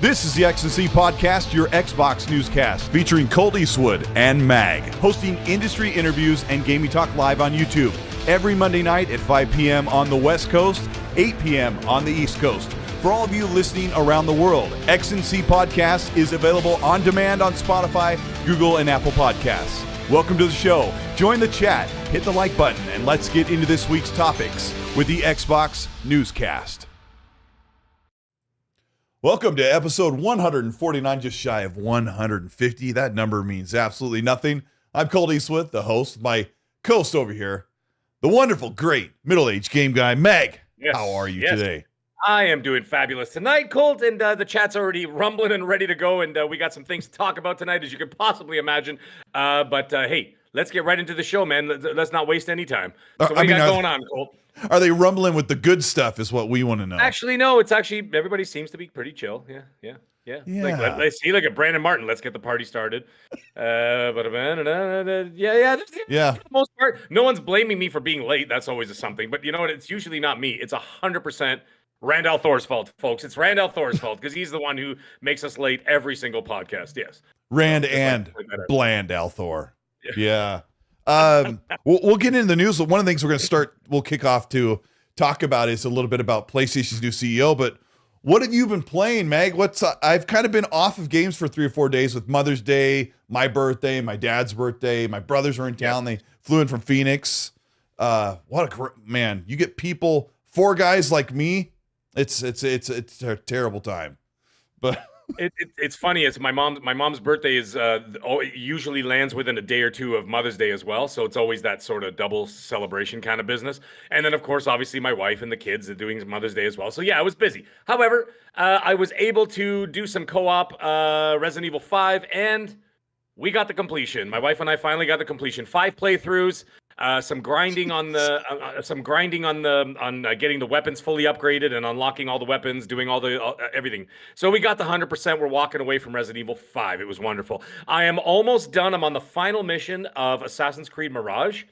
This is the X&C Podcast, your Xbox newscast, featuring Colteastwood and Mag, hosting industry interviews and gaming talk live on YouTube every Monday night at 5 p.m. on the West Coast, 8 p.m. on the East Coast. For all of you listening around the world, X&C Podcast is available on demand on Spotify, Google, and Apple Podcasts. Welcome to the show. Join the chat, hit the like button, and let's get into this week's topics with the Xbox Newscast. Welcome to episode 149, just shy of 150. That number means absolutely nothing. I'm Colteastwood, the host, my co-host over here, the wonderful, great, middle-aged game guy, Meg. Yes. How are you today? I am doing fabulous tonight, Colt, and the chat's already rumbling and ready to go, and we got some things to talk about tonight, as you could possibly imagine. But hey, let's get right into the show, man. Let's not waste any time. So what you got going on, Colt? Are they rumbling with the good stuff is what we want to know. Actually, no. It's actually, everybody seems to be pretty chill. Yeah. Like, let's see, like a Brandon Martin. Let's get the party started. Yeah. For the most part, no one's blaming me for being late. That's always a something. But you know what? It's usually not me. It's 100% Randall Thor's fault, folks. It's Randall Thor's fault because he's the one who makes us late every single podcast. Yes. Rand and Bland Al Thor. Yeah. We'll get into the news. One of the things we'll kick off to talk about is a little bit about PlayStation's new CEO. But what have you been playing, Meg? I've kind of been off of games for 3 or 4 days with Mother's Day, my birthday, my dad's birthday. My brothers are in town. They flew in from Phoenix. What a great man! You get people, 4 guys like me. It's a terrible time, but. It's funny. It's my mom's birthday is usually lands within a day or two of Mother's Day as well. So it's always that sort of double celebration kind of business. And then, of course, obviously my wife and the kids are doing Mother's Day as well. So yeah, I was busy. However, I was able to do some co-op Resident Evil 5, and we got the completion. My wife and I finally got the completion. 5 playthroughs. Some grinding on getting the weapons fully upgraded and unlocking all the weapons, doing all the everything. So we got the 100%. We're walking away from Resident Evil 5. It was wonderful. I am almost done. I'm on the final mission of Assassin's Creed Mirage,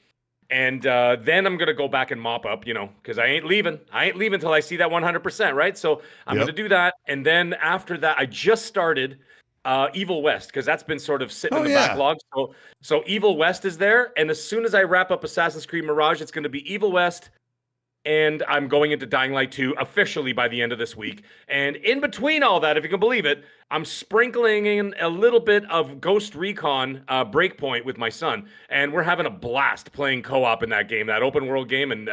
and then I'm gonna go back and mop up, because I ain't leaving. Till I see that 100%, right? So I'm gonna do that, and then after that, I just started Evil West, because that's been sort of sitting in the backlog. So Evil West is there, and as soon as I wrap up Assassin's Creed Mirage, it's going to be Evil West, and I'm going into Dying Light 2 officially by the end of this week. And in between all that, if you can believe it, I'm sprinkling in a little bit of Ghost Recon Breakpoint with my son, and we're having a blast playing co-op in that game, that open world game, and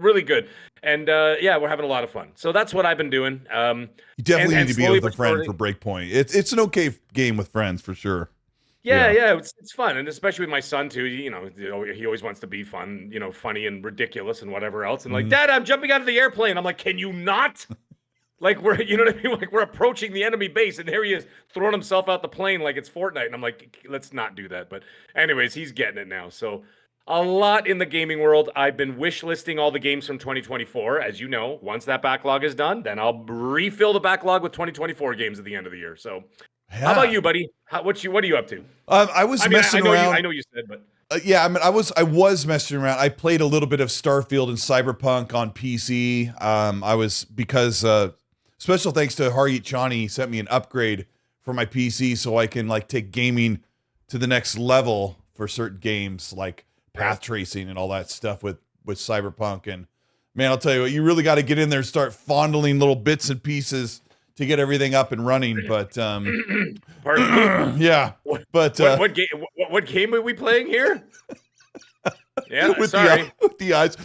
really good. And we're having a lot of fun. So that's what I've been doing. You definitely need to be with a friend for Breakpoint. It's an okay game with friends for sure. Yeah, it's fun, and especially with my son too. He always wants to be fun, funny and ridiculous and whatever else. And like, Dad, I'm jumping out of the airplane. I'm like, can you not? Like we're, you know what I mean? Like we're approaching the enemy base, and there he is throwing himself out the plane like it's Fortnite. And I'm like, let's not do that. But anyways, he's getting it now. So a lot in the gaming world. I've been wish listing all the games from 2024. As you know, once that backlog is done, then I'll refill the backlog with 2024 games at the end of the year. So. Yeah. How about you, buddy? What are you up to? I was messing around. I know you said, but I was messing around. I played a little bit of Starfield and Cyberpunk on PC. Special thanks to Harjeet Chani, he sent me an upgrade for my PC so I can take gaming to the next level for certain games like path tracing and all that stuff with Cyberpunk. And man, I'll tell you what, you really got to get in there and start fondling little bits and pieces to get everything up and running, but pardon me? Yeah. But what game are we playing here? Yeah, with sorry. With the eyes.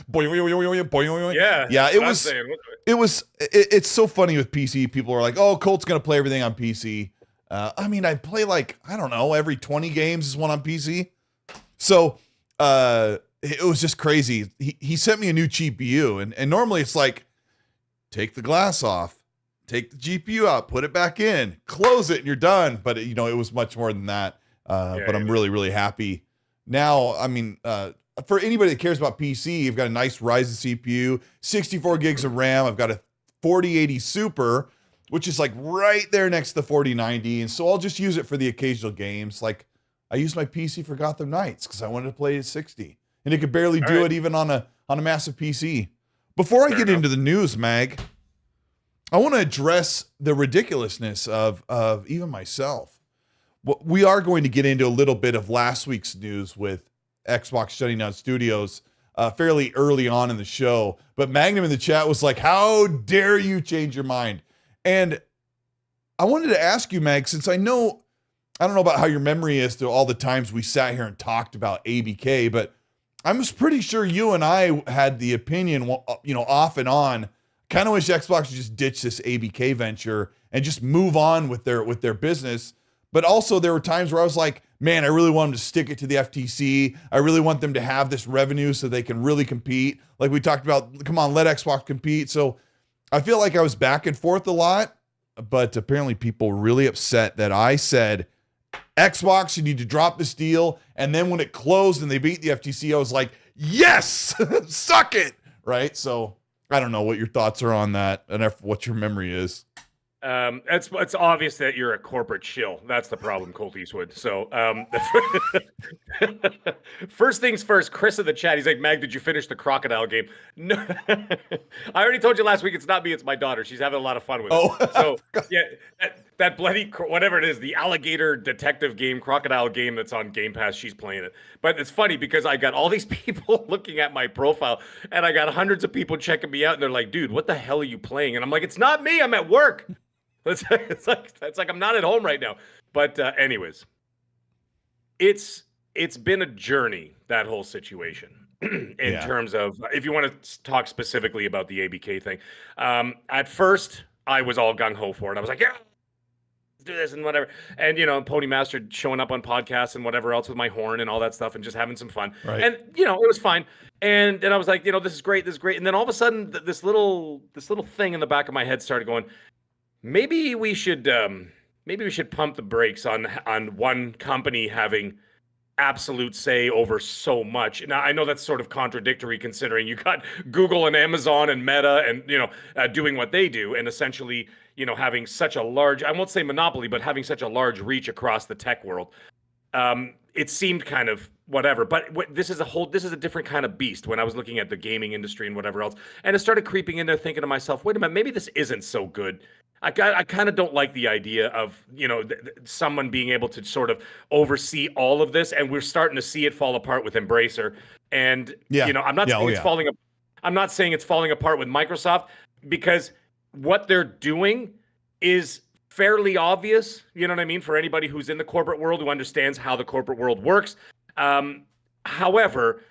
It's so funny with PC. People are like, "Oh, Colt's gonna play everything on PC." I play every 20 games is one on PC. So it was just crazy. He sent me a new GPU, and normally it's like, take the glass off. Take the GPU out, put it back in, close it, and you're done. But it was much more than that. But I'm really, really happy now. For anybody that cares about PC, you've got a nice Ryzen CPU, 64 gigs of RAM. I've got a 4080 Super, which is right there next to the 4090, and so I'll just use it for the occasional games. Like I used my PC for Gotham Knights because I wanted to play at 60, and it could barely do it even on a massive PC. Before I get into the news, Mag. I want to address the ridiculousness of even myself. We are going to get into a little bit of last week's news with Xbox shutting down studios fairly early on in the show. But Magnum in the chat was like, how dare you change your mind? And I wanted to ask you, Mag, since I don't know about how your memory is to all the times we sat here and talked about ABK, but I was pretty sure you and I had the opinion, off and on, kind of wish Xbox would just ditch this ABK venture and just move on with their business. But also there were times where I was like, man, I really want them to stick it to the FTC. I really want them to have this revenue so they can really compete. Like we talked about, come on, let Xbox compete. So I feel like I was back and forth a lot, but apparently people were really upset that I said, Xbox, you need to drop this deal. And then when it closed and they beat the FTC, I was like, yes, suck it. Right. So I don't know what your thoughts are on that and what your memory is. It's obvious that you're a corporate shill. That's the problem, Colteastwood. So, first things first, Chris in the chat, he's like, Mag, did you finish the crocodile game? No, I already told you last week, it's not me, it's my daughter. She's having a lot of fun with it. So, yeah, that bloody, whatever it is, the alligator detective game, crocodile game that's on Game Pass, she's playing it. But it's funny because I got all these people looking at my profile and I got hundreds of people checking me out and they're like, dude, what the hell are you playing? And I'm like, it's not me, I'm at work. It's like I'm not at home right now. But anyways, it's been a journey, that whole situation, in terms of, if you want to talk specifically about the ABK thing. At first, I was all gung-ho for it. I was like, yeah, let's do this and whatever. And, Pony Master showing up on podcasts and whatever else with my horn and all that stuff and just having some fun. Right. And, it was fine. And then I was like, this is great, this is great. And then all of a sudden, this little thing in the back of my head started going, maybe we should pump the brakes on one company having absolute say over so much. Now I know that's sort of contradictory considering you got Google and Amazon and Meta and doing what they do and essentially having such a large, I won't say monopoly, but having such a large reach across the tech world. It seemed kind of whatever, but this is a different kind of beast when I was looking at the gaming industry and whatever else. And it started creeping in there thinking to myself, wait a minute, maybe this isn't so good. I kind of don't like the idea of, someone being able to sort of oversee all of this. And we're starting to see it fall apart with Embracer. And, I'm not saying I'm not saying it's falling apart with Microsoft because what they're doing is fairly obvious, you know what I mean, for anybody who's in the corporate world who understands how the corporate world works. However,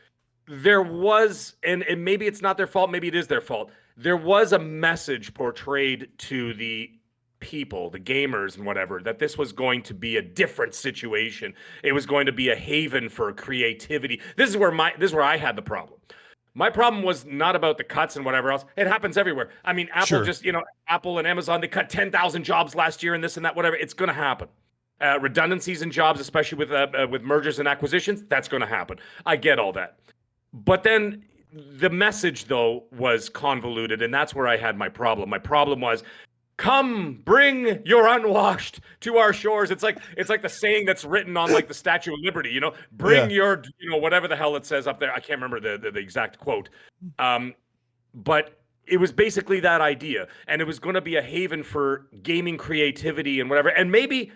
there was, and maybe it's not their fault, maybe it is their fault. There was a message portrayed to the people, the gamers and whatever, that this was going to be a different situation. It was going to be a haven for creativity. This is where I had the problem. My problem was not about the cuts and whatever else. It happens everywhere. I mean, Apple Apple and Amazon, they cut 10,000 jobs last year and this and that, whatever. It's going to happen. Redundancies in jobs, especially with mergers and acquisitions, that's going to happen. I get all that. But then the message, though, was convoluted, and that's where I had my problem. My problem was, come, bring your unwashed to our shores. It's like the saying that's written on like the Statue of Liberty, bring your, whatever the hell it says up there. I can't remember the exact quote. But it was basically that idea, and it was going to be a haven for gaming creativity and whatever. And maybe,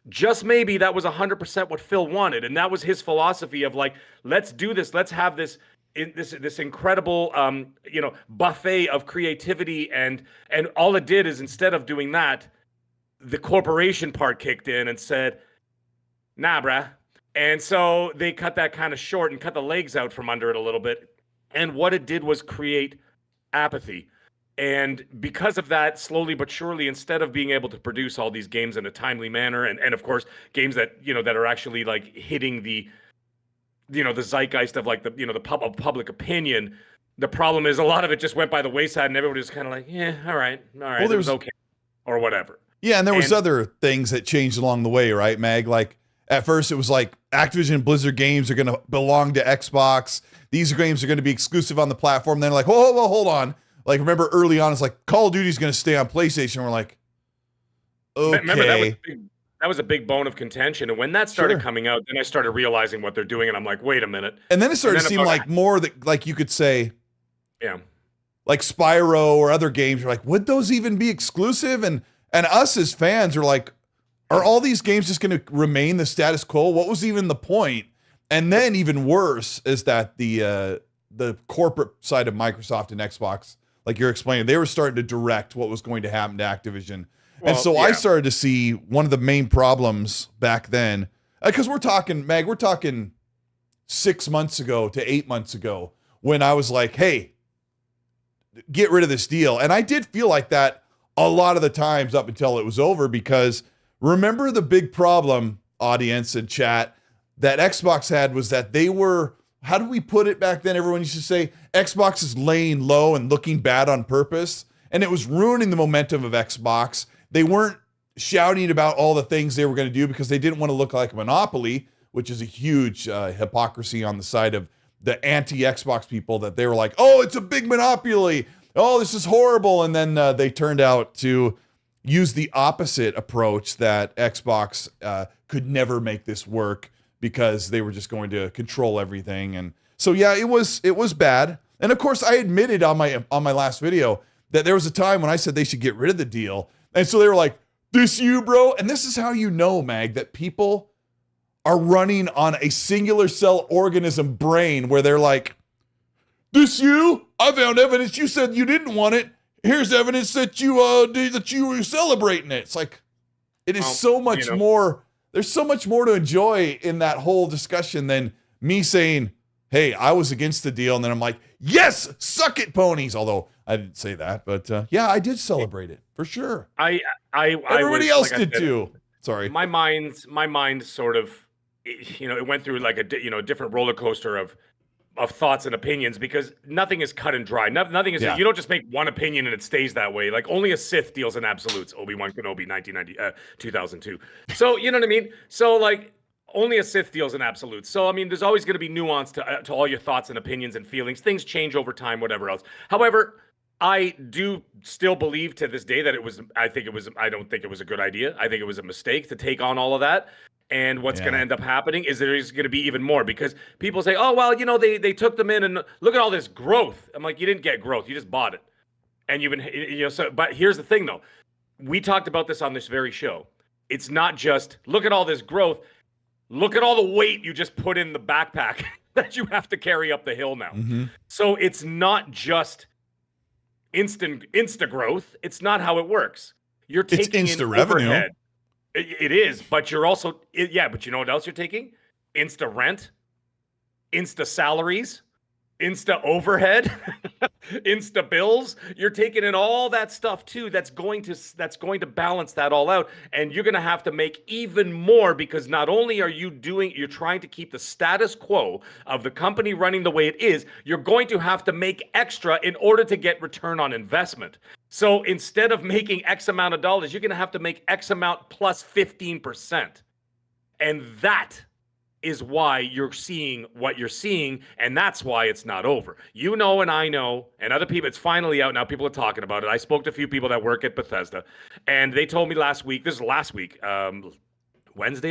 just maybe, that was 100% what Phil wanted, and that was his philosophy of like, let's do this, let's have this incredible buffet of creativity, and all it did is, instead of doing that, the corporation part kicked in and said, nah, bruh. And so they cut that kind of short and cut the legs out from under it a little bit. And what it did was create apathy. And because of that, slowly but surely, instead of being able to produce all these games in a timely manner, and of course, games that, that are actually like hitting the zeitgeist of like the public opinion, the problem is a lot of it just went by the wayside and everybody was kind of like, yeah, all right, well, it was okay, or whatever. Yeah, and there was other things that changed along the way, right, Mag? Like, at first it was like Activision and Blizzard games are going to belong to Xbox. These games are going to be exclusive on the platform. Then like, hold on. Like, remember early on, it's like Call of Duty is going to stay on PlayStation. We're like, okay. Remember, that was a big bone of contention. And when that started coming out, then I started realizing what they're doing. And I'm like, wait a minute. And then it started to seem like more that, like you could say, like Spyro or other games, you're like, would those even be exclusive? And us as fans are like, are all these games just going to remain the status quo? What was even the point? And then even worse is that the corporate side of Microsoft and Xbox, like you're explaining, they were starting to direct what was going to happen to Activision. Well, and so I started to see one of the main problems back then, because we're talking 6 months ago to 8 months ago when I was like, hey, get rid of this deal. And I did feel like that a lot of the times up until it was over, because remember the big problem, audience and chat, that Xbox had was that they were, how did we put it back then? Everyone used to say Xbox is laying low and looking bad on purpose. And it was ruining the momentum of Xbox. They weren't shouting about all the things they were going to do because they didn't want to look like a monopoly, which is a huge hypocrisy on the side of the anti-Xbox people, that they were like, oh, it's a big monopoly. Oh, this is horrible. And then they turned out to use the opposite approach, that Xbox could never make this work because they were just going to control everything. And so, yeah, it was bad. And of course, I admitted on my last video that there was a time when I said they should get rid of the deal. And so they were like, this you, bro? And this is how you know, Mag, that people are running on a singular cell organism brain where they're like, this you? I found evidence you said you didn't want it. Here's evidence that you were celebrating it. It's like, it is so much more. There's so much more to enjoy in that whole discussion than me saying, hey, I was against the deal. And then I'm like, yes, suck it, ponies. Although I didn't say that, but yeah, I did celebrate it for sure. Everybody else did too. Sorry. My mind sort of, it went through like a different roller coaster of thoughts and opinions, because nothing is cut and dry. Nothing is, you don't just make one opinion and it stays that way. Like, only a Sith deals in absolutes. Obi-Wan Kenobi, 2002. So, you know what I mean? So, like, only a Sith deals in absolutes. So, I mean, there's always going to be nuance to all your thoughts and opinions and feelings. Things change over time, whatever else. However, I do still believe to this day that I don't think it was a good idea. I think it was a mistake to take on all of that. And what's going to end up happening is there's going to be even more, because people say, oh, well, they took them in and look at all this growth. I'm like, you didn't get growth. You just bought it. And you've been, so, but here's the thing though. We talked about this on this very show. It's not just look at all this growth. Look at all the weight you just put in the backpack that you have to carry up the hill now. Mm-hmm. So it's not just insta growth. It's not how it works. You're taking it's insta revenue. Overhead. It is, but you're also, but you know what else you're taking? Insta rent, insta salaries, insta overhead, insta bills. You're taking in all that stuff too. That's going to balance that all out. And you're going to have to make even more, because not only are you're trying to keep the status quo of the company running the way it is, you're going to have to make extra in order to get return on investment. So instead of making X amount of dollars, you're going to have to make X amount plus 15%. And that is why you're seeing what you're seeing, and that's why it's not over. You know, and I know, and other people, it's finally out now. People are talking about it. I spoke to a few people that work at Bethesda, and they told me last week, Wednesday,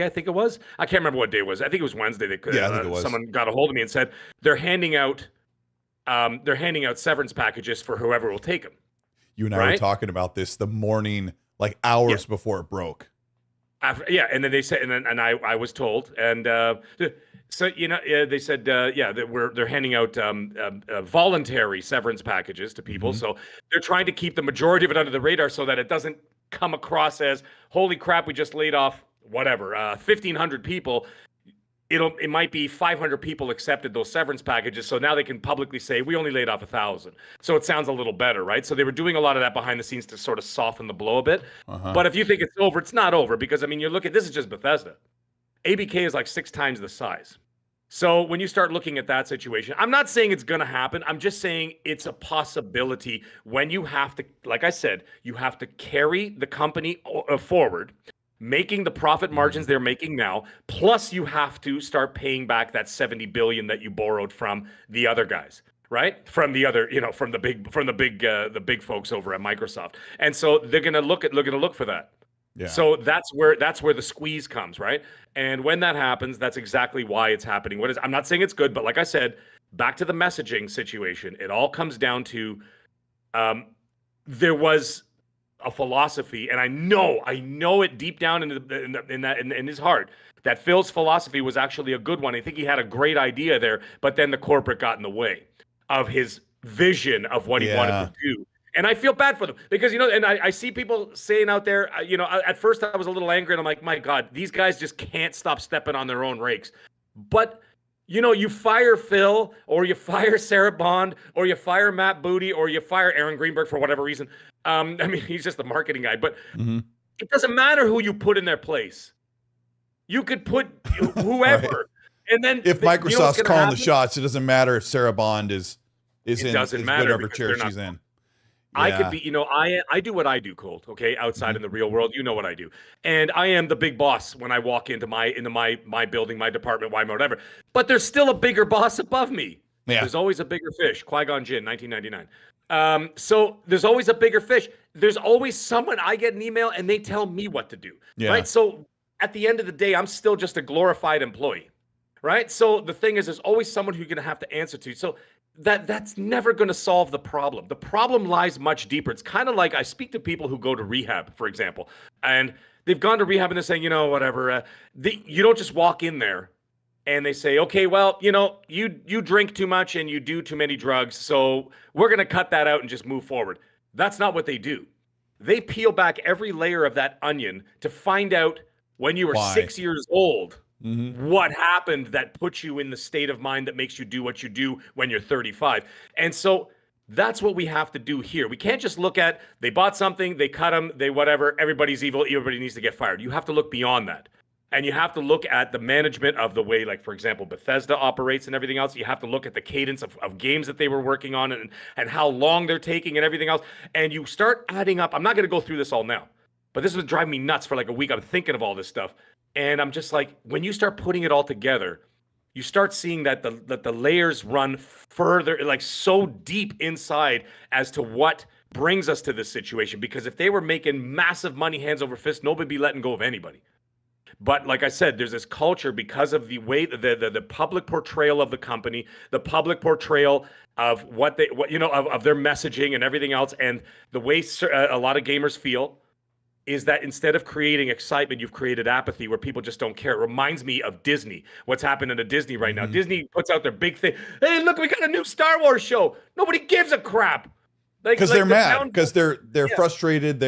I think it was. I can't remember what day it was. I think it was Wednesday. I think it was. Someone got a hold of me and said they're handing out severance packages for whoever will take them. You and I were talking about this the morning, like hours before it broke. And then they said, and I was told, and so they said, that they're handing out voluntary severance packages to people. Mm-hmm. So they're trying to keep the majority of it under the radar so that it doesn't come across as, holy crap, we just laid off 1,500 people. It might be 500 people accepted those severance packages, so now they can publicly say we only laid off 1,000. So it sounds a little better, right? So they were doing a lot of that behind the scenes to sort of soften the blow a bit. Uh-huh. But if you think it's over, it's not over, because I mean, you look at this is just Bethesda. ABK is like 6 times the size. So when you start looking at that situation, I'm not saying it's going to happen. I'm just saying it's a possibility when you have to, like I said, you have to carry the company forward, making the profit margins they're making now, plus you have to start paying back that $70 billion that you borrowed from the other guys, right? From the other, from the big folks over at Microsoft. And so they're going to look for that. Yeah. So that's where the squeeze comes, right? And when that happens, that's exactly why it's happening. I'm not saying it's good, but like I said, back to the messaging situation, it all comes down to there was a philosophy, and I know it deep down in his heart that Phil's philosophy was actually a good one. I think he had a great idea there, but then the corporate got in the way of his vision of what he wanted to do. And I feel bad for them because, and I see people saying out there, at first I was a little angry and I'm like, my God, these guys just can't stop stepping on their own rakes. But, you fire Phil or you fire Sarah Bond or you fire Matt Booty or you fire Aaron Greenberg for whatever reason. He's just the marketing guy, but it doesn't matter who you put in their place. You could put whoever. Right. And then if Microsoft's calling the shots, it doesn't matter if Sarah Bond is doesn't matter whatever chair she's in. Yeah. I could be, I do what I do, Colt, okay, outside in the real world. You know what I do. And I am the big boss when I walk into my building, my department, whatever. But there's still a bigger boss above me. Yeah. There's always a bigger fish. Qui-Gon Jinn, 1999. So there's always a bigger fish. There's always someone, I get an email and they tell me what to do. Yeah. Right? So at the end of the day, I'm still just a glorified employee. Right? So the thing is, there's always someone who you're going to have to answer to. So that's never going to solve the problem. The problem lies much deeper. It's kind of like I speak to people who go to rehab, for example, and they've gone to rehab and they're saying, whatever. You don't just walk in there and they say, okay, well, you drink too much and you do too many drugs, so we're going to cut that out and just move forward. That's not what they do. They peel back every layer of that onion to find out when you were 6 years old, what happened that puts you in the state of mind that makes you do what you do when you're 35. And so that's what we have to do here. We can't just look at, they bought something, they cut them, they whatever, everybody's evil, everybody needs to get fired. You have to look beyond that. And you have to look at the management of the way, like, for example, Bethesda operates and everything else. You have to look at the cadence of games that they were working on and how long they're taking and everything else. And you start adding up. I'm not going to go through this all now, but this was driving me nuts for like a week. I'm thinking of all this stuff. And I'm just like, when you start putting it all together, you start seeing that the layers run further, like so deep inside as to what brings us to this situation. Because if they were making massive money hands over fist, nobody'd be letting go of anybody. But like I said, there's this culture because of the way the public portrayal of the company, the public portrayal of of their messaging and everything else, and the way a lot of gamers feel is that instead of creating excitement, you've created apathy where people just don't care. It reminds me of Disney, what's happening to Disney right now. Disney puts out their big thing. Hey, look, we got a new Star Wars show. Nobody gives a crap. Because they're mad. Because they're frustrated.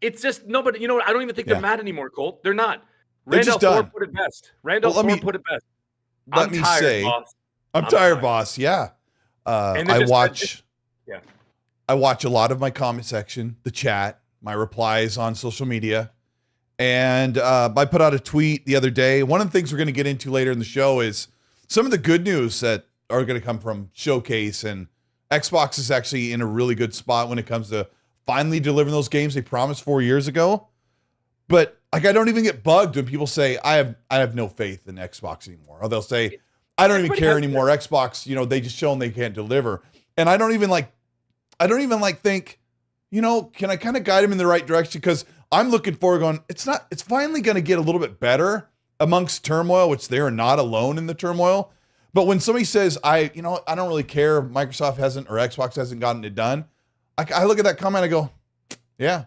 It's just nobody. I don't even think they're mad anymore, Colt. They're not. Randall Ford put it best. Let me say, I'm tired, boss. Yeah. I watch a lot of my comment section, the chat, my replies on social media. And I put out a tweet the other day. One of the things we're going to get into later in the show is some of the good news that are going to come from Showcase. And Xbox is actually in a really good spot when it comes to finally delivering those games they promised 4 years ago. But like, I don't even get bugged when people say I have no faith in Xbox anymore. Or they'll say, I don't even care anymore. Xbox, they just shown they can't deliver. And I don't even think, can I kind of guide them in the right direction? Because I'm looking forward going, it's finally going to get a little bit better amongst turmoil, which they are not alone in the turmoil. But when somebody says, I don't really care, Microsoft hasn't or Xbox hasn't gotten it done, I look at that comment, I go, yeah,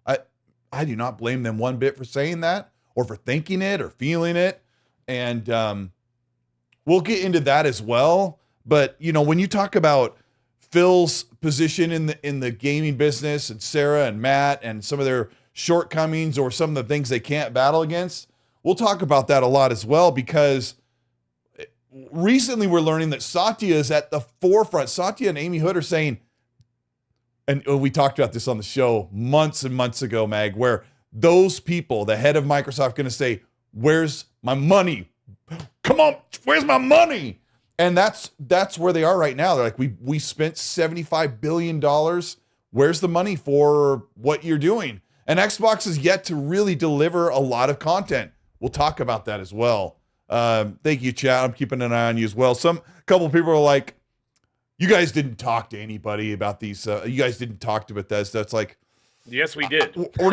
I do not blame them one bit for saying that or for thinking it or feeling it. And we'll get into that as well. But, when you talk about Phil's position in the gaming business and Sarah and Matt and some of their shortcomings or some of the things they can't battle against, we'll talk about that a lot as well, because recently we're learning that Satya is at the forefront. Satya and Amy Hood are saying, and we talked about this on the show months and months ago, Mag, where those people, the head of Microsoft, going to say, where's my money? Come on, where's my money? And that's where they are right now. They're like, we spent $75 billion. Where's the money for what you're doing? And Xbox is yet to really deliver a lot of content. We'll talk about that as well. Thank you, chat. I'm keeping an eye on you as well. A couple of people are like, you guys didn't talk to anybody about these. You guys didn't talk to Bethesda. It's like, yes, we did. I'm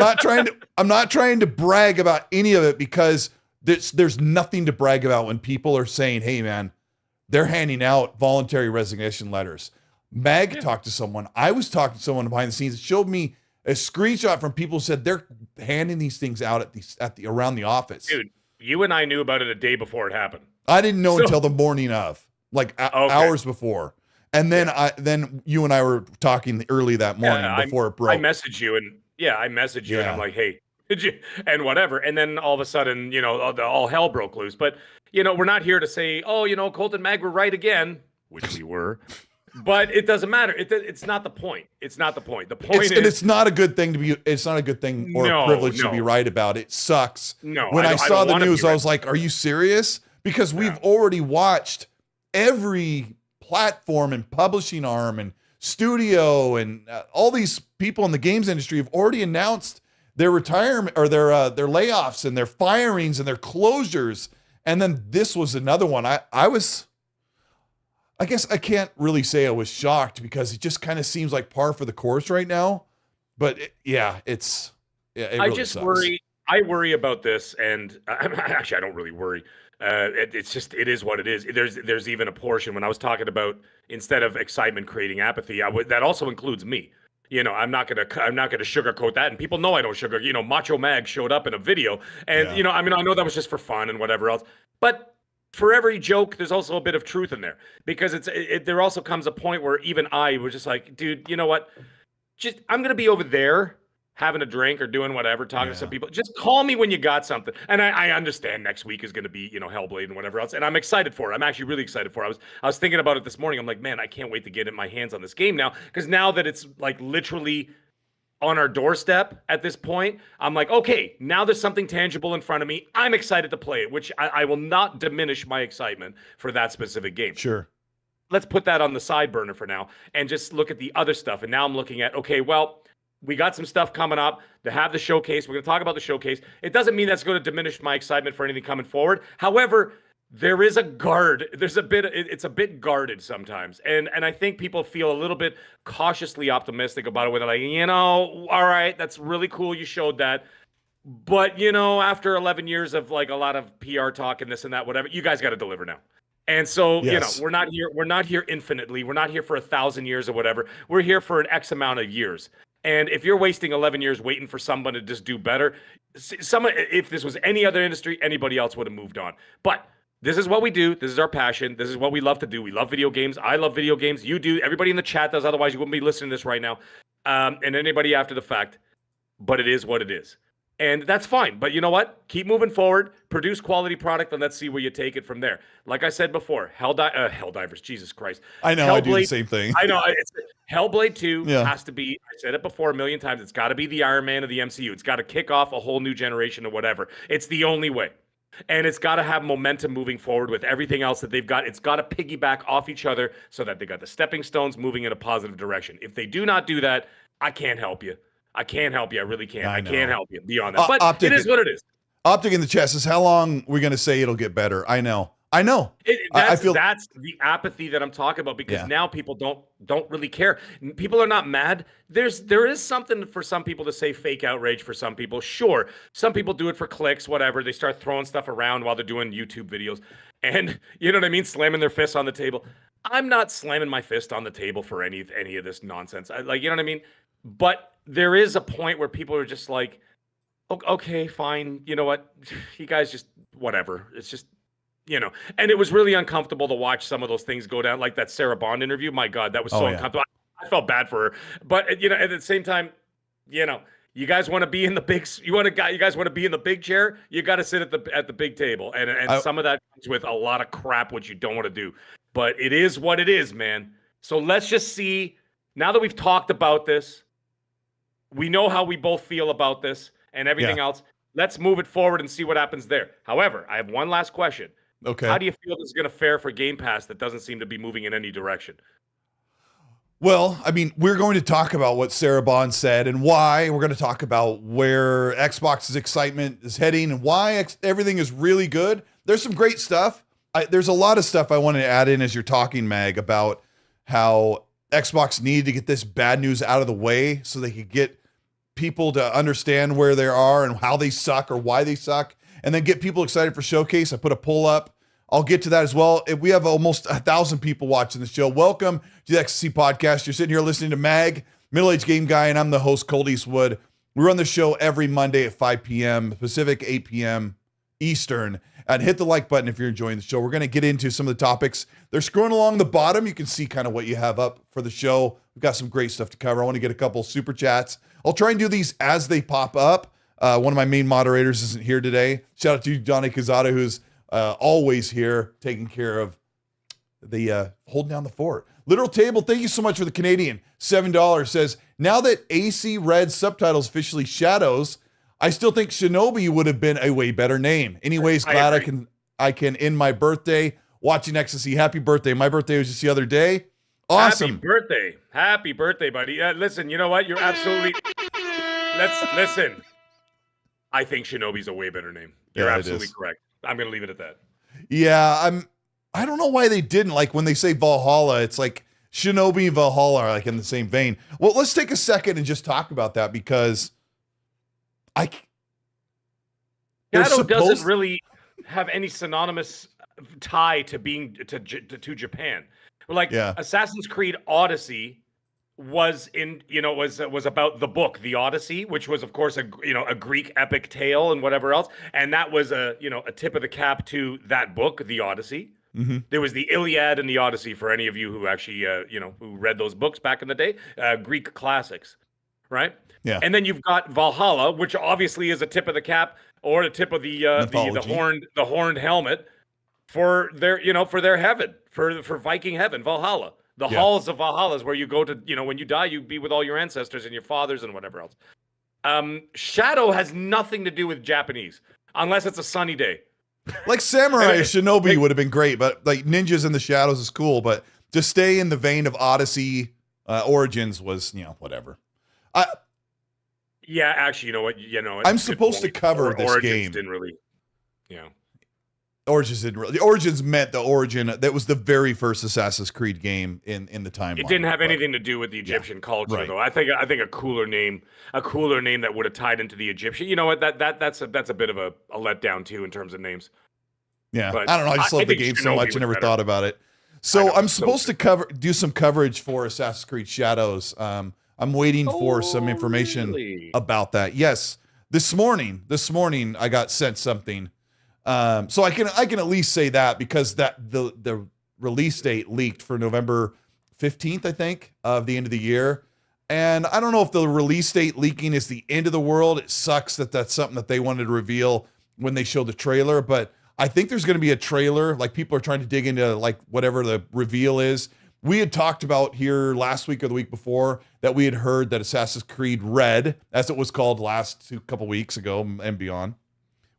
not trying to brag about any of it, because there's nothing to brag about when people are saying, hey man, they're handing out voluntary resignation letters. Mag talked to someone. I was talking to someone behind the scenes. It showed me a screenshot from people who said they're handing these things out at the around the office. Dude, you and I knew about it a day before it happened. I didn't know until the morning of, like hours before. And then then you and I were talking early that morning before it broke. I messaged you and and I'm like, hey, did you? And whatever. And then all of a sudden, all hell broke loose. But, we're not here to say, oh, Colt and Mag were right again, which we were. But it doesn't matter. It's not the point. It's not the point. The point is, and it's not a good thing to be. It's not a good thing or a privilege to be right about. It sucks. No. When I saw the news, I was like, "Are you serious?" Because we've already watched every platform and publishing arm and studio and all these people in the games industry have already announced their retirement or their layoffs and their firings and their closures. And then this was another one. I guess I can't really say I was shocked because it just kind of seems like par for the course right now. But it really just sucks. worry. I worry about this, and actually, I don't really worry. It is what it is. There's even a portion when I was talking about instead of excitement creating apathy. That also includes me. I'm not gonna sugarcoat that, and people know I don't sugar. Macho Mag showed up in a video, and I know that was just for fun and whatever else, but. For every joke, there's also a bit of truth in there because there also comes a point where even I was just like, dude, you know what? I'm going to be over there having a drink or doing whatever, talking to some people. Just call me when you got something. And I understand next week is going to be, Hellblade and whatever else. And I'm excited for it. I'm actually really excited for it. I was thinking about it this morning. I'm like, man, I can't wait to get in my hands on this game now. Because now that it's like literally on our doorstep at this point, I'm like, okay, now there's something tangible in front of me. I'm excited to play it, which I will not diminish my excitement for that specific game. Sure. Let's put that on the side burner for now and just look at the other stuff. And now I'm looking at, okay, well, we got some stuff coming up to have the showcase. We're going to talk about the showcase. It doesn't mean that's going to diminish my excitement for anything coming forward. However, there is a guard. It's a bit guarded sometimes. And I think people feel a little bit cautiously optimistic about it where they're like, all right, that's really cool. You showed that. But, after 11 years of like a lot of PR talk and this and that, whatever, you guys got to deliver now. And so, yes. We're not here infinitely. We're not here for 1,000 years or whatever. We're here for an X amount of years. And if you're wasting 11 years waiting for someone to just do better, if this was any other industry, anybody else would have moved on. But this is what we do. This is our passion. This is what we love to do. We love video games. I love video games. You do. Everybody in the chat does. Otherwise, you wouldn't be listening to this right now. And anybody after the fact. But it is what it is. And that's fine. But you know what? Keep moving forward. Produce quality product, and let's see where you take it from there. Like I said before, Helldivers, Jesus Christ. I know, I do the same thing. I know. Hellblade 2 has to be, I said it before a million times, it's got to be the Iron Man of the MCU. It's got to kick off a whole new generation or whatever. It's the only way. And it's got to have momentum moving forward with everything else that they've got. It's got to piggyback off each other so that they got the stepping stones moving in a positive direction. If they do not do that, I can't help you. I can't help you. I really can't. I can't help you beyond that. But Optic, it is what it is. Optic in the chat says, how long are we going to say it'll get better? I know. I feel that's the apathy that I'm talking about because now people don't really care. People are not mad. There is something for some people to say fake outrage for some people. Sure. Some people do it for clicks, whatever. They start throwing stuff around while they're doing YouTube videos. And you know what I mean? Slamming their fists on the table. I'm not slamming my fist on the table for any of this nonsense. You know what I mean? But there is a point where people are just like, okay, fine. You know what? You guys just, whatever. It's just, and it was really uncomfortable to watch some of those things go down, like that Sarah Bond interview. My God, that was so uncomfortable. I felt bad for her. But, at the same time, you guys want to be in the big, you guys want to be in the big chair. You got to sit at the big table. And some of that comes with a lot of crap, which you don't want to do. But it is what it is, man. So let's just see, now that we've talked about this, we know how we both feel about this and everything else. Let's move it forward and see what happens there. However, I have one last question. Okay. How do you feel this is going to fare for Game Pass that doesn't seem to be moving in any direction? Well, I mean, we're going to talk about what Sarah Bond said and why. We're going to talk about where Xbox's excitement is heading and why everything is really good. There's some great stuff. There's a lot of stuff I wanted to add in as you're talking, Mag, about how Xbox needed to get this bad news out of the way so they could get people to understand where they are and how they suck or why they suck, and then get people excited for Showcase. I put a poll up I'll get to that as well. If we have almost 1,000 people watching the show, welcome to the XC Podcast. You're sitting here listening to Mag, Middle-Aged Game Guy, and I'm the host, Colteastwood. We run the show every Monday at 5 p.m. Pacific, 8 p.m. Eastern. And hit the like button if you're enjoying the show. We're going to get into some of the topics. They're scrolling along the bottom. You can see kind of what you have up for the show. We've got some great stuff to cover. I want to get a couple super chats. I'll try and do these as they pop up. One of my main moderators isn't here today. Shout out to Johnny Kazada, who's always here taking care of the holding down the fort. Literal Table, thank you so much for the Canadian. $7 says, now that AC Red subtitles officially shadows, I still think Shinobi would have been a way better name. Anyways, glad I can end my birthday watching Ecstasy. Happy birthday. My birthday was just the other day. Awesome. Happy birthday, buddy. Listen, you know what? You're absolutely... Listen. I think Shinobi's a way better name. You're absolutely correct. I'm going to leave it at that. Yeah, I don't know why they didn't. Like when they say Valhalla, it's like Shinobi and Valhalla are like in the same vein. Well, let's take a second and just talk about that because Shadow doesn't really have any synonymous tie to being to Japan. Like Assassin's Creed Odyssey was about the book, the Odyssey, which was of course a Greek epic tale and whatever else, and that was a tip of the cap to that book, the Odyssey. Mm-hmm. There was the Iliad and the Odyssey for any of you who actually who read those books back in the day, Greek classics, right? Yeah. And then you've got Valhalla, which obviously is a tip of the cap or a tip of the horned helmet for their heaven, for Viking heaven, Valhalla. The halls of Valhalla is where you go to, when you die, you be with all your ancestors and your fathers and whatever else. Shadow has nothing to do with Japanese, unless it's a sunny day. Like Samurai Shinobi would have been great, but like Ninjas in the Shadows is cool, but to stay in the vein of Odyssey Origins was, whatever. Yeah, actually, you know what? I'm supposed to cover this Origins game. Didn't really, Origins didn't really. The Origins meant the origin. That was the very first Assassin's Creed game in the timeline. It didn't have anything to do with the Egyptian culture, though. I think a cooler name that would have tied into the Egyptian. You know what? That's a bit of a letdown too in terms of names. Yeah, but I don't know. I just love the game so much. I never thought about it. So I'm supposed to do some coverage for Assassin's Creed Shadows. I'm waiting for some information about that. Yes, this morning I got sent something. So I can at least say that because the release date leaked for November 15th, I think, of the end of the year. And I don't know if the release date leaking is the end of the world. It sucks that that's something that they wanted to reveal when they showed the trailer, but I think there's going to be a trailer. Like people are trying to dig into like whatever the reveal is. We had talked about here last week or the week before that we had heard that Assassin's Creed Red, as it was called couple weeks ago and beyond,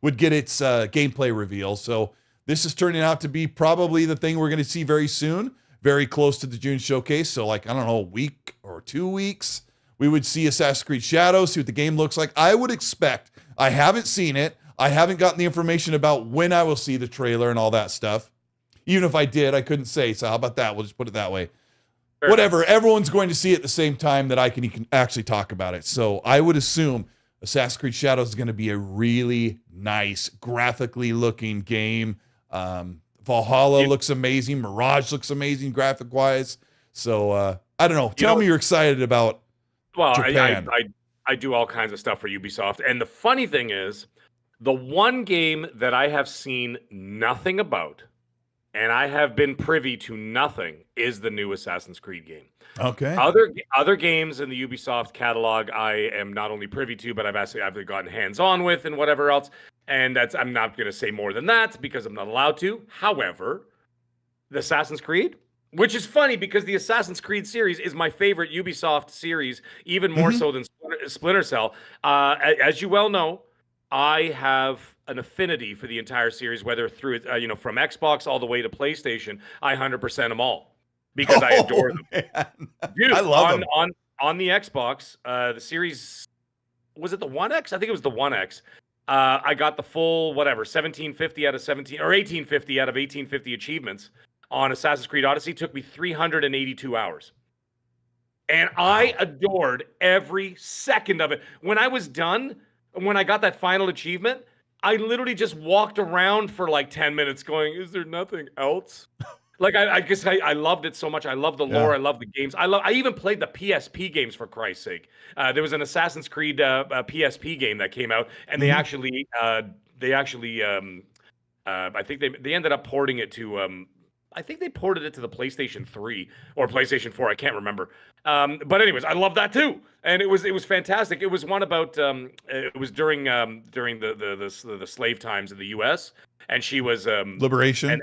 would get its gameplay reveal. So this is turning out to be probably the thing we're going to see very soon, very close to the June showcase. So like, I don't know, a week or 2 weeks, we would see Assassin's Creed Shadows, see what the game looks like. I would expect, I haven't seen it. I haven't gotten the information about when I will see the trailer and all that stuff. Even if I did, I couldn't say. So how about that? We'll just put it that way. Fair Whatever. Enough. Everyone's going to see it at the same time that I can actually talk about it. So I would assume Assassin's Creed Shadows is going to be a really nice, graphically looking game. Valhalla looks amazing. Mirage looks amazing graphic-wise. So I don't know. Tell me you're excited about Japan. I do all kinds of stuff for Ubisoft. And the funny thing is, the one game that I have seen nothing about, and I have been privy to nothing, is the new Assassin's Creed game. Okay. Other games in the Ubisoft catalog, I am not only privy to, but I've gotten hands-on with and whatever else. And I'm not going to say more than that because I'm not allowed to. However, the Assassin's Creed, which is funny because the Assassin's Creed series is my favorite Ubisoft series, even more so than Splinter Cell. As you well know, I have an affinity for the entire series, whether through from Xbox all the way to PlayStation. I 100% them all because I adore them. Man. Dude, I love them. On the Xbox, the series, was it the One X? I think it was the One X. I got the full 1750 out of 17 or 1850 out of 1850 achievements on Assassin's Creed Odyssey. Took me 382 hours. And I adored every second of it. When I was done, when I got that final achievement, I literally just walked around for like 10 minutes going, is there nothing else? Like, I guess I loved it so much. I love the lore. Yeah. I love the games. I even played the PSP games, for Christ's sake. There was an Assassin's Creed PSP game that came out, and Mhm. they actually I think they ended up porting it to I think they ported it to the PlayStation 3 or PlayStation 4. I can't remember. But anyways, I love that too, and it was fantastic. It was one about it was during the slave times in the U.S. and she was Liberation.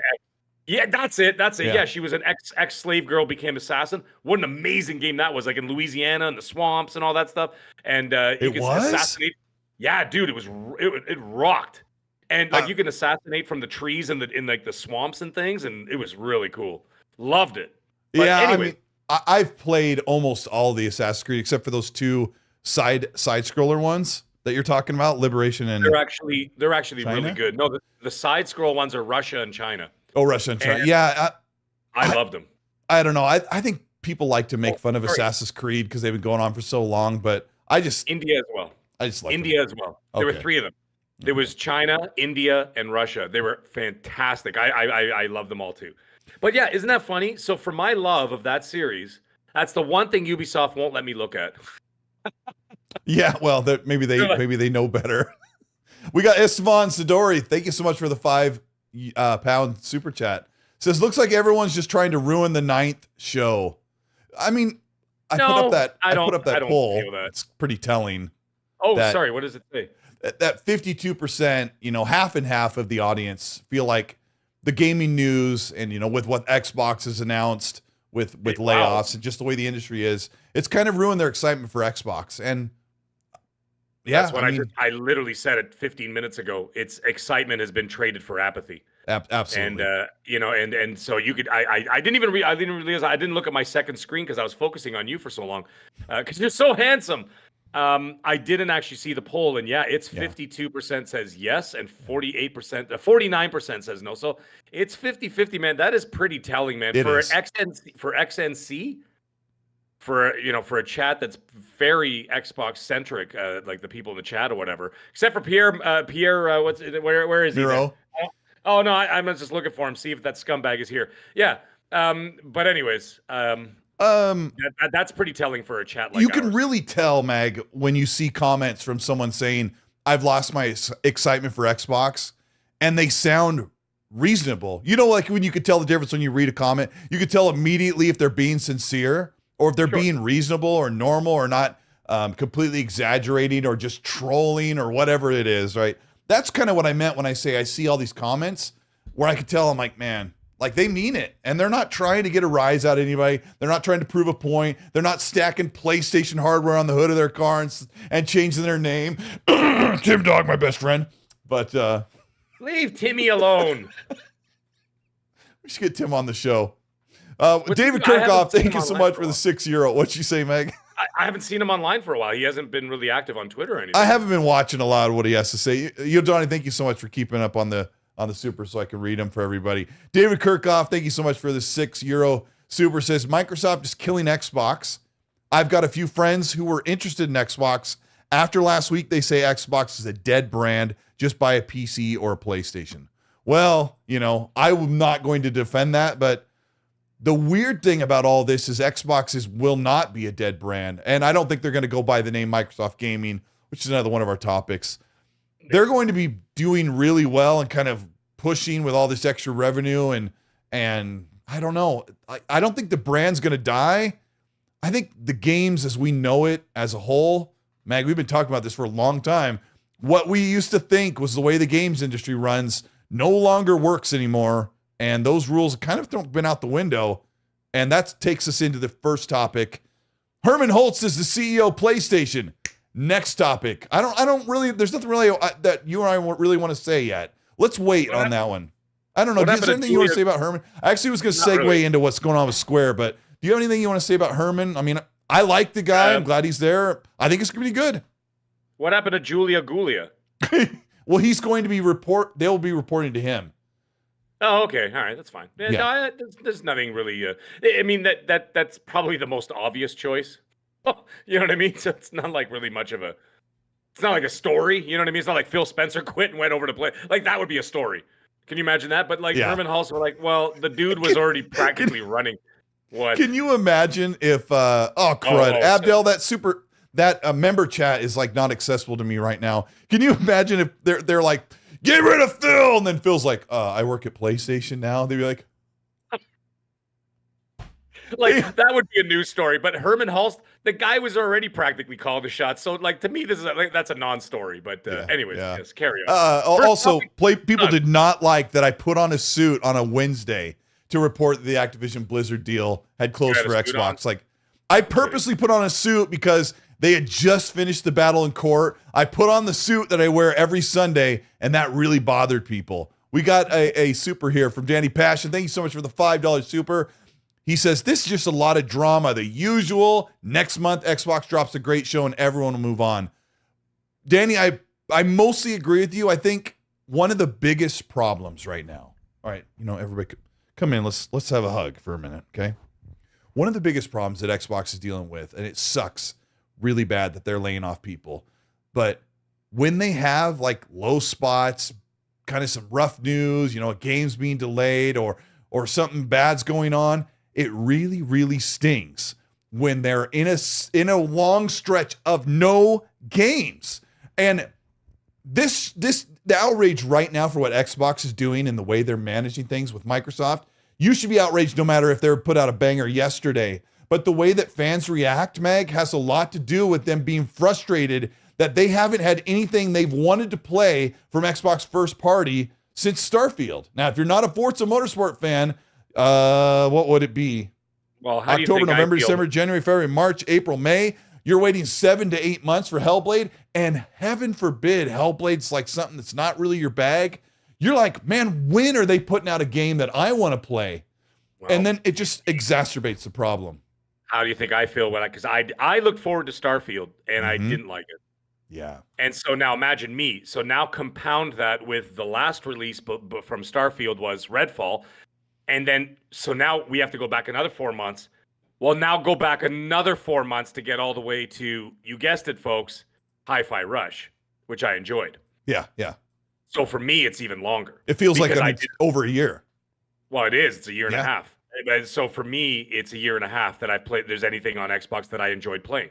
yeah, that's it. That's it. Yeah. Yeah, she was an ex slave girl, became assassin. What an amazing game that was! Like in Louisiana and the swamps and all that stuff. And you It could was? assassinate. Yeah, dude, it rocked. And like Uh, you can assassinate from the trees in like the swamps and things, and it was really cool. Loved it. But yeah, I anyway, mean, I've played almost all the Assassin's Creed except for those two side scroller ones that you're talking about, Liberation and they're actually really China? good. No, the side scroll ones are Russia and China. Oh, Russia and China. And Yeah, I I, loved them. I don't know. I think people like to make fun of sorry. Assassin's Creed because they've been going on for so long, but I just India as well. like India as well. There were Okay. 3 of them. There was China, India, and Russia. They were fantastic. I love them all too. But yeah, isn't that funny? So for my love of that series, that's the one thing Ubisoft won't let me look at. Yeah, well, maybe they know better. We got Esteban Sidori. Thank you so much for the £5 super chat. Says looks like everyone's just trying to ruin the 9th show. I mean, I put up that poll. feel that. It's pretty telling. Oh, That- sorry. What does it say? That 52%, half and half of the audience feel like the gaming news and with what Xbox has announced with Wow. layoffs and just the way the industry is, it's kind of ruined their excitement for Xbox. And yeah, That's what I literally said it 15 minutes ago. Its excitement has been traded for apathy. absolutely. And and so you could I didn't even I didn't realize I didn't look at my second screen because I was focusing on you for so long because you're so handsome. I didn't actually see the poll, and yeah, it's 52% says yes, and 49% says no. So it's 50-50, man. That is pretty telling, man. It For is. XNC, for a chat that's very Xbox centric, like the people in the chat or whatever, except for Pierre. Where is he? Miro. Oh no, I'm just looking for him. See if that scumbag is here. Yeah. But anyways, that's pretty telling for a chat like you can ours. really tell, Mag, when you see comments from someone saying, I've lost my excitement for Xbox, and they sound reasonable. Like when you could tell the difference when you read a comment, you could tell immediately if they're being sincere or if they're being reasonable or normal or not completely exaggerating or just trolling or whatever it is, right? That's kind of what I meant when I say I see all these comments where I could tell I'm like, man, like they mean it. And they're not trying to get a rise out of anybody. They're not trying to prove a point. They're not stacking PlayStation hardware on the hood of their car and changing their name. Tim Dog, my best friend. But Leave Timmy alone. we should get Tim on the show. David Kirchhoff, thank you so much for the €6. What'd you say, Meg? I haven't seen him online for a while. He hasn't been really active on Twitter or anything. I haven't been watching a lot of what he has to say. Donnie, thank you so much for keeping up on the super so I can read them for everybody. David Kirchhoff, thank you so much for the €6 super. Says Microsoft is killing Xbox. I've got a few friends who were interested in Xbox. After last week, they say Xbox is a dead brand. Just buy a PC or a PlayStation. Well, I'm not going to defend that, but the weird thing about all this is Xbox will not be a dead brand. And I don't think they're going to go by the name Microsoft Gaming, which is another one of our topics. They're going to be doing really well and kind of pushing with all this extra revenue. And I don't know. I don't think the brand's going to die. I think the games as we know it as a whole, Mag, we've been talking about this for a long time. What we used to think was the way the games industry runs no longer works anymore. And those rules kind of been out the window. And that takes us into the first topic. Herman Hulst is the CEO of PlayStation. Next topic. I don't really, there's nothing really that you and I really want to say yet. Let's wait on that one. I don't know. Is there anything you want to say about Herman? I actually was going to segue into what's going on with Square, but do you have anything you want to say about Herman? I mean, I like the guy. I'm glad he's there. I think it's going to be good. What happened to Julia Gulia? Well, he's going to be they'll be reporting to him. Oh, okay. All right. That's fine. Yeah. No, there's nothing really. I mean, that's probably the most obvious choice. You know what I mean? So it's not like really much of a It's not like a story. You know what I mean? It's not like Phil Spencer quit and went over to play. Like, that would be a story. Can you imagine that? But like Herman Hulst were like, well, the dude was already practically running. What? Can you imagine if Abdel, that member chat is like not accessible to me right now. Can you imagine if they're like, get rid of Phil, and then Phil's like, I work at PlayStation now. They'd be like, that would be a news story. But Herman Hulst, the guy was already practically calling the shots. So like to me, that's a non-story. But anyways, yes, carry on. People did not like that I put on a suit on a Wednesday to report that the Activision Blizzard deal had closed for Xbox. Like, I purposely put on a suit because they had just finished the battle in court. I put on the suit that I wear every Sunday, and that really bothered people. We got a super here from Danny Passion. Thank you so much for the $5 super. He says, this is just a lot of drama. The usual. Next month, Xbox drops a great show, and everyone will move on. Danny, I mostly agree with you. I think one of the biggest problems right now, all right, everybody come in. Let's have a hug for a minute, okay? One of the biggest problems that Xbox is dealing with, and it sucks really bad that they're laying off people, but when they have like low spots, kind of some rough news, a game's being delayed or something bad's going on, it really, really stings when they're in a long stretch of no games. And the outrage right now for what Xbox is doing and the way they're managing things with Microsoft, you should be outraged no matter if they put out a banger yesterday. But the way that fans react, Meg, has a lot to do with them being frustrated that they haven't had anything they've wanted to play from Xbox first party since Starfield. Now, if you're not a Forza Motorsport fan, what would it be? Well, how October, do you think November, December, January, February, March, April, May. You're waiting 7 to 8 months for Hellblade, and heaven forbid Hellblade's like something that's not really your bag. You're like, man, when are they putting out a game that I want to play? Well, and then it just exacerbates the problem. How do you think I feel because I look forward to Starfield and I didn't like it. Yeah. And so now imagine me. So now compound that with the last release but from Starfield was Redfall. And then, so now we have to go back another 4 months. Well, now go back another 4 months to get all the way to, you guessed it, folks, Hi-Fi Rush, which I enjoyed. Yeah, yeah. So for me, it's even longer. It feels like it's over a year. Well, it is. It's a year and a half. So for me, it's a year and a half that I played. There's anything on Xbox that I enjoyed playing.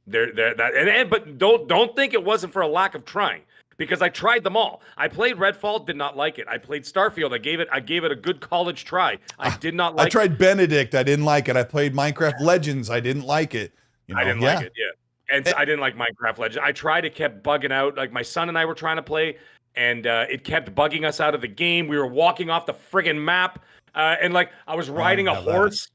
But don't think it wasn't for a lack of trying, because I tried them all. I played Redfall, did not like it. I played Starfield. I gave it a good college try. I did not like it. I tried Benedict. I didn't like it. I played Minecraft Legends. I didn't like it. I didn't like it. Yeah. And I didn't like Minecraft Legends. I tried. It kept bugging out. Like my son and I were trying to play, and it kept bugging us out of the game. We were walking off the friggin' map, and like I was riding a horse.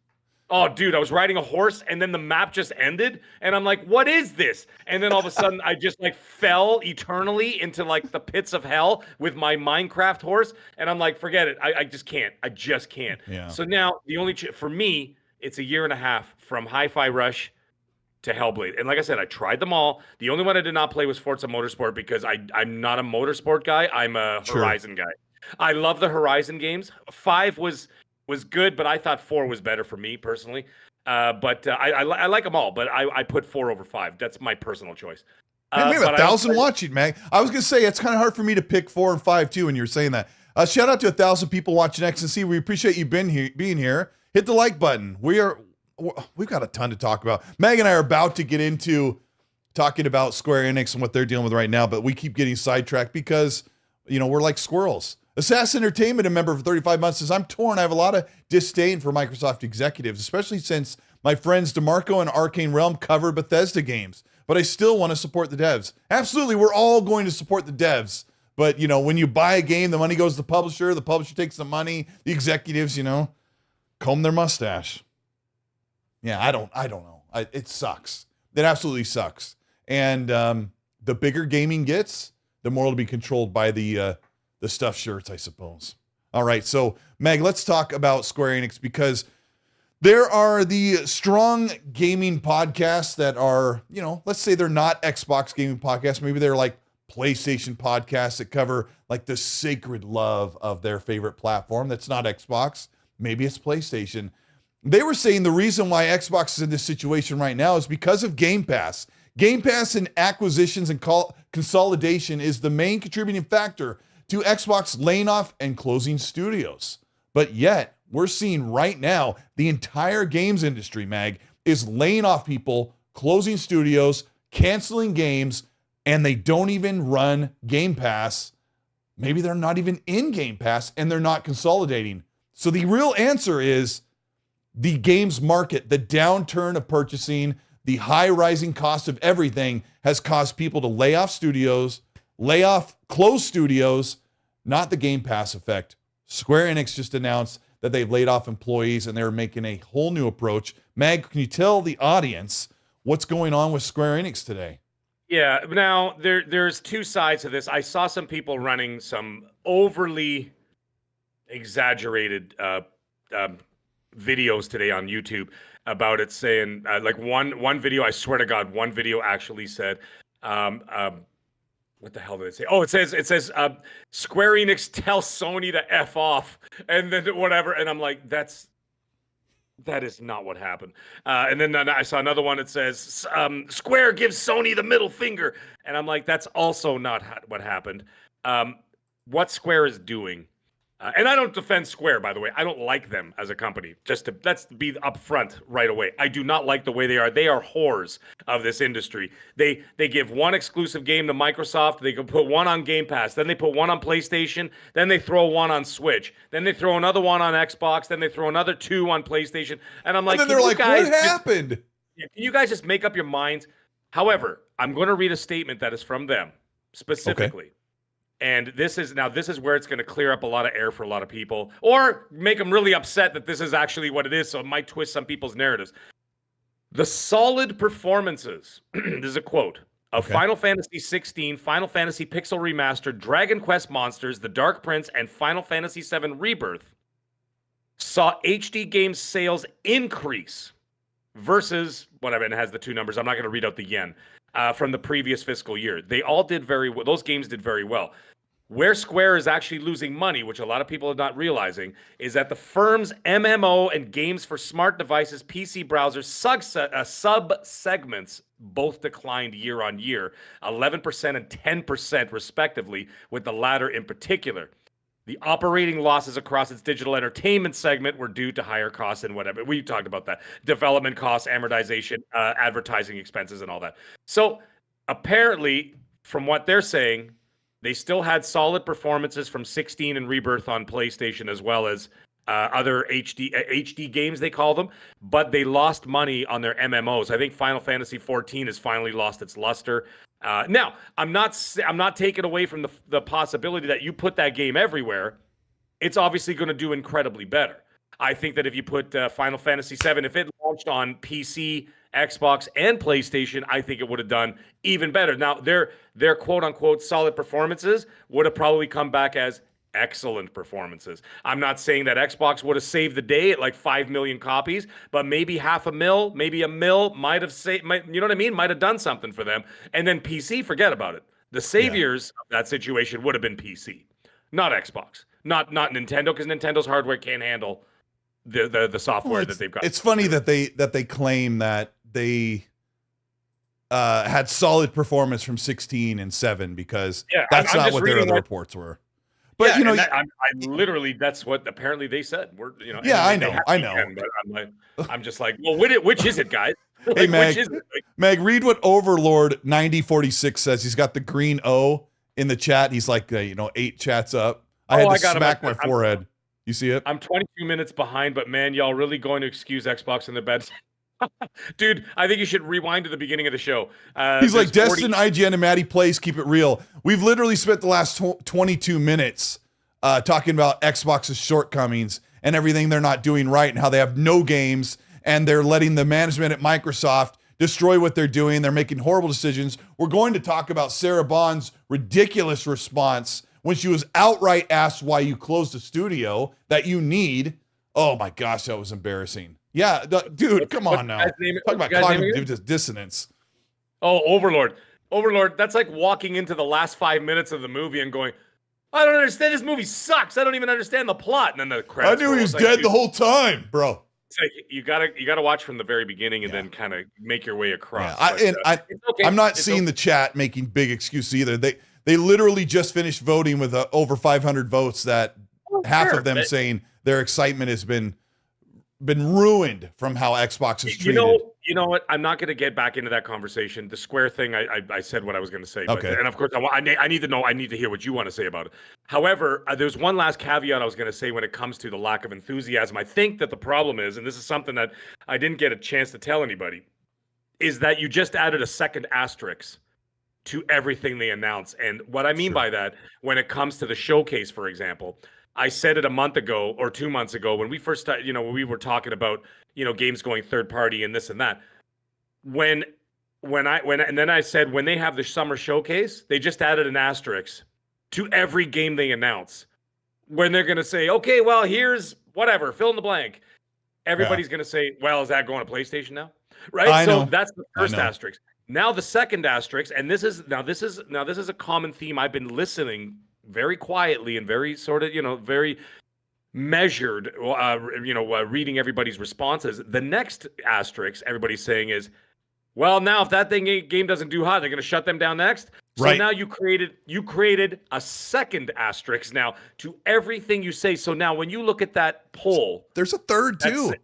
Oh, dude, I was riding a horse, and then the map just ended, and I'm like, what is this? And then all of a sudden, I just like fell eternally into like the pits of hell with my Minecraft horse, and I'm like, forget it. I just can't. I just can't. Yeah. So now the only for me, it's a year and a half from Hi-Fi Rush to Hellblade. And like I said, I tried them all. The only one I did not play was Forza Motorsport because I'm not a motorsport guy. I'm a Horizon guy. I love the Horizon games. 5 was good, but I thought 4 was better for me personally. But I like them all, but I put 4 over 5. That's my personal choice. Hey, we have 1,000 watching, man. I was going to say, it's kind of hard for me to pick 4 and 5 too when you're saying that. Shout out to 1,000 people watching XNC. We appreciate you being here. Hit the like button. We've got a ton to talk about. Meg and I are about to get into talking about Square Enix and what they're dealing with right now, but we keep getting sidetracked because, we're like squirrels. Assassin Entertainment, a member for 35 months, says, I'm torn. I have a lot of disdain for Microsoft executives, especially since my friends DeMarco and Arcane Realm cover Bethesda games, but I still want to support the devs. Absolutely, we're all going to support the devs, but, when you buy a game, the money goes to the publisher takes the money, the executives, comb their mustache. Yeah, I don't know. It sucks. It absolutely sucks. And the bigger gaming gets, the more it'll be controlled by the stuffed shirts, I suppose. All right, so Meg, let's talk about Square Enix because there are the strong gaming podcasts that are, let's say they're not Xbox gaming podcasts. Maybe they're like PlayStation podcasts that cover like the sacred love of their favorite platform. That's not Xbox. Maybe it's PlayStation. They were saying the reason why Xbox is in this situation right now is because of Game Pass. Game Pass and acquisitions and consolidation is the main contributing factor to Xbox laying off and closing studios. But yet, we're seeing right now the entire games industry, Mag, is laying off people, closing studios, canceling games, and they don't even run Game Pass. Maybe they're not even in Game Pass and they're not consolidating. So the real answer is the games market, the downturn of purchasing, the high rising cost of everything has caused people to lay off studios, close studios, not the Game Pass effect. Square Enix just announced that they've laid off employees and they're making a whole new approach. Mag, can you tell the audience what's going on with Square Enix today? Yeah, now there's two sides to this. I saw some people running some overly exaggerated videos today on YouTube about it, saying like one video, I swear to God, one video actually said, what the hell did it say? Oh, it says Square Enix tells Sony to F off, and then whatever. And I'm like, that is not what happened. And then I saw another one that says Square gives Sony the middle finger, and I'm like, that's also not what happened. What Square is doing. And I don't defend Square, by the way. I don't like them as a company. Let's be upfront right away. I do not like the way they are. They are whores of this industry. They give one exclusive game to Microsoft. They can put one on Game Pass. Then they put one on PlayStation. Then they throw one on Switch. Then they throw another one on Xbox. Then they throw another two on PlayStation. And I'm like, and then they're like, what happened? Can you guys just make up your minds? However, I'm going to read a statement that is from them specifically. Okay. And this is where it's going to clear up a lot of air for a lot of people, or make them really upset that this is actually what it is. So it might twist some people's narratives. The solid performances, this is a quote, of Final Fantasy 16, Final Fantasy Pixel Remastered, Dragon Quest Monsters, The Dark Prince, and Final Fantasy VII Rebirth saw HD games sales increase versus whatever, and it has the two numbers. I'm not going to read out the yen. From the previous fiscal year. They all did very well. Those games did very well. Where Square is actually losing money, which a lot of people are not realizing, is that the firm's MMO and games for smart devices, PC browsers, sub-segments both declined year on year, 11% and 10% respectively, with the latter in particular. The operating losses across its digital entertainment segment were due to higher costs and whatever. We talked about that. Development costs, amortization, advertising expenses, and all that. So apparently, from what they're saying, they still had solid performances from 16 and Rebirth on PlayStation, as well as other HD games, they call them. But they lost money on their MMOs. I think Final Fantasy 14 has finally lost its luster. Now, I'm not taking away from the possibility that you put that game everywhere. It's obviously going to do incredibly better. I think that if you put Final Fantasy VII, if it launched on PC, Xbox, and PlayStation, I think it would have done even better. Now, their quote-unquote solid performances would have probably come back as excellent performances. I'm not saying that Xbox would have saved the day at like 5 million copies, but maybe 500,000, maybe 1 million might have saved, you know what I mean? Might have done something for them. And then PC, forget about it. The saviors of that situation would have been PC, not Xbox, not Nintendo, because Nintendo's hardware can't handle the software that they've got. It's funny that they claim that they had solid performance from 16 and 7, because that's not what their other reports were. But I literally, that's what apparently they said. I know. I'm just like, well, which is it, guys? Hey, Mag, Mag, read what Overlord 9046 says. He's got the green O in the chat. He's like, 8 chats up. I had to smack my forehead. You see it? I'm 22 minutes behind, but man, y'all really going to excuse Xbox in the bed? Dude, I think you should rewind to the beginning of the show. He's like, Destin, IGN, and Maddie Plays, keep it real. We've literally spent the last 22 minutes talking about Xbox's shortcomings and everything they're not doing right, and how they have no games, and they're letting the management at Microsoft destroy what they're doing. They're making horrible decisions. We're going to talk about Sarah Bond's ridiculous response when she was outright asked why you closed the studio that you need. Oh my gosh, that was embarrassing. Yeah, dude, come on now. Talk about cognitive dissonance. Oh, Overlord. Overlord, that's like walking into the last 5 minutes of the movie and going, I don't understand. This movie sucks. I don't even understand the plot. And then the credits. I knew he was dead the whole time, bro. It's like you gotta watch from the very beginning and then kind of make your way across. Yeah, It's okay. I'm not It's seeing okay. the chat making big excuses either. They literally just finished voting with over 500 votes that half Sure, of them but- saying their excitement has been ruined from how Xbox is treated. You know what? I'm not going to get back into that conversation. The Square thing, I said what I was going to say. But, Okay. and of course, I need to know. I need to hear what you want to say about it. However, there's one last caveat I was going to say when it comes to the lack of enthusiasm. I think that the problem is, and this is something that I didn't get a chance to tell anybody, is that you just added a second asterisk to everything they announce. And what I mean by that, when it comes to the showcase, for example, I said it a month ago or 2 months ago when we first started, when we were talking about, games going third party and this and that. And then I said, when they have the summer showcase, they just added an asterisk to every game they announce. When they're going to say, okay, well, here's whatever, fill in the blank. Everybody's going to say, well, is that going to PlayStation now? Right? I know. That's the first asterisk. Now the second asterisk, and this is a common theme I've been listening very quietly and very sort of, very measured, reading everybody's responses. The next asterisk everybody's saying is, well, now if that game doesn't do hot, they're going to shut them down next. So now you created a second asterisk now to everything you say. So now when you look at that poll, there's a third too.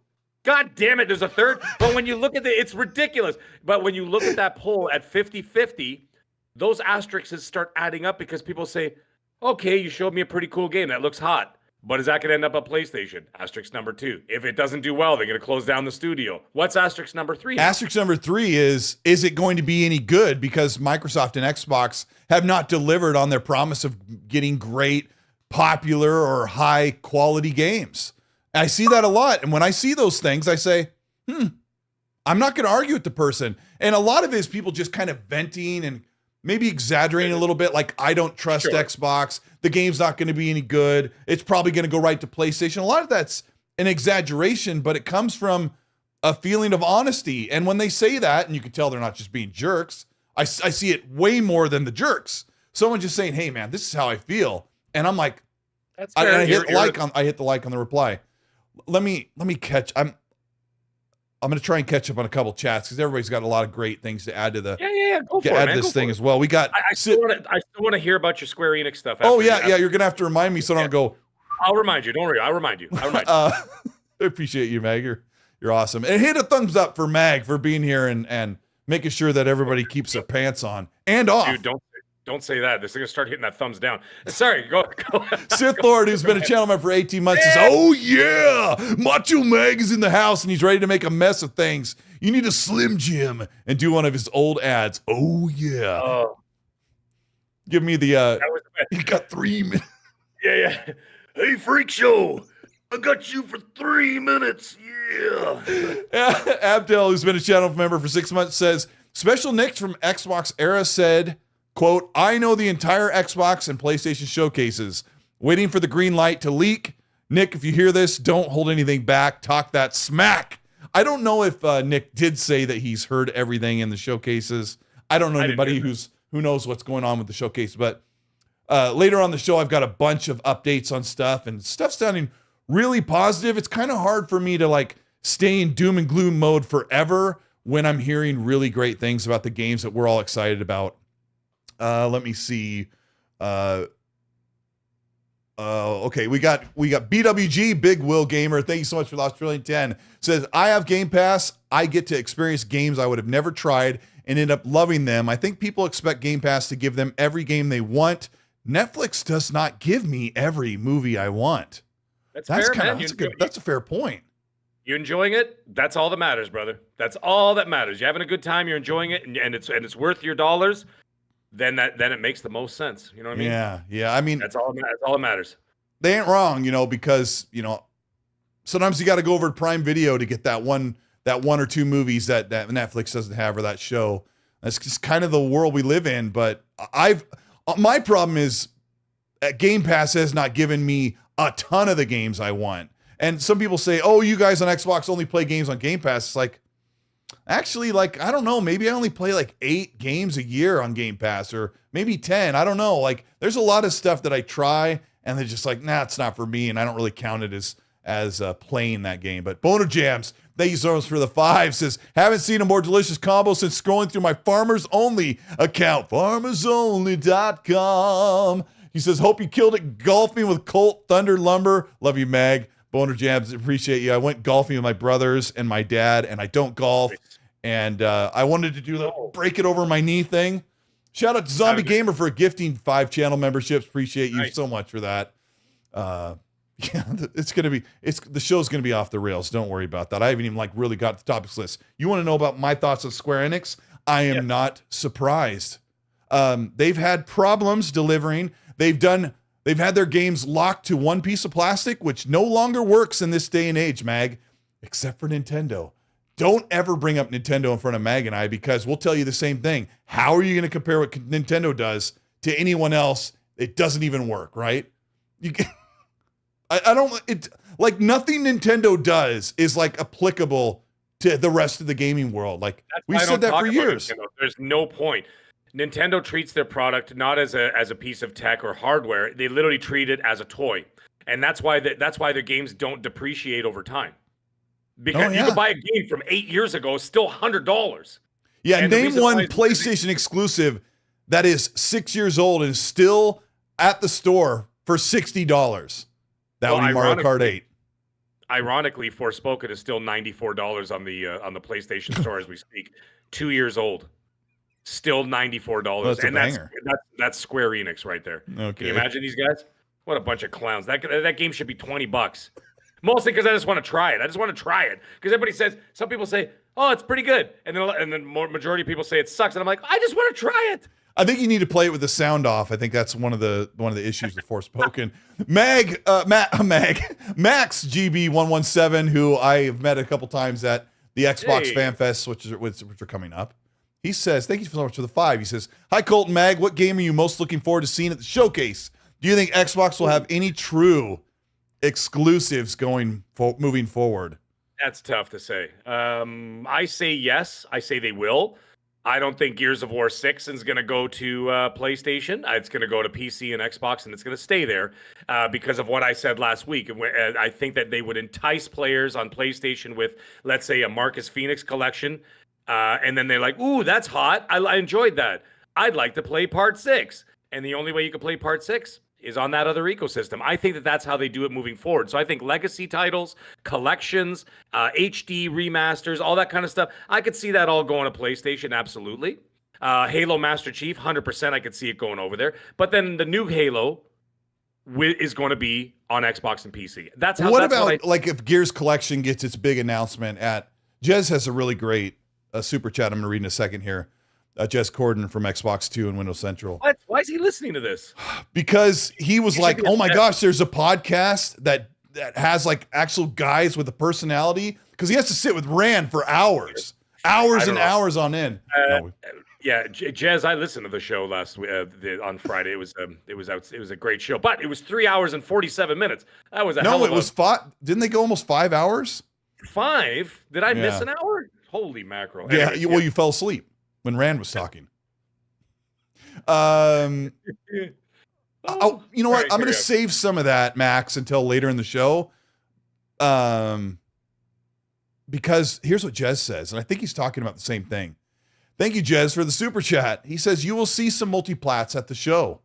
God damn it, there's a third. But when you look at it's ridiculous. But when you look at that poll at 50-50, those asterisks start adding up because people say, okay, you showed me a pretty cool game that looks hot. But is that going to end up on PlayStation? Asterisk number 2. If it doesn't do well, they're going to close down the studio. What's asterisk number 3? Asterisk number 3 is it going to be any good? Because Microsoft and Xbox have not delivered on their promise of getting great, popular, or high quality games. I see that a lot. And when I see those things, I say, I'm not going to argue with the person. And a lot of it is people just kind of venting and maybe exaggerating a little bit. Like, I don't trust Xbox. The game's not going to be any good. It's probably going to go right to PlayStation. A lot of that's an exaggeration, but it comes from a feeling of honesty. And when they say that, and you can tell they're not just being jerks, I see it way more than the jerks. Someone just saying, hey man, this is how I feel. And I'm like, that's I hit the like on the reply. Let me catch. I'm going to try and catch up on a couple chats because everybody's got a lot of great things to add to the Go for it, man. this thing as well. We got. I still want to hear about your Square Enix stuff. Yeah. You're gonna have to remind me so I don't go. I'll remind you. Don't worry. I'll remind you. I appreciate you, Mag. You're awesome. And hit a thumbs up for Mag for being here and making sure that everybody keeps their pants on and off. Dude, don't say that. They're gonna start hitting that thumbs down. Sorry, go. Sith Lord, who's been a channel member for 18 months, says, "Oh yeah, Macho Mag is in the house and he's ready to make a mess of things. You need a Slim Jim and do one of his old ads. Oh yeah. Give me the. You got 3 minutes. Yeah. Hey, Freak Show. I got you for 3 minutes. Yeah. Abdel, who's been a channel member for 6 months, says, Special Nick from Xbox Era said, quote, I know the entire Xbox and PlayStation showcases. Waiting for the green light to leak. Nick, if you hear this, don't hold anything back. Talk that smack. I don't know if Nick did say that he's heard everything in the showcases. I don't know anybody who knows what's going on with the showcase. But later on the show, I've got a bunch of updates on stuff and stuff sounding really positive. It's kind of hard for me to like stay in doom and gloom mode forever when I'm hearing really great things about the games that we're all excited about. Let me see. Okay, we got BWG, Big Will Gamer. Thank you so much for the Australian 10. Says, I have Game Pass. I get to experience games I would have never tried and end up loving them. I think people expect Game Pass to give them every game they want. Netflix does not give me every movie I want. That's fair, man. That's a fair point. You enjoying it? That's all that matters, brother. That's all that matters. You're having a good time. You're enjoying it, and it's worth your dollars. Then it makes the most sense. You know what I mean? Yeah. I mean, that's all that matters. They ain't wrong, because sometimes you got to go over to Prime Video to get that one or two movies that Netflix doesn't have or that show. That's just kind of the world we live in. But my problem is Game Pass has not given me a ton of the games I want. And some people say, oh, you guys on Xbox only play games on Game Pass. It's like, actually, like, I don't know, maybe I only play like 8 games a year on Game Pass or maybe 10. I don't know. Like, there's a lot of stuff that I try and they're just like, nah, it's not for me. And I don't really count it as as playing that game. But Boner Jams, thank you so much for the 5. Says, haven't seen a more delicious combo since scrolling through my Farmers Only account, farmersonly.com. He says, hope you killed it golfing with Colt Thunder Lumber. Love you, Mag. Boner Jams, appreciate you. I went golfing with my brothers and my dad, and I don't golf. And I wanted to do the break it over my knee thing. Shout out to Zombie Gamer for gifting 5 channel memberships. Appreciate you so much for that. Yeah, the show's gonna be off the rails. Don't worry about that. I haven't even really got the topics list. You want to know about my thoughts of Square Enix? I am not surprised. They've had problems delivering. They've had their games locked to one piece of plastic, which no longer works in this day and age, Mag, except for Nintendo. Don't ever bring up Nintendo in front of Mag and I, because we'll tell you the same thing. How are you going to compare what Nintendo does to anyone else? It doesn't even work, right? Nothing Nintendo does is applicable to the rest of the gaming world. We've said that for years. There's no point. Nintendo treats their product not as a piece of tech or hardware. They literally treat it as a toy, and that's why their games don't depreciate over time. Because you could buy a game from 8 years ago, still $100. Yeah, and name one PlayStation exclusive that is 6 years old and still at the store for $60. That would be Mario Kart 8. Ironically, Forspoken is still $94 on the PlayStation Store as we speak. 2 years old, still $94, well, and that's Square Enix right there. Okay. Can you imagine these guys? What a bunch of clowns! That game should be $20. Mostly because I just want to try it. I just want to try it because everybody says. Some people say, "Oh, it's pretty good," and then majority of people say it sucks, and I'm like, I just want to try it. I think you need to play it with the sound off. I think that's one of the issues with Forspoken. Max GB117, who I have met a couple times at the Xbox Fan Fest, which are coming up. He says, "Thank you so much for the 5." He says, "Hi Colt and Mag, what game are you most looking forward to seeing at the showcase? Do you think Xbox will have any true exclusives moving forward?" That's tough to say. I say yes. I say they will. I don't think Gears of War 6 is going to go to PlayStation. It's going to go to PC and Xbox, and it's going to stay there because of what I said last week. I think that they would entice players on PlayStation with, let's say, a Marcus Phoenix collection, and then they're like, "Ooh, that's hot. I enjoyed that. I'd like to play Part 6." And the only way you can play Part 6 is on that other ecosystem. I think that that's how they do it moving forward. So I think legacy titles, collections, HD remasters, all that kind of stuff, I could see that all going to PlayStation, absolutely. Halo Master Chief, 100% I could see it going over there. But then the new Halo is going to be on Xbox and PC. That's how. What about if Gears Collection gets its big announcement at... Jez has a really great super chat I'm going to read in a second here. Jez Corden from Xbox 2 and Windows Central. What? Why is he listening to this? Because he was like, "Oh my gosh, there's a podcast that has actual guys with a personality." Because he has to sit with Rand for hours and hours on end. Yeah, Jez, I listened to the show on Friday. It was a great show, but it was 3 hours and 47 minutes. That was it was 5. Didn't they go almost 5 hours? 5? Did I miss an hour? Holy mackerel! Anyways, you fell asleep when Rand was talking. You know what? I'm going to save some of that, Max, until later in the show. Because here's what Jez says, and I think he's talking about the same thing. Thank you, Jez, for the super chat. He says, "You will see some multiplats at the show,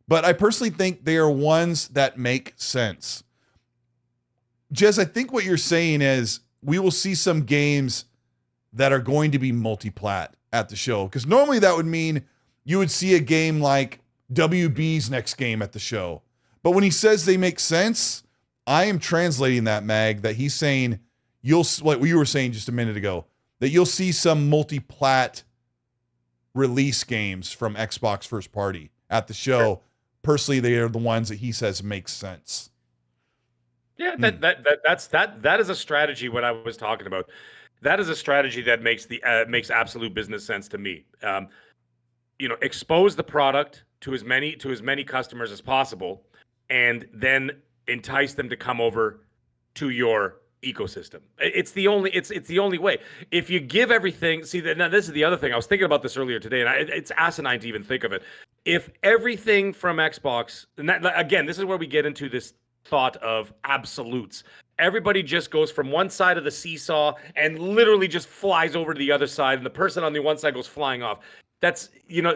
but I personally think they are ones that make sense." Jez, I think what you're saying is we will see some games that are going to be multiplat at the show, because normally that would mean you would see a game like WB's next game at the show. But when he says they make sense, I am translating that, Mag, that he's saying like you were saying just a minute ago, that you'll see some multi-plat release games from Xbox first party at the show. Sure. Personally, they are the ones that he says make sense. Yeah, that is a strategy. What I was talking about, that is a strategy that makes absolute business sense to me. Expose the product to as many customers as possible, and then entice them to come over to your ecosystem. It's the only way. If you give everything, now this is the other thing. I was thinking about this earlier today, and it's asinine to even think of it. If everything from Xbox, and again, this is where we get into this thought of absolutes. everybody just goes from one side of the seesaw and literally just flies over to the other side, and the person on the one side goes flying off. That's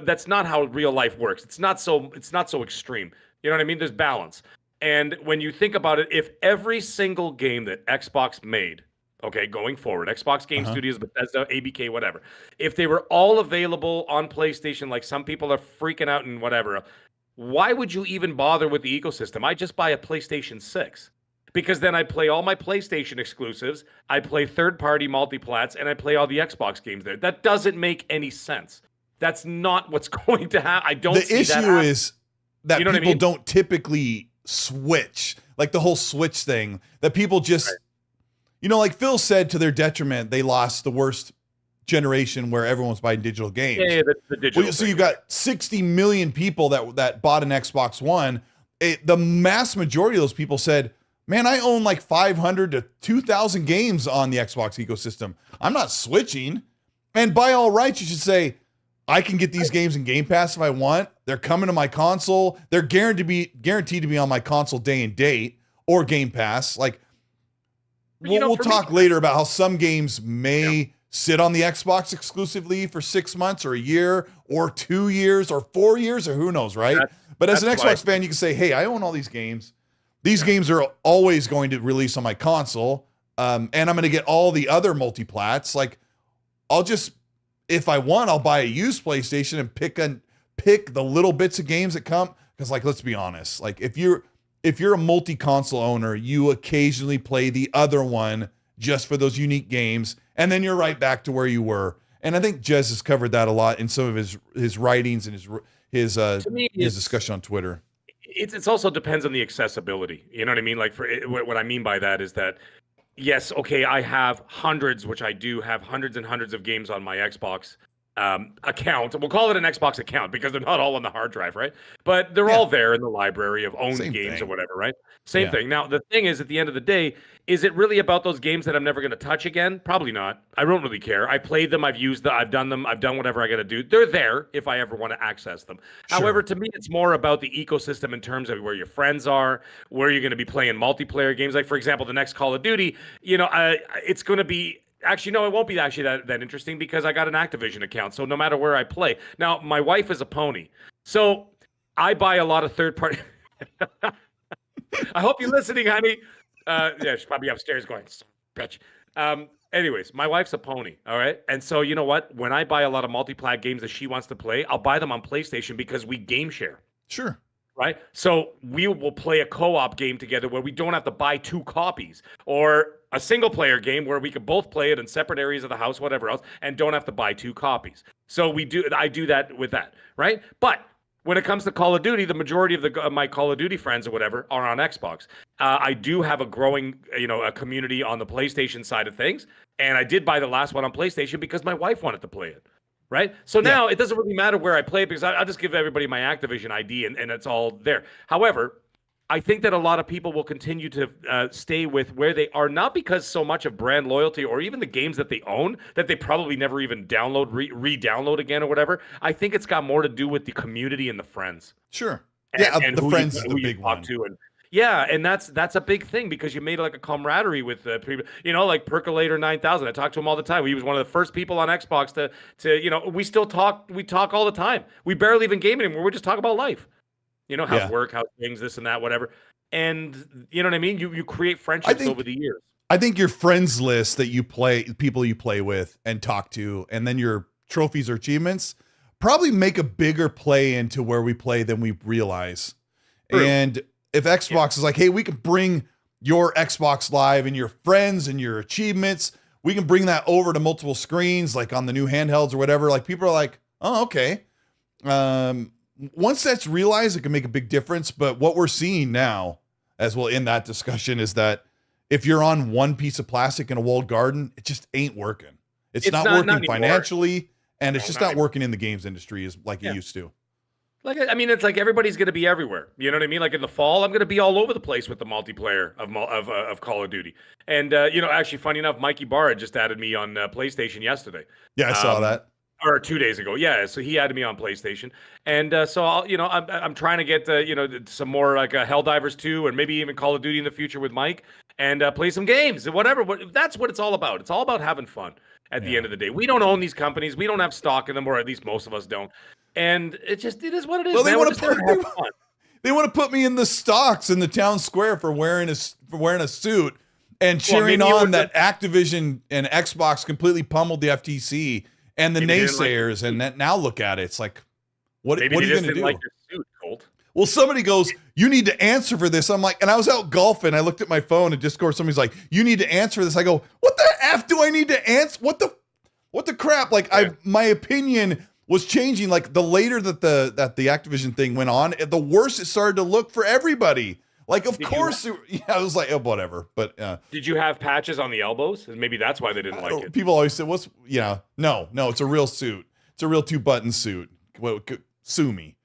that's not how real life works. It's not so extreme. You know what I mean? There's balance. And when you think about it, if every single game that Xbox made, okay, going forward, Xbox Game Studios, Bethesda, ABK, whatever, if they were all available on PlayStation, like some people are freaking out and whatever, why would you even bother with the ecosystem? I just buy a PlayStation 6 because then I play all my PlayStation exclusives, I play third-party multiplats, and I play all the Xbox games there. That doesn't make any sense. That's not what's going to happen. I don't see that happen. The issue is that You know what I people mean? don't typically switch, like the whole Switch thing, that people just, like Phil said, to their detriment, they lost the worst generation where everyone was buying digital games. Yeah, the digital So thing, you've got 60 million people that bought an Xbox One. The mass majority of those people said, man, I own like 500 to 2,000 games on the Xbox ecosystem. I'm not switching. And by all rights, you should say, I can get these games in Game Pass if I want. They're coming to my console. They're guaranteed to be on my console day and date or Game Pass. Like, we'll talk later about how some games may sit on the Xbox exclusively for 6 months or a year or 2 years or 4 years or who knows, right? But as an Xbox fan, you can say, hey, I own all these games. These games are always going to release on my console, and I'm going to get all the other multiplats. Like, I'll just, if I want, I'll buy a used PlayStation and pick the little bits of games that come. Because, like, let's be honest, like if you're a multi-console owner, you occasionally play the other one just for those unique games, and then you're right back to where you were. And I think Jez has covered that a lot in some of his writings and his discussion on Twitter. It's also depends on the accessibility. You know what I mean? Like, what I mean by that is that, yes, okay, I have hundreds, which I do have hundreds and hundreds of games on my Xbox account. We'll call it an Xbox account because they're not all on the hard drive, right? But they're all there in the library of owned games or whatever, right? Same thing. Now, the thing is, at the end of the day, is it really about those games that I'm never going to touch again? Probably not. I don't really care. I played them. I've used them. I've done them. I've done whatever I got to do. They're there if I ever want to access them. Sure. However, to me, it's more about the ecosystem in terms of where your friends are, where you're going to be playing multiplayer games. Like, for example, the next Call of Duty, it's going to be, actually, no, it won't be actually that interesting because I got an Activision account. So no matter where I play. Now, my wife is a pony. So I buy a lot of third-party. I hope you're listening, honey. Yeah, she's probably upstairs going, bitch. Anyways, my wife's a pony, all right? And so you know what? When I buy a lot of multi-plat games that she wants to play, I'll buy them on PlayStation because we game share. Sure. Right? So we will play a co-op game together where we don't have to buy 2 copies, or a single player game where we could both play it in separate areas of the house, whatever else, and don't have to buy 2 copies. So I do that with that, right? But when it comes to Call of Duty, the majority of my Call of Duty friends or whatever are on Xbox. I do have a growing, a community on the PlayStation side of things, and I did buy the last one on PlayStation because my wife wanted to play it. Right. So now it doesn't really matter where I play it because I'll just give everybody my Activision ID and it's all there. However, I think that a lot of people will continue to stay with where they are, not because so much of brand loyalty or even the games that they own that they probably never even download, re-download again or whatever. I think it's got more to do with the community and the friends. Sure. And the friends is the big one. And that's a big thing because you made like a camaraderie with people, like Percolator 9000. I talk to him all the time. He was one of the first people on Xbox to we still talk. We talk all the time. We barely even game anymore. We just talk about life. How's work, how's things, this and that, whatever. And you know what I mean? You create friendships over the years. I think your friends list that you play, people you play with and talk to, and then your trophies or achievements probably make a bigger play into where we play than we realize. True. And if Xbox is like, hey, we can bring your Xbox Live and your friends and your achievements, we can bring that over to multiple screens, like on the new handhelds or whatever. Like, people are like, oh, okay. Once that's realized, it can make a big difference. But what we're seeing now, as well in that discussion, is that if you're on one piece of plastic in a walled garden, it just ain't working. It's not working financially, and it's just not working in the games industry as like it used to. Like, I mean, it's like everybody's going to be everywhere. You know what I mean? Like in the fall, I'm going to be all over the place with the multiplayer of Call of Duty. And, actually, funny enough, Mikey Barr just added me on PlayStation yesterday. Yeah, I saw that. Or 2 days ago. Yeah, so he added me on PlayStation. And so, I'm trying to get, some more like Helldivers 2 and maybe even Call of Duty in the future with Mike. and play some games and whatever. That's what it's all about. It's all about having fun at the end of the day. We don't own these companies. We don't have stock in them, or at least most of us don't. And it is what it is. Well, man. We're just there to have fun. They want to put me in the stocks in the town square for wearing a suit and cheering on that Activision and Xbox completely pummeled the FTC and the naysayers. And that now look at it. It's like, what are you going to do? Like your suit, Colt. Well, somebody goes, you need to answer for this. I'm like, and I was out golfing. I looked at my phone and Discord. Somebody's like, you need to answer for this. I go, what the F do I need to answer? What the crap? Like my opinion was changing. Like the later that the Activision thing went on, the worse it started to look for everybty. Like, of course, I was like, oh, whatever. But did you have patches on the elbows? Maybe that's why they didn't like it. People always say, no, it's a real suit. It's a real 2-button suit. Well, sue me.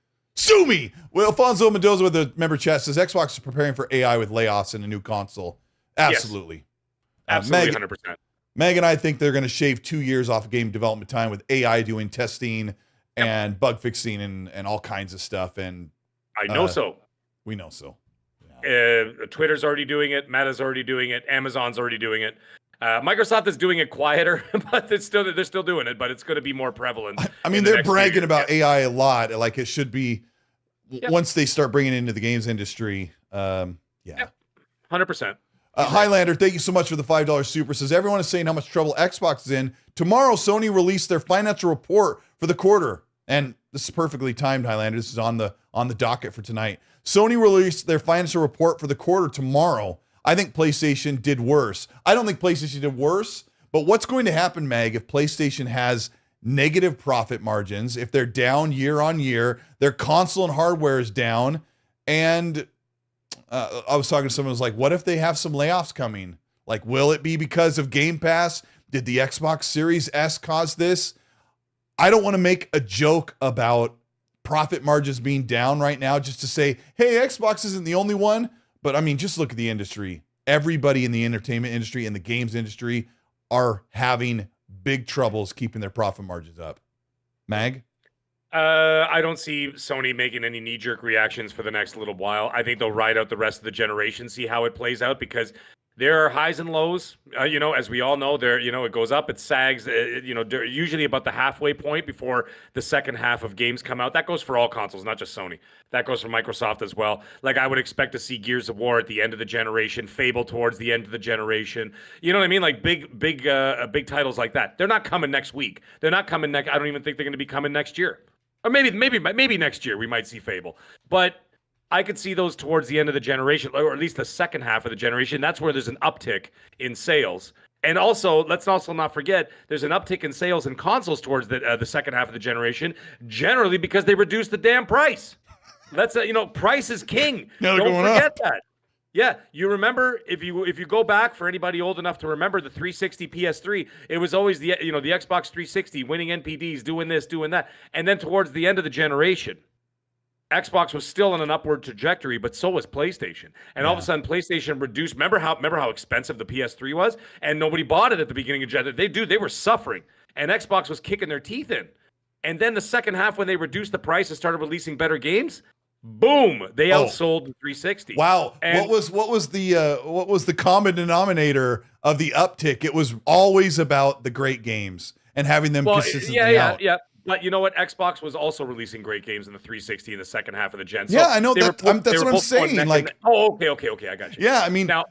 Well, Alfonso Mendoza with the member chat says Xbox is preparing for AI with layoffs in a new console. Absolutely. Yes. Absolutely, 100%. Meg and I think they're going to shave 2 years off of game development time with AI doing testing and bug fixing and all kinds of stuff. And I know so. We know so. Twitter's already doing it. Meta's already doing it. Amazon's already doing it. Microsoft is doing it quieter, but they're still doing it. But it's going to be more prevalent. I mean, they're bragging about AI a lot, like it should be once they start bringing it into the games industry. 100%. Highlander, thank you so much for the $5 super. Says everyone is saying how much trouble Xbox is in. Tomorrow, Sony released their financial report for the quarter, and this is perfectly timed. Highlander, this is on the docket for tonight. Sony released their financial report for the quarter tomorrow. I think PlayStation did worse. I don't think PlayStation did worse, but what's going to happen, Mag, if PlayStation has negative profit margins, if they're down year on year, their console and hardware is down, and I was talking to someone who was like, what if they have some layoffs coming? Like, will it be because of Game Pass? Did the Xbox Series S cause this? I don't want to make a joke about profit margins being down right now just to say, hey, Xbox isn't the only one. But I mean, just look at the industry. Everybody in the entertainment industry and the games industry are having big troubles keeping their profit margins up. Mag? I don't see Sony making any knee-jerk reactions for the next little while. I think they'll ride out the rest of the generation, see how it plays out, because there are highs and lows. As we all know, it goes up, it sags. Usually about the halfway point before the second half of games come out. That goes for all consoles, not just Sony. That goes for Microsoft as well. Like, I would expect to see Gears of War at the end of the generation, Fable towards the end of the generation. You know what I mean? Like big titles like that. They're not coming next week. They're not coming next. I don't even think they're going to be coming next year. Or maybe next year we might see Fable. But I could see those towards the end of the generation, or at least the second half of the generation. That's where there's an uptick in sales. And also, let's also not forget, there's an uptick in sales in consoles towards the second half of the generation, generally because they reduced the damn price. That's price is king. Don't forget that. Yeah, you remember, if you go back, for anybody old enough to remember the 360 PS3, it was always the Xbox 360 winning NPDs, doing this, doing that. And then towards the end of the generation, Xbox was still on an upward trajectory, but so was PlayStation. And all of a sudden, PlayStation reduced. Remember how expensive the PS3 was? And nobody bought it at the beginning of generation. They were suffering. And Xbox was kicking their teeth in. And then the second half, when they reduced the price and started releasing better games, boom, they outsold the 360. Wow. And what was the common denominator of the uptick? It was always about the great games and having them consistently out. Yeah. But you know what? Xbox was also releasing great games in the 360 in the second half of the gen. So yeah, I know that's what I'm saying. Like, okay, I got you. Yeah, I mean, now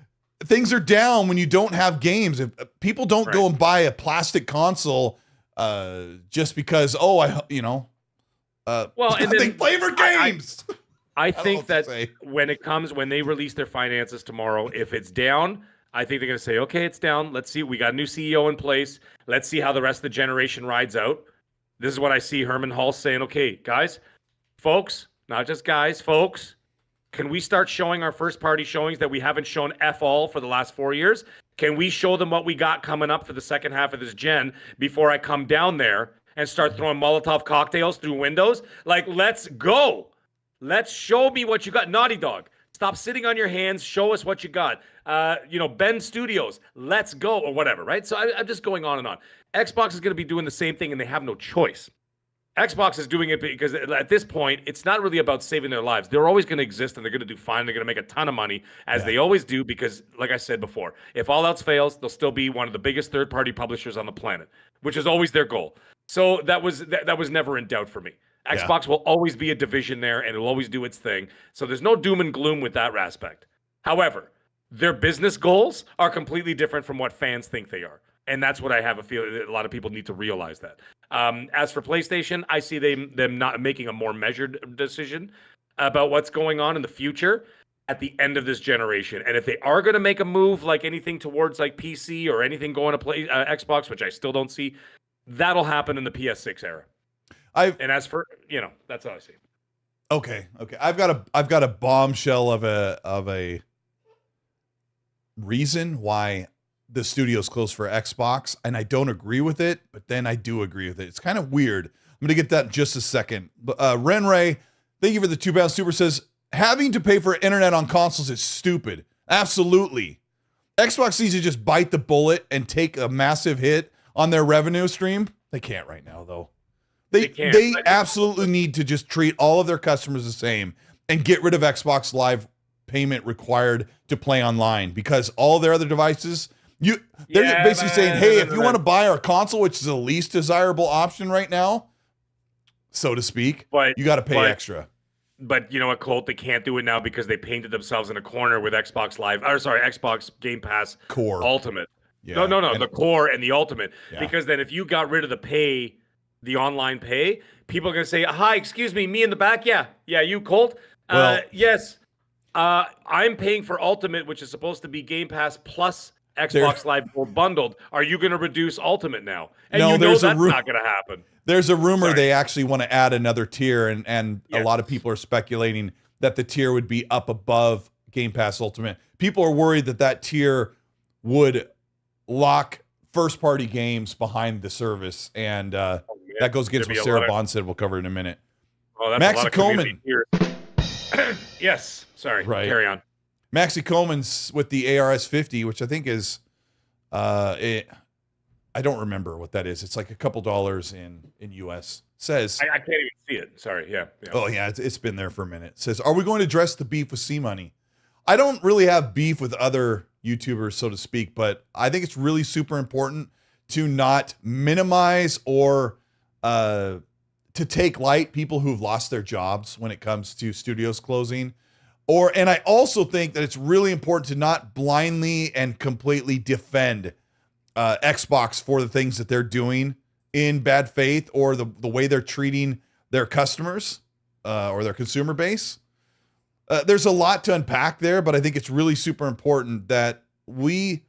things are down when you don't have games. If people don't go and buy a plastic console just because they flavor games. I think that when they release their finances tomorrow, if it's down, I think they're going to say, okay, it's down. Let's see. We got a new CEO in place. Let's see how the rest of the generation rides out. This is what I see Herman Hulst saying, okay, guys, folks, not just guys, folks, can we start showing our first-party showings that we haven't shown F all for the last 4 years? Can we show them what we got coming up for the second half of this gen before I come down there and start throwing Molotov cocktails through windows? Like, let's go. Let's show me what you got. Naughty Dog, stop sitting on your hands. Show us what you got. Ben Studios, let's go, or whatever, right? So I'm just going on and on. Xbox is going to be doing the same thing, and they have no choice. Xbox is doing it because at this point, it's not really about saving their lives. They're always going to exist and they're going to do fine. They're going to make a ton of money, as they always do, because, like I said before, if all else fails, they'll still be one of the biggest third-party publishers on the planet, which is always their goal. So that was never in doubt for me. Xbox will always be a division there, and it'll always do its thing. So there's no doom and gloom with that aspect. However, their business goals are completely different from what fans think they are. And that's what I have a feeling a lot of people need to realize that. As for PlayStation, I see them not making a more measured decision about what's going on in the future at the end of this generation. And if they are going to make a move like anything towards like PC or anything going to Xbox, which I still don't see, that'll happen in the PS6 era. And as for, that's how I see it. Okay. I've got a bombshell of a reason why the studio's closed for Xbox, and I don't agree with it, but then I do agree with it. It's kind of weird. I'm going to get that in just a second. But Renray, thank you for the £2 super, says, having to pay for internet on consoles is stupid. Absolutely. Xbox needs to just bite the bullet and take a massive hit on their revenue stream. They can't right now, though. They absolutely need to just treat all of their customers the same and get rid of Xbox Live payment required to play online, because all their other devices, they're basically saying, hey, if you want to buy our console, which is the least desirable option right now, so to speak, you got to pay extra. But you know what, Colt? They can't do it now because they painted themselves in a corner with Xbox Game Pass Core Ultimate. Yeah. No, the Core and the Ultimate. Yeah. Because then if you got rid of the online pay, people are going to say, hi, excuse me in the back? Yeah, you, Colt? Yes. I'm paying for Ultimate, which is supposed to be Game Pass plus Xbox Live Gold bundled. Are you going to reduce Ultimate now? And no, that's not going to happen. There's a rumor they actually want to add another tier, and a lot of people are speculating that the tier would be up above Game Pass Ultimate. People are worried that tier would lock first-party games behind the service, and that goes against what Sarah Bond said. We'll cover it in a minute. Oh, that's Maxi Coleman. Yes. Sorry. Right. Carry on. Maxi Coleman's with the ARS 50, which I think is, I don't remember what that is. It's like a couple dollars in US. Says I can't even see it. Sorry. Yeah. Oh yeah, it's been there for a minute. Says, are we going to address the beef with C-Money? I don't really have beef with other YouTubers, so to speak, but I think it's really super important to not minimize or to take light people who've lost their jobs when it comes to studios closing. And I also think that it's really important to not blindly and completely defend Xbox for the things that they're doing in bad faith, or the way they're treating their customers or their consumer base. There's a lot to unpack there, but I think it's really super important that we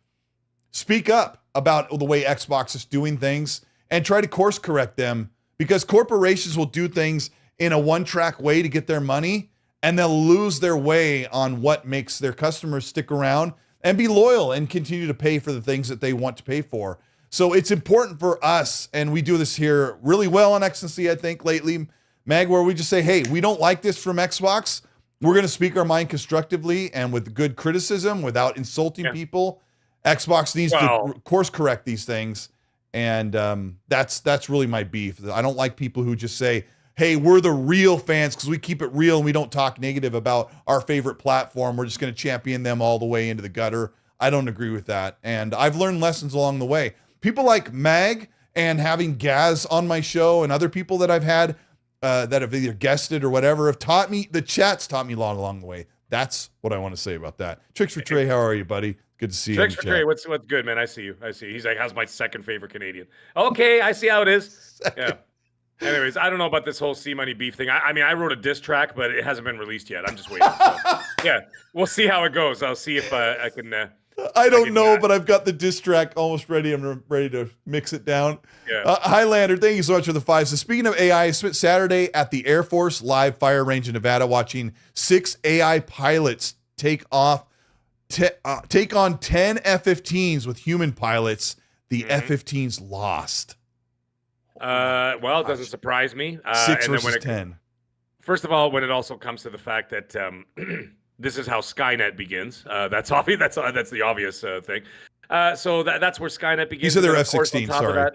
speak up about the way Xbox is doing things and try to course correct them, because corporations will do things in a one-track way to get their money, and they'll lose their way on what makes their customers stick around and be loyal and continue to pay for the things that they want to pay for. So it's important for us, and we do this here really well on XNC, I think, lately, Mag, where we just say, hey, we don't like this from Xbox. We're going to speak our mind constructively and with good criticism without insulting people. Xbox needs to course correct these things, and that's really my beef. I don't like people who just say, hey, we're the real fans because we keep it real and we don't talk negative about our favorite platform. We're just going to champion them all the way into the gutter. I don't agree with that. And I've learned lessons along the way. People like Mag and having Gaz on my show and other people that I've had that have either guested or whatever have taught me, the chat's taught me a lot along the way. That's what I want to say about that. Tricks for Trey, how are you, buddy? Good to see you. Tricks for Trey, what's good, man? I see you. He's like, how's my second favorite Canadian? Okay, I see how it is. Yeah. Anyways, I don't know about this whole C-Money beef thing. I mean, I wrote a diss track, but it hasn't been released yet. I'm just waiting. So, yeah, we'll see how it goes. I'll see if I can. I don't know, but I've got the diss track almost ready. I'm ready to mix it down. Yeah. Highlander, thank you so much for the 5. So speaking of AI, I spent Saturday at the Air Force Live Fire Range in Nevada watching 6 AI pilots take on 10 F-15s with human pilots. The F-15s lost. Well, it doesn't surprise me. 6 versus 10. First of all, when it also comes to the fact that this is how Skynet begins. That's obvious. That's the obvious thing. So that's where Skynet begins. These are their F-16. Sorry.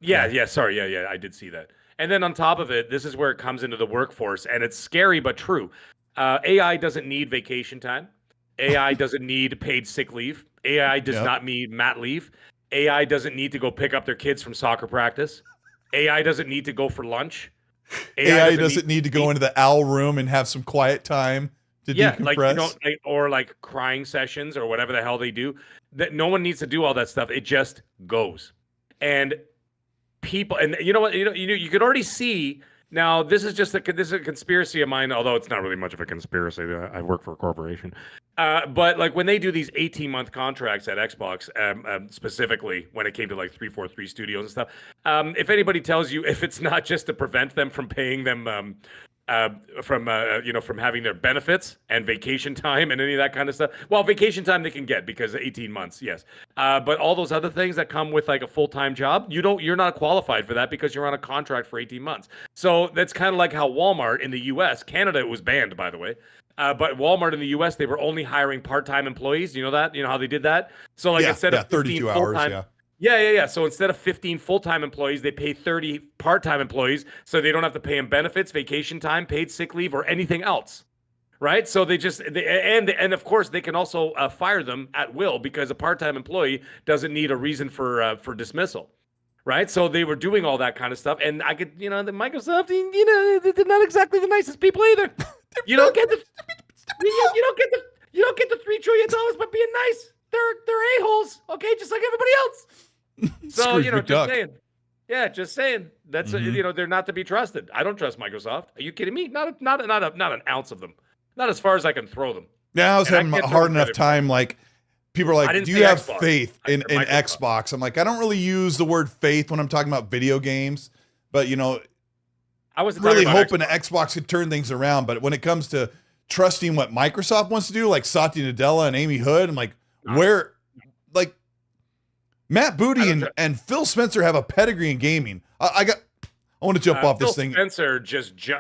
Yeah. Sorry. Yeah. I did see that. And then on top of it, this is where it comes into the workforce, and it's scary but true. AI doesn't need vacation time. AI doesn't need paid sick leave. AI does not need mat leave. AI doesn't need to go pick up their kids from soccer practice. AI doesn't need to go for lunch. AI doesn't need to go into the owl room and have some quiet time to decompress. Or like crying sessions or whatever the hell they do. That no one needs to do all that stuff. It just goes. And people, and you know what, you could already see now. This is a conspiracy of mine, although it's not really much of a conspiracy. I work for a corporation, but like when they do these 18-month contracts at Xbox, specifically when it came to like 343 Studios and stuff, if anybody tells you if it's not just to prevent them from paying them from having their benefits and vacation time and any of that kind of stuff. Well, vacation time they can get because 18 months, yes. But all those other things that come with like a full-time job, you're not qualified for that because you're on a contract for 18 months. So that's kind of like how Walmart in the US, Canada, it was banned, by the way. But Walmart in the US, they were only hiring part-time employees. You know that? You know how they did that? So like instead of 32 hours, Yeah. So instead of 15 full-time employees, they pay 30 part-time employees, so they don't have to pay them benefits, vacation time, paid sick leave, or anything else, right? So and of course they can also fire them at will because a part-time employee doesn't need a reason for dismissal, right? So they were doing all that kind of stuff, and I could, the Microsoft, they're not exactly the nicest people either. You don't get the $3 trillion by being nice. They're a-holes, okay, just like everybody else. So, just saying. That's they're not to be trusted. I don't trust Microsoft. Are you kidding me? Not an ounce of them. Not as far as I can throw them. Yeah, I was having a hard enough time. Like, people are like, "Do you have faith in Xbox?" I'm like, I don't really use the word faith when I'm talking about video games, but I was really hoping that Xbox could turn things around. But when it comes to trusting what Microsoft wants to do, like Satya Nadella and Amy Hood, I'm like, where, like. Matt Booty and Phil Spencer have a pedigree in gaming. I want to jump off this thing. Phil Spencer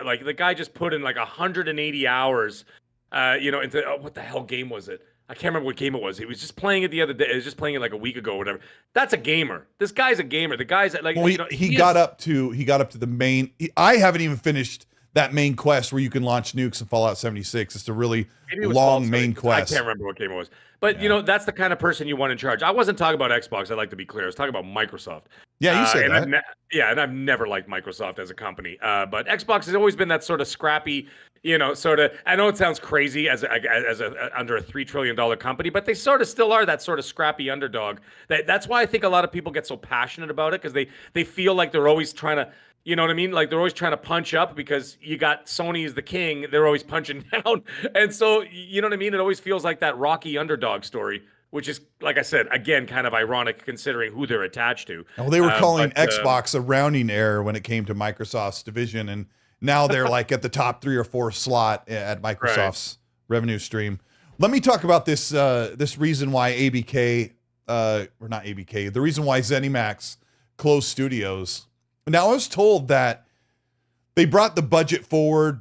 like the guy just put in like 180 hours, into what the hell game was it? I can't remember what game it was. He was just playing it the other day. He was just playing it like a week ago or whatever. That's a gamer. This guy's a gamer. The guy's like, he got up to the main. I haven't even finished that main quest where you can launch nukes in Fallout 76. It's a really long main quest. I can't remember what game it was. But, that's the kind of person you want in charge. I wasn't talking about Xbox. I'd like to be clear. I was talking about Microsoft. Yeah, you said that. And I've never liked Microsoft as a company. But Xbox has always been that sort of scrappy, sort of, I know it sounds crazy as under a $3 trillion company, but they sort of still are that sort of scrappy underdog. That's why I think a lot of people get so passionate about it, because they feel like they're always trying to, you know what I mean? Like they're always trying to punch up because you got Sony as the king. They're always punching down. And so, you know what I mean? It always feels like that rocky underdog story, which is, like I said, again, kind of ironic considering who they're attached to. Well, they were calling Xbox a rounding error when it came to Microsoft's division. And now they're like at the top 3 or 4 slot at Microsoft's revenue stream. Let me talk about this, this reason why the reason why ZeniMax closed studios. Now, I was told that they brought the budget forward.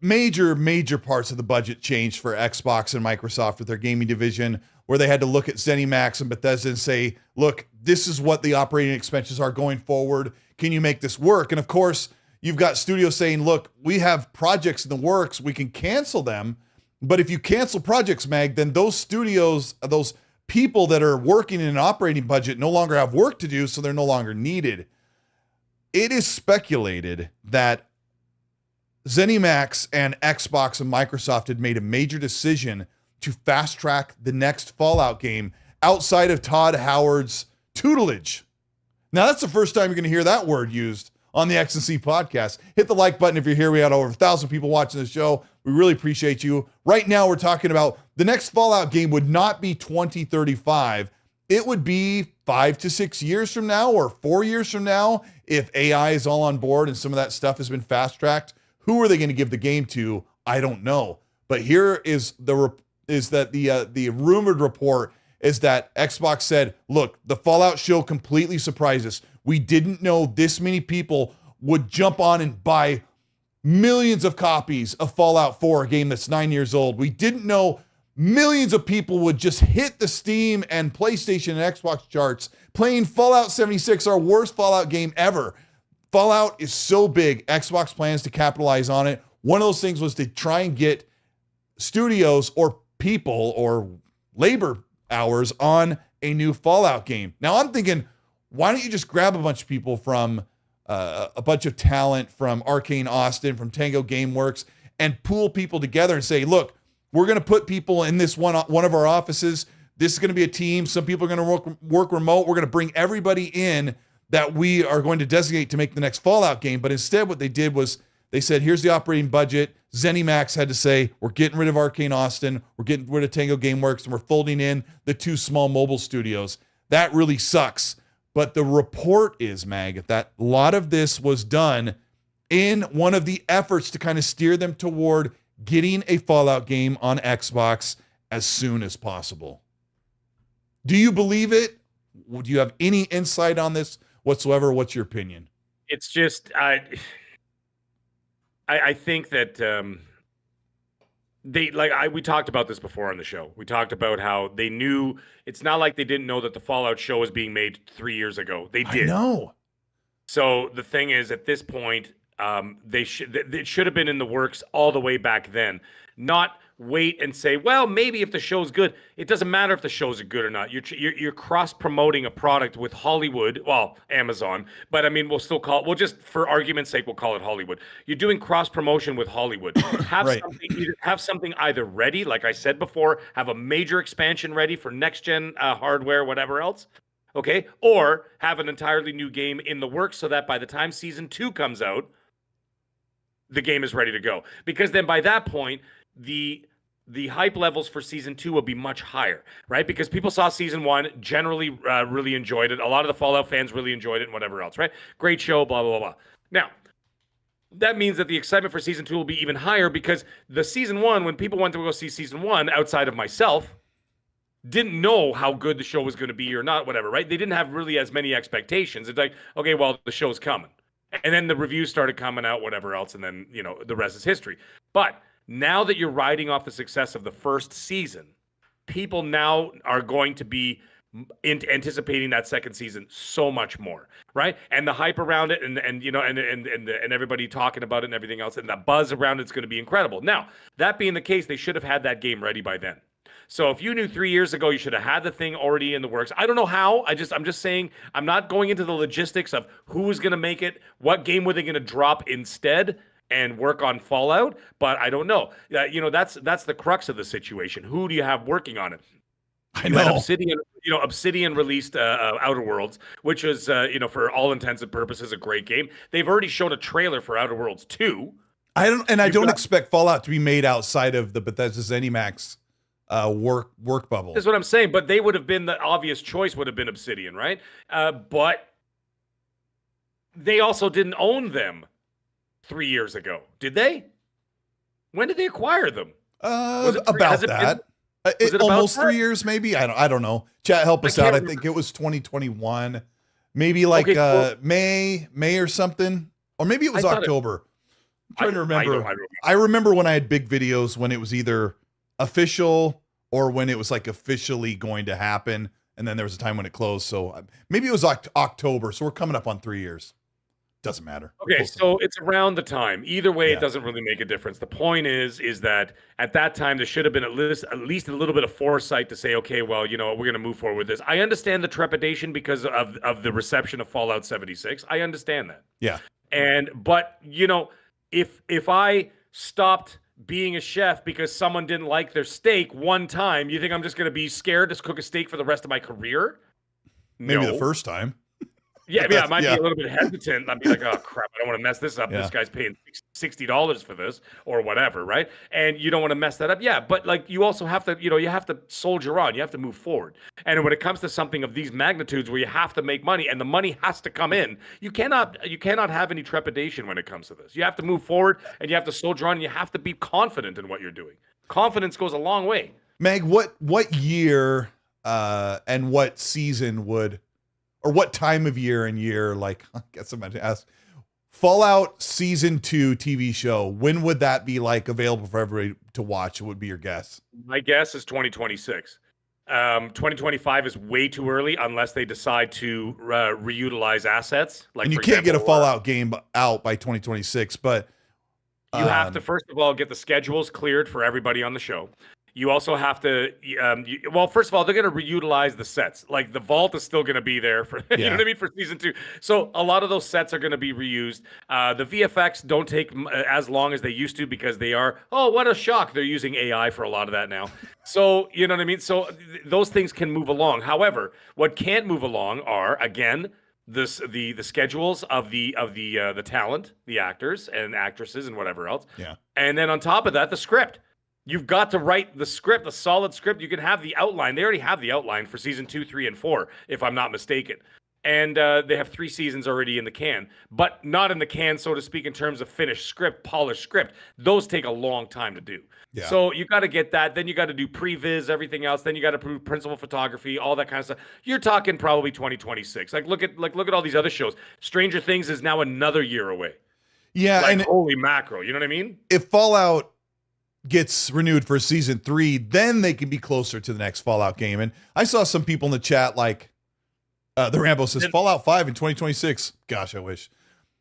Major parts of the budget changed for Xbox and Microsoft with their gaming division, where they had to look at ZeniMax and Bethesda and say, look, this is what the operating expenses are going forward. Can you make this work? And of course, you've got studios saying, look, we have projects in the works. We can cancel them. But if you cancel projects, Mag, then those studios, those people that are working in an operating budget no longer have work to do, so they're no longer needed. It is speculated that ZeniMax and Xbox and Microsoft had made a major decision to fast track the next Fallout game outside of Todd Howard's tutelage. Now, that's the first time you're going to hear that word used on the X&C podcast. Hit the like button if you're here. We had over 1,000 people watching the show. We really appreciate you. Right now, we're talking about the next Fallout game would not be 2035. It would be 5 to 6 years from now or 4 years from now if AI is all on board and some of that stuff has been fast-tracked. Who are they going to give the game to? I don't know. But here is the rumored report is that Xbox said, look, the Fallout show completely surprised us. We didn't know this many people would jump on and buy millions of copies of Fallout 4, a game that's 9 years old. We didn't know millions of people would just hit the Steam and PlayStation and Xbox charts playing Fallout 76, our worst Fallout game ever. Fallout is so big. Xbox plans to capitalize on it. One of those things was to try and get studios or people or labor hours on a new Fallout game. Now I'm thinking, why don't you just grab a bunch of people from a bunch of talent from Arcane Austin, from TangoGameworks, and pool people together and say, look, we're going to put people in this one of our offices. This is going to be a team. Some people are going to work remote. We're going to bring everybody in that we are going to designate to make the next Fallout game. But instead what they did was they said, here's the operating budget. ZeniMax had to say, we're getting rid of Arcane Austin. We're getting rid of TangoGameworks, and we're folding in the 2 small mobile studios. That really sucks. But the report is, Mag, that a lot of this was done in one of the efforts to kind of steer them toward getting a Fallout game on Xbox as soon as possible. Do you believe it? Do you have any insight on this whatsoever? What's your opinion? It's just, I think that we talked about this before on the show. We talked about how they knew. It's not like they didn't know that the Fallout show was being made 3 years ago. They did. I know. So the thing is, at this point, it should have been in the works all the way back then. Not wait and say, well, maybe if the show's good. It doesn't matter if the shows are good or not. You're cross-promoting a product with Hollywood, well, Amazon, but I mean, we'll just, for argument's sake, we'll call it Hollywood. You're doing cross-promotion with Hollywood. Have right. something either ready, like I said before, have a major expansion ready for next-gen hardware, whatever else, okay? Or have an entirely new game in the works so that by the time Season 2 comes out, the game is ready to go. Because then by that point, the hype levels for Season 2 will be much higher, right? Because people saw Season 1, generally really enjoyed it. A lot of the Fallout fans really enjoyed it and whatever else, right? Great show, blah, blah, blah. Now, that means that the excitement for Season 2 will be even higher because the Season 1, when people went to go see Season 1, outside of myself, didn't know how good the show was going to be or not, whatever, right? They didn't have really as many expectations. It's like, okay, well, the show's coming. And then the reviews started coming out, whatever else, and then, the rest is history. But now that you're riding off the success of the first season, people now are going to be anticipating that second season so much more, right? And the hype around it, and everybody talking about it and everything else, and the buzz around it's going to be incredible. Now, that being the case, they should have had that game ready by then. So if you knew 3 years ago, you should have had the thing already in the works. I don't know how. I'm just saying, I'm not going into the logistics of who was going to make it, what game were they going to drop instead and work on Fallout, but I don't know. That's the crux of the situation. Who do you have working on it? I know. Obsidian released Outer Worlds, which is for all intents and purposes a great game. They've already shown a trailer for Outer Worlds 2. I don't expect Fallout to be made outside of the Bethesda ZeniMax work bubble. That's what I'm saying, but they would have been the obvious choice would have been Obsidian, right? But they also didn't own them 3 years ago, did they? When did they acquire them? About that. Almost 3 years, maybe. I don't know. Chat, help us out. I think it was 2021, maybe like May or something, or maybe it was October. I'm trying to remember. I remember when I had big videos when it was either official or when it was like officially going to happen, and then there was a time when it closed. So maybe it was October. So we're coming up on 3 years. Doesn't matter. Okay, so it's around the time. Either way, It doesn't really make a difference. The point is that at that time there should have been at least a little bit of foresight to say, okay, well, we're going to move forward with this. I understand the trepidation because of the reception of Fallout 76. I understand that. Yeah. But if I stopped being a chef because someone didn't like their steak one time, you think I'm just going to be scared to cook a steak for the rest of my career? Maybe the first time. Yeah, I might be a little bit hesitant. I'd be like, oh, crap, I don't want to mess this up. Yeah. This guy's paying $60 for this or whatever, right? And you don't want to mess that up. Yeah, but you also have to, you have to soldier on. You have to move forward. And when it comes to something of these magnitudes where you have to make money and the money has to come in, you cannot have any trepidation when it comes to this. You have to move forward and you have to soldier on. And you have to be confident in what you're doing. Confidence goes a long way. Meg, what year and what season or what time of year and year, I guess I'm going to ask, Fallout Season 2 TV show, when would that be available for everybody to watch? What would be your guess? My guess is 2026. 2025 is way too early unless they decide to reutilize assets. Like, And you for can't get a example, Fallout game out by 2026, but you have to first of all get the schedules cleared for everybody on the show. You also have to, well, first of all, they're going to reutilize the sets. Like, the vault is still going to be there for, you know what I mean, for season 2. So a lot of those sets are going to be reused. The VFX don't take as long as they used to because they are, oh, what a shock. They're using AI for a lot of that now. So, you know what I mean? So those things can move along. However, what can't move along are, again, the schedules of the talent, the actors and actresses and whatever else. Yeah. And then on top of that, the script. You've got to write the script, the solid script. You can have the outline. They already have the outline for season 2, 3, and 4, if I'm not mistaken. And they have 3 seasons already in the can, but not in the can, so to speak, in terms of finished script, polished script. Those take a long time to do. Yeah. So you got to get that. Then you got to do previs, everything else. Then you got to prove principal photography, all that kind of stuff. You're talking probably 2026. Like look at all these other shows. Stranger Things is now another year away. Yeah, like, and holy mackerel, you know what I mean? If Fallout gets renewed for season 3, then they can be closer to the next Fallout game. And I saw some people in the chat like the Rambo says Fallout 5 in 2026. Gosh, I wish.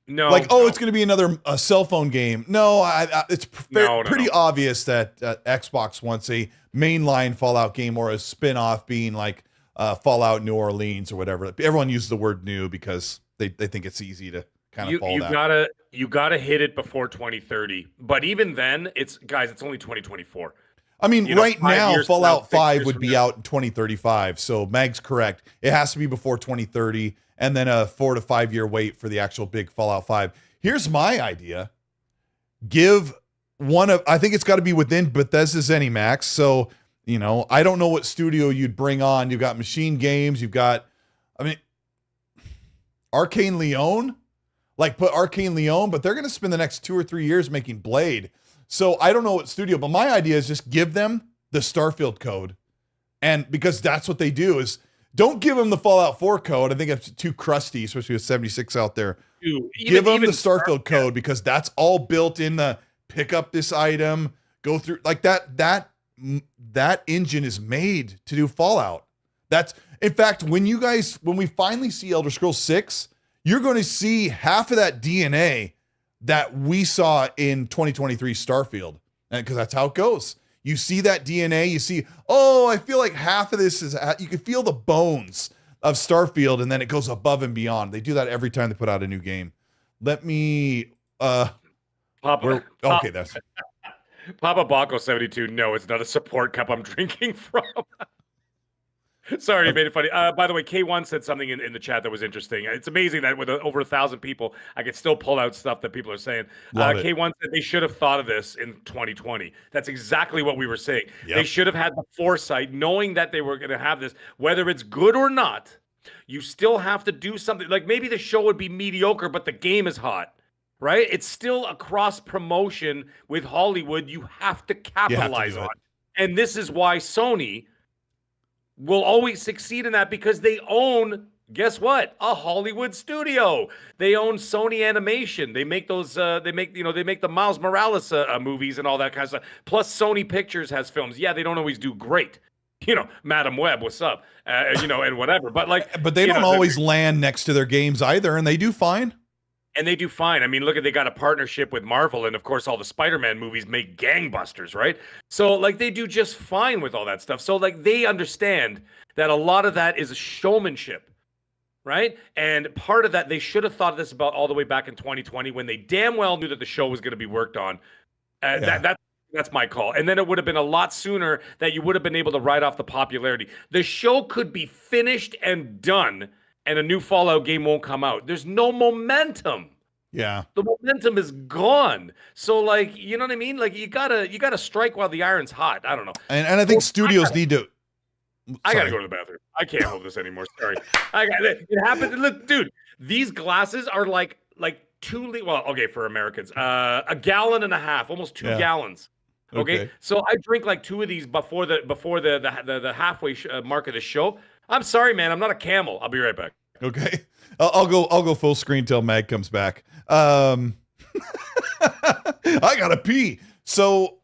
No, like, oh, it's going to be another cell phone game. No, it's pretty obvious that Xbox wants a mainline Fallout game or a spin-off being like Fallout New Orleans or whatever. Everyone uses the word new because they think it's easy to kind of fall down. You gotta hit it before 2030. But even then, it's only 2024. I mean, right now, Fallout 5 would be out in 2035. So Mag's correct. It has to be before 2030, and then a 4 to 5 year wait for the actual big Fallout 5. Here's my idea. I think it's got to be within Bethesda's ZeniMax. So, you know, I don't know what studio you'd bring on. You've got Machine Games. You've got, Arcane Leon. Like, put Arcane Leon, but they're going to spend the next 2 or 3 years making Blade. So I don't know what studio, but my idea is just give them the Starfield code. And because that's what they do is don't give them the Fallout 4 code. I think it's too crusty, especially with 76 out there. Give them the Starfield code because that's all built in the pick up this item, go through like that engine is made to do Fallout. In fact, when we finally see Elder Scrolls 6, you're going to see half of that DNA that we saw in 2023 Starfield. And because that's how it goes. You see that DNA, you see, oh, I feel like half of this is, you can feel the bones of Starfield, and then it goes above and beyond. They do that every time they put out a new game. Let me, that's Papa Baco 72. No, it's not a support cup I'm drinking from. Sorry, you made it funny. By the way, K1 said something in the chat that was interesting. It's amazing that with over 1,000 people, I could still pull out stuff that people are saying. K1 said they should have thought of this in 2020. That's exactly what we were saying. Yep. They should have had the foresight, knowing that they were going to have this. Whether it's good or not, you still have to do something. Like maybe the show would be mediocre, but the game is hot, right? It's still a cross-promotion with Hollywood you have to capitalize on. And this is why Sony will always succeed in that because they own, guess what? A Hollywood studio. They own Sony Animation. They make those. They make the Miles Morales movies and all that kind of stuff. Plus, Sony Pictures has films. Yeah, they don't always do great. You know, Madam Web, what's up? And whatever. But they don't always land next to their games either, and they do fine. And they do fine. I mean, look, they got a partnership with Marvel, and of course, all the Spider-Man movies make gangbusters, right? So, like, they do just fine with all that stuff. So, like, they understand that a lot of that is a showmanship, right? And part of that, they should have thought of this about all the way back in 2020 when they damn well knew that the show was going to be worked on. That's my call. And then it would have been a lot sooner that you would have been able to ride off the popularity. The show could be finished and done, and a new Fallout game won't come out. There's no momentum. Yeah. The momentum is gone. So, like, you know what I mean? Like, you gotta strike while the iron's hot. I don't know. And I think studios need to. I gotta go to the bathroom. I can't hold this anymore. Sorry. It happened. Look, dude, these glasses are like 2 liters. Well, okay, for Americans, a gallon and a half, almost 2 gallons. Okay, so I drink like 2 of these before the halfway mark of the show. I'm sorry, man. I'm not a camel. I'll be right back. Okay, I'll go full screen till Mag comes back. I gotta pee. So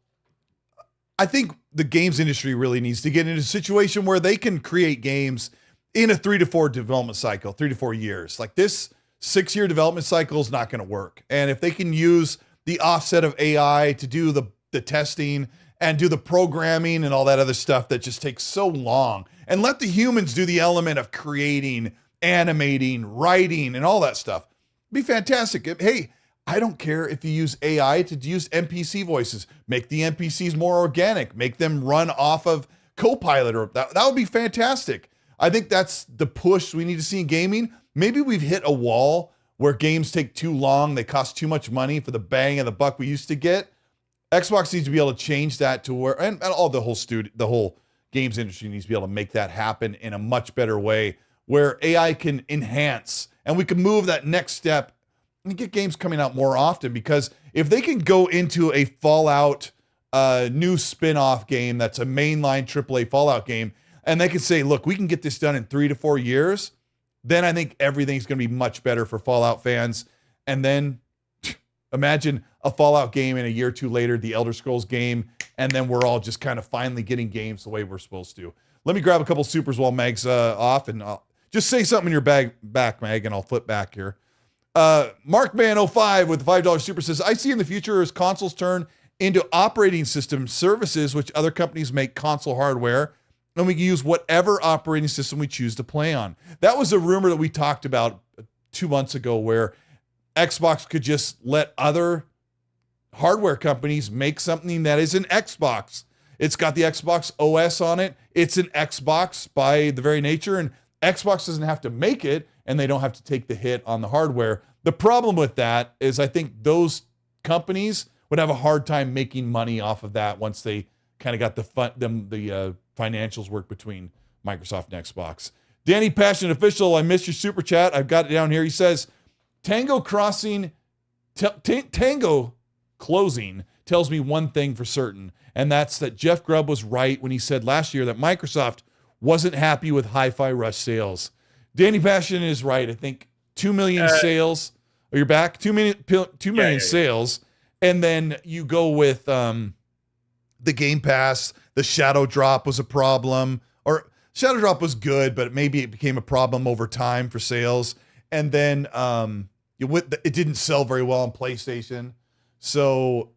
I think the games industry really needs to get into a situation where they can create games in a 3 to 4 development cycle, 3 to 4 years. Like this 6-year development cycle is not going to work. And if they can use the offset of AI to do the testing and do the programming and all that other stuff that just takes so long, and let the humans do the element of creating, animating, writing, and all that stuff, be fantastic. Hey, I don't care if you use AI to use NPC voices. Make the NPCs more organic. Make them run off of Copilot, or that would be fantastic. I think that's the push we need to see in gaming. Maybe we've hit a wall where games take too long. They cost too much money for the bang of the buck we used to get. Xbox needs to be able to change that to where, and all the whole games industry needs to be able to make that happen in a much better way, where AI can enhance and we can move that next step and get games coming out more often. Because if they can go into a Fallout new spin-off game that's a mainline AAA Fallout game, and they can say, look, we can get this done in 3 to 4 years, then I think everything's going to be much better for Fallout fans. And then imagine a Fallout game and a year or two later, the Elder Scrolls game, and then we're all just kind of finally getting games the way we're supposed to. Let me grab a couple supers while Mag's off, and I'll just say something in your back, Mag, and I'll flip back here. Markman05 with the $5 super says, I see in the future as consoles turn into operating system services, which other companies make console hardware, and we can use whatever operating system we choose to play on. That was a rumor that we talked about 2 months ago, where Xbox could just let other hardware companies make something that is an Xbox. It's got the Xbox OS on it. It's an Xbox by the very nature, and Xbox doesn't have to make it, and they don't have to take the hit on the hardware. The problem with that is I think those companies would have a hard time making money off of that once they kind of got the financials work between Microsoft and Xbox. Danny Passion Official, I missed your super chat. I've got it down here. He says, Tango closing tells me one thing for certain, and that's that Jeff Grubb was right when he said last year that Microsoft wasn't happy with Hi-Fi Rush sales. Danny Passion is right. I think 2 million sales. Oh, you're back? 2 million sales. And then you go with the Game Pass. The Shadow Drop was a problem. Or Shadow Drop was good, but maybe it became a problem over time for sales. And then it didn't sell very well on PlayStation. So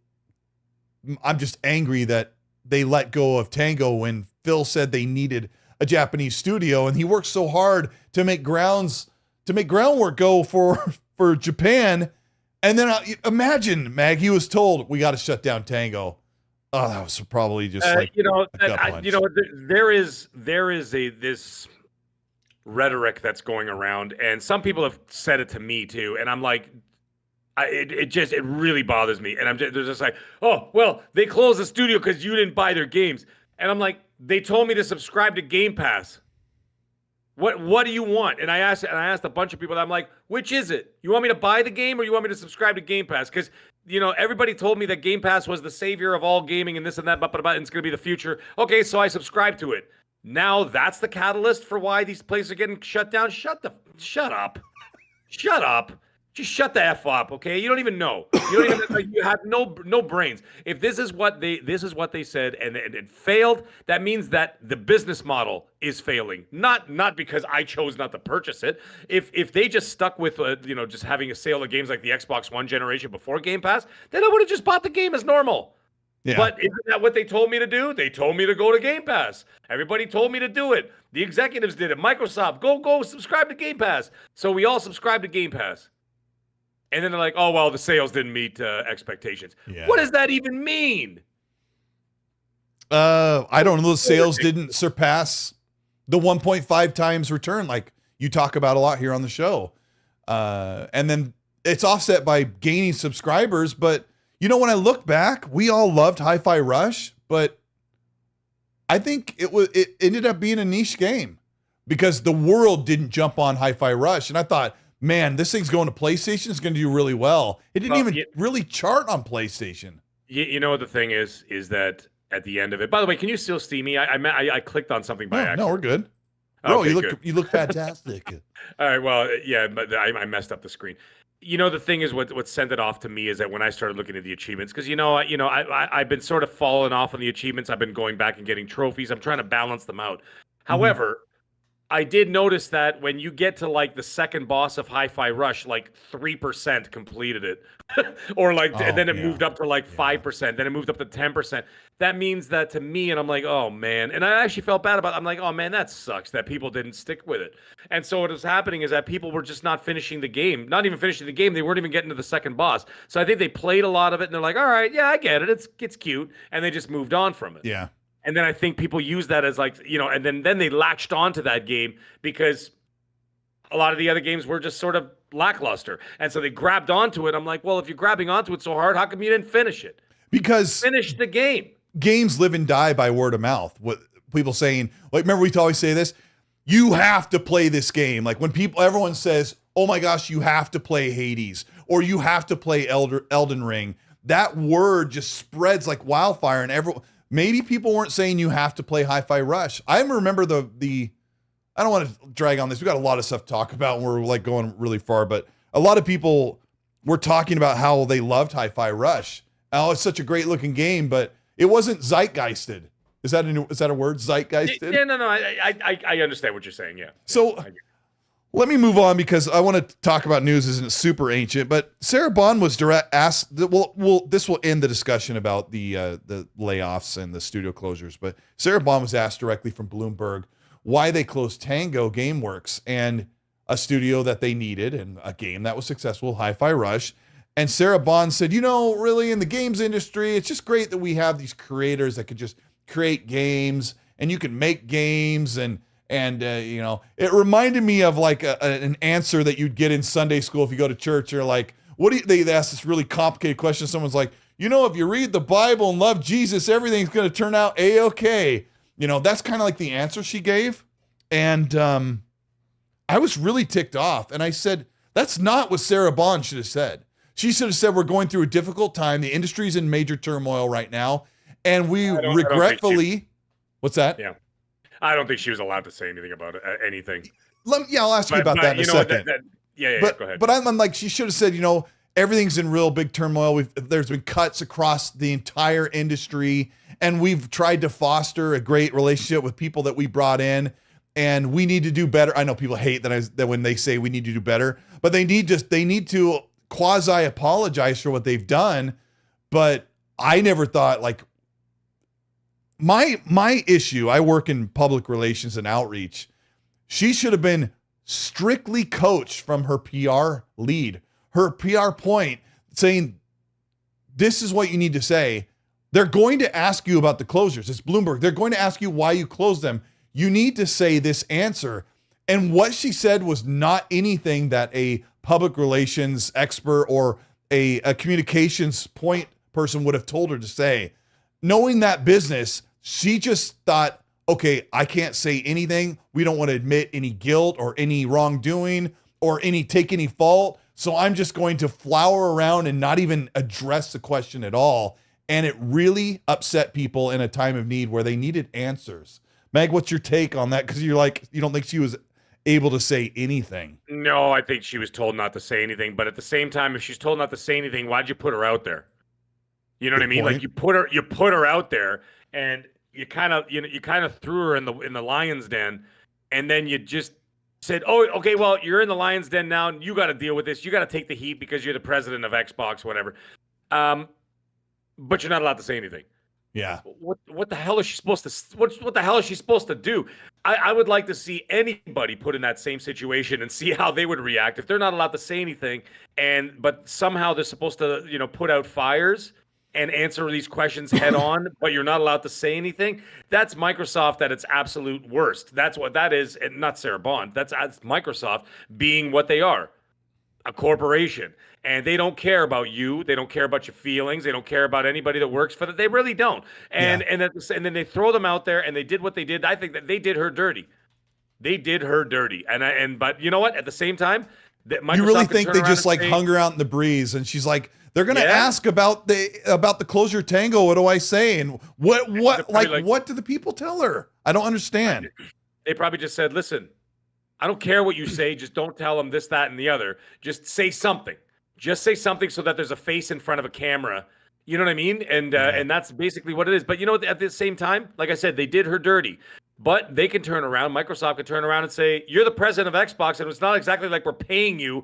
I'm just angry that they let go of Tango when Phil said they needed a Japanese studio, and he worked so hard to make groundwork go for Japan. And then imagine, Mag, he was told, we got to shut down Tango. Oh, that was probably just there is this rhetoric that's going around, and some people have said it to me too, and I'm like, it really bothers me, and they're just like, oh well, they closed the studio because you didn't buy their games, and I'm like, they told me to subscribe to Game Pass. What do you want? And I asked a bunch of people, I'm like, which is it? You want me to buy the game, or you want me to subscribe to Game Pass? Because everybody told me that Game Pass was the savior of all gaming and this and that, and it's going to be the future. Okay, so I subscribe to it. Now that's the catalyst for why these places are getting shut down. Shut up. Shut up. Just shut the F up, okay? You don't even know. You have no brains. If this is what they said and it failed, that means that the business model is failing. Not because I chose not to purchase it. If they just stuck with just having a sale of games like the Xbox One generation before Game Pass, then I would have just bought the game as normal. Yeah. But isn't that what they told me to do? They told me to go to Game Pass. Everybody told me to do it. The executives did it. Microsoft, go subscribe to Game Pass. So we all subscribe to Game Pass. And then they're like, oh, well, the sales didn't meet expectations. Yeah. What does that even mean? I don't know. The sales didn't surpass the 1.5 times return like you talk about a lot here on the show. And then it's offset by gaining subscribers. But, when I look back, we all loved Hi-Fi Rush. But I think it ended up being a niche game because the world didn't jump on Hi-Fi Rush. And I thought, man, this thing's going to PlayStation. It's going to do really well. It didn't really chart on PlayStation. You know what the thing is that at the end of it. By the way, can you still see me? I clicked on something by accident. No, we're good. Bro, okay, you look fantastic. All right, well, yeah, but I messed up the screen. The thing is, what sent it off to me is that when I started looking at the achievements, because I've been sort of falling off on the achievements. I've been going back and getting trophies. I'm trying to balance them out. However, I did notice that when you get to like the second boss of Hi-Fi Rush, like 3% completed it, or like, and then it moved up to like 5%, then it moved up to 10%. That means that to me, and I'm like, oh man, and I actually felt bad about it. I'm like, oh man, that sucks that people didn't stick with it. And so what was happening is that people were just not finishing the game, not even finishing the game. They weren't even getting to the second boss. So I think they played a lot of it, and they're like, all right, yeah, I get it. It's cute, and they just moved on from it. Yeah. And then I think people use that as like, and then they latched onto that game because a lot of the other games were just sort of lackluster. And so they grabbed onto it. I'm like, well, if you're grabbing onto it so hard, how come you didn't finish it? Because finish the game. Games live and die by word of mouth. What people saying, like, remember we always say this, you have to play this game. Like when everyone says, oh my gosh, you have to play Hades or you have to play Elden Ring. That word just spreads like wildfire, and maybe people weren't saying you have to play Hi-Fi Rush. I remember the I don't want to drag on this. We got a lot of stuff to talk about and we're like going really far, but a lot of people were talking about how they loved Hi-Fi Rush. Oh, it's such a great looking game, but it wasn't zeitgeisted. Is that a word? Zeitgeisted? Yeah, no. I understand what you're saying. Yeah. So let me move on because I want to talk about news isn't super ancient, but Sarah Bond was asked. Well, this will end the discussion about the layoffs and the studio closures. But Sarah Bond was asked directly from Bloomberg why they closed TangoGameworks and a studio that they needed and a game that was successful, Hi-Fi Rush. And Sarah Bond said, really in the games industry, it's just great that we have these creators that could just create games and you can make games and it reminded me of like an answer that you'd get in Sunday school if you go to church. Or like, they asked this really complicated question. Someone's like, if you read the Bible and love Jesus, everything's going to turn out A-okay. That's kind of like the answer she gave. And I was really ticked off. And I said, that's not what Sarah Bond should have said. She should have said, we're going through a difficult time. The industry's in major turmoil right now. And we regretfully, what's that? Yeah. I don't think she was allowed to say anything about anything. I'll ask you about that in a second. Go ahead. But I'm like, she should have said, everything's in real big turmoil. There's been cuts across the entire industry, and we've tried to foster a great relationship with people that we brought in, and we need to do better. I know people hate that when they say we need to do better, but they need to quasi apologize for what they've done. But I never thought like. My issue, I work in public relations and outreach. She should have been strictly coached from her PR lead, her PR point, saying, this is what you need to say. They're going to ask you about the closures. It's Bloomberg. They're going to ask you why you closed them. You need to say this answer. And what she said was not anything that a public relations expert or a communications point person would have told her to say. Knowing that business, she just thought, okay, I can't say anything. We don't want to admit any guilt or any wrongdoing or take any fault. So I'm just going to flower around and not even address the question at all. And it really upset people in a time of need where they needed answers. Meg, what's your take on that? Because you don't think she was able to say anything? No, I think she was told not to say anything. But at the same time, if she's told not to say anything, why'd you put her out there? You know what I mean? Like you put her out there, and you kind of threw her in the lion's den, and then you just said, "Oh, okay, well, you're in the lion's den now, and you got to deal with this. You got to take the heat because you're the president of Xbox, whatever." But you're not allowed to say anything. Yeah. What the hell is she supposed to? What the hell is she supposed to do? I would like to see anybody put in that same situation and see how they would react if they're not allowed to say anything, but somehow they're supposed to put out fires and answer these questions head on, but you're not allowed to say anything. That's Microsoft at its absolute worst. That's what that is, and not Sarah Bond. That's Microsoft being what they are, a corporation. And they don't care about you. They don't care about your feelings. They don't care about anybody that works for them. They really don't. And then they throw them out there, and they did what they did. I think that they did her dirty. They did her dirty. But you know what? At the same time, Microsoft, you really think they just hung her out in the breeze, and she's like, they're going to ask about the closure Tango. What do I say? And what do the people tell her? I don't understand. They probably just said, listen, I don't care what you say. Just don't tell them this, that, and the other. Just say something. Just say something so that there's a face in front of a camera. You know what I mean? And that's basically what it is. But you know, at the same time, like I said, they did her dirty. But they can turn around. Microsoft can turn around and say, "You're the president of Xbox, and it's not exactly like we're paying you,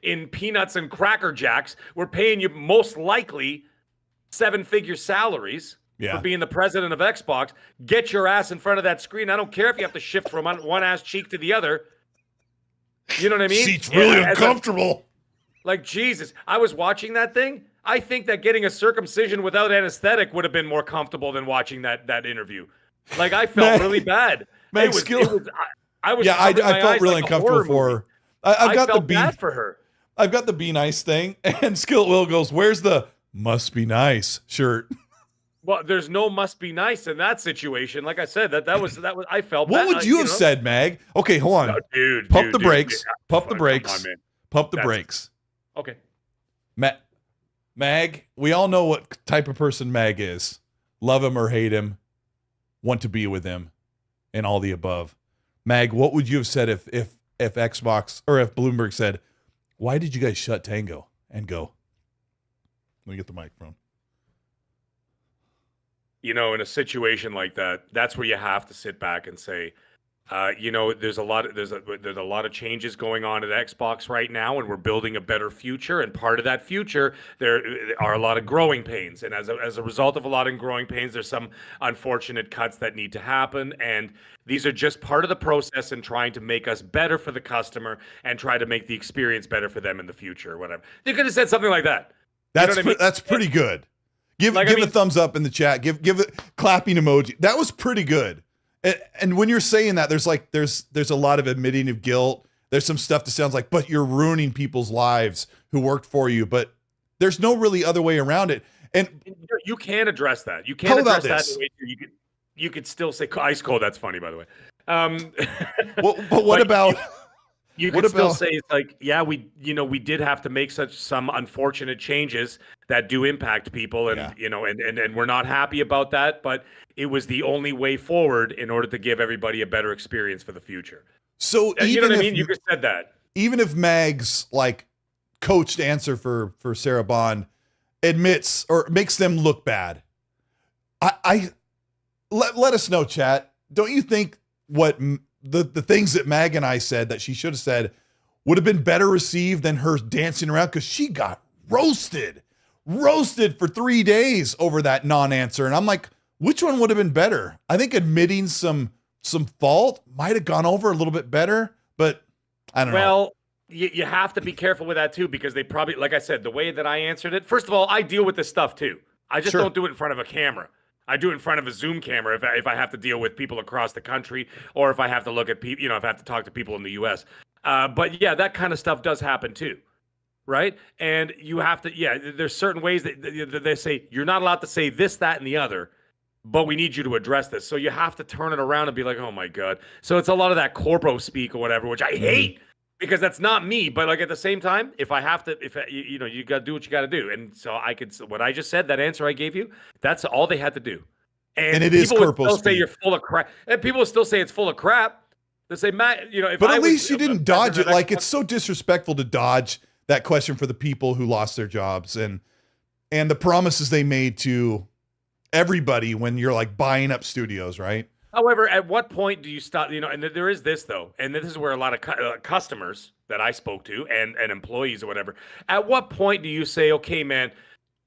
in peanuts and Cracker Jacks. We're paying you most likely 7-figure salaries for being the president of Xbox. Get your ass in front of that screen. I don't care if you have to shift from one ass cheek to the other. You know what I mean? Seat's really uncomfortable. Like, Jesus, I was watching that thing. I think that getting a circumcision without anesthetic would have been more comfortable than watching that interview. Like, I felt really bad. I felt really uncomfortable for her. I felt bad for her. I've got the be nice thing, and Skillet Will goes, "Where's the must be nice shirt?" Well, there's no must be nice in that situation. Like I said, that was I felt what bad. would you have said, Mag? Okay, hold on. No, dude, Pump the brakes. Pump the brakes. On, Pump the brakes. Okay. Mag, we all know what type of person Mag is. Love him or hate him, want to be with him, and all the above. Mag, what would you have said if Xbox or if Bloomberg said, "Why did you guys shut Tango and go?" Let me get the microphone. You know, in a situation like that, that's where you have to sit back and say, there's a lot of changes going on at Xbox right now, and we're building a better future. And part of that future, there are a lot of growing pains, and as a result of a lot of growing pains, there's some unfortunate cuts that need to happen. And these are just part of the process in trying to make us better for the customer and try to make the experience better for them in the future, or whatever. They could have said something like that. That's pretty good. Give a thumbs up in the chat. Give it clapping emoji. That was pretty good. And when you're saying that, there's a lot of admitting of guilt. There's some stuff that sounds like, but you're ruining people's lives who worked for you. But there's no really other way around it. And you can address that. You can address that. You could still say ice cold. That's funny, by the way. But what about? You could still say it's like, yeah, we did have to make some unfortunate changes that do impact people, and and we're not happy about that, but it was the only way forward in order to give everybody a better experience for the future. So you know what I mean? You could have said that. Even if Mag's coached answer for Sarah Bond admits or makes them look bad, I let us know, chat. Don't you think what the things that Mag and I said that she should have said would have been better received than her dancing around? Because she got roasted for 3 days over that non-answer. And I'm like, which one would have been better? I think admitting some fault might have gone over a little bit better, but I don't know. Well, you have to be careful with that too, because they probably, like I said, the way that I answered it, first of all, I deal with this stuff too. I just don't do it in front of a camera. I do it in front of a Zoom camera if I have to deal with people across the country, or if I have to look at people, if I have to talk to people in the U.S. But yeah, that kind of stuff does happen too, right? And you have to, there's certain ways that they say you're not allowed to say this, that, and the other, but we need you to address this. So you have to turn it around and be like, oh my God. So it's a lot of that corpo speak or whatever, which I hate. Because that's not me, but at the same time, if I have to, you got to do what you got to do. And so what I just said, that answer I gave you, that's all they had to do. And it is corpo still say you're full of crap. And people will still say it's full of crap. They say, Matt, if but at least you didn't dodge it. It's so disrespectful to dodge that question for the people who lost their jobs and the promises they made to everybody when you're buying up studios, right? However, at what point do you stop, and there is this though, and this is where a lot of customers that I spoke to and employees or whatever, at what point do you say, okay, man,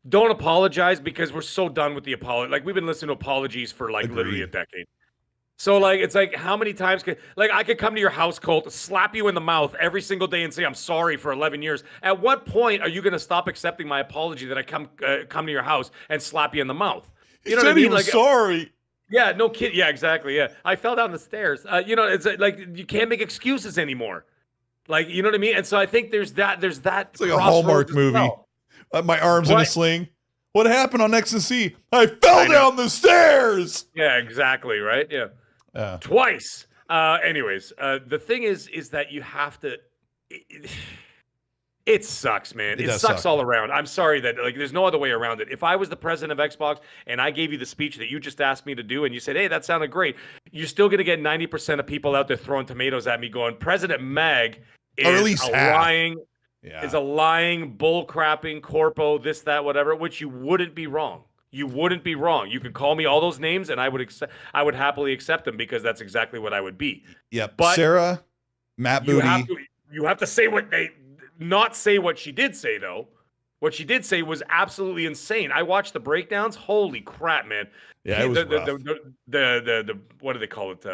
don't apologize because we're so done with the apology. We've been listening to apologies for literally a decade. So it's how many times I could come to your house, Colt, slap you in the mouth every single day and say, I'm sorry for 11 years. At what point are you going to stop accepting my apology that I come to your house and slap you in the mouth? You know what I mean? Sorry. Yeah, no kid. Yeah, exactly. Yeah, I fell down the stairs. It's you can't make excuses anymore. You know what I mean? And so I think there's that. It's like a Hallmark movie. Well. My arms in a sling. What happened on Ecstasy? I fell down the stairs. Yeah, exactly. Right. Yeah. Twice. Anyways, the thing is that you have to. It sucks, man. It sucks all around. I'm sorry that there's no other way around it. If I was the president of Xbox and I gave you the speech that you just asked me to do and you said, hey, that sounded great, you're still going to get 90% of people out there throwing tomatoes at me going, President Mag is a lying. is a lying, bull-crapping, corpo, this, that, whatever, which you wouldn't be wrong. You wouldn't be wrong. You could call me all those names, and I would happily accept them because that's exactly what I would be. Yep. But Sarah, Matt Booty. You have to say not say what she did say, though. What she did say was absolutely insane. I watched the breakdowns. Holy crap, man. Yeah, it was rough. The what do they call it?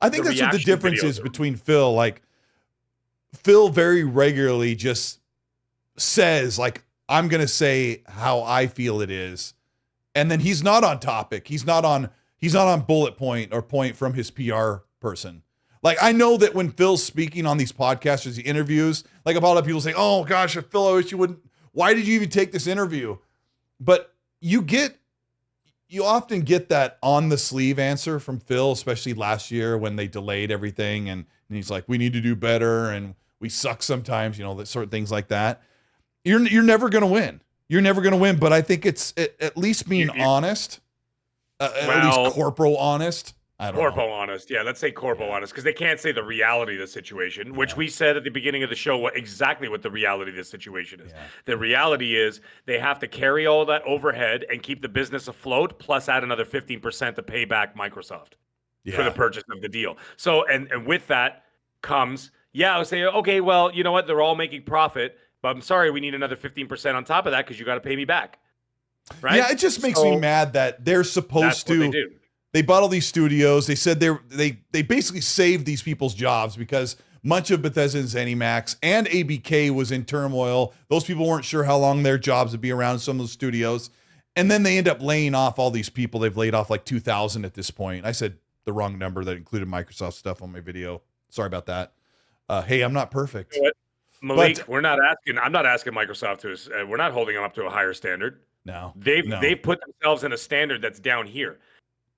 I think that's what the difference is between Phil. Like, Phil very regularly just says, like, I'm going to say how I feel it is. And then he's not on topic. He's not on bullet point or point from his PR person. Like, I know that when Phil's speaking on these podcasts or the interviews, like, a lot of people say, oh gosh, Phil, I wish you wouldn't, why did you even take this interview? But you often get that on the sleeve answer from Phil, especially last year when they delayed everything. And he's like, we need to do better. And we suck sometimes, that sort of things like that. You're never going to win. You're never going to win. But I think it's at least being honest, at least corporal honest. I don't know. Honest. Yeah, let's say corpo honest, because they can't say the reality of the situation, which we said at the beginning of the show exactly what the reality of the situation is. Yeah. The reality is they have to carry all that overhead and keep the business afloat, plus add another 15% to pay back Microsoft for the purchase of the deal. So, and with that comes, I would say, okay, well, you know what? They're all making profit, but I'm sorry, we need another 15% on top of that because you got to pay me back. Right? Yeah, it just makes me mad that they're supposed to. They bought all these studios. They said they basically saved these people's jobs because much of Bethesda's ZeniMax and ABK was in turmoil. Those people weren't sure how long their jobs would be around in some of those studios. And then they end up laying off all these people. They've laid off like 2,000 at this point. I said the wrong number that included Microsoft stuff on my video. Sorry about that. Hey, I'm not perfect. You know what? Malik, I'm not asking Microsoft to, we're not holding them up to a higher standard. No. They've put themselves in a standard that's down here.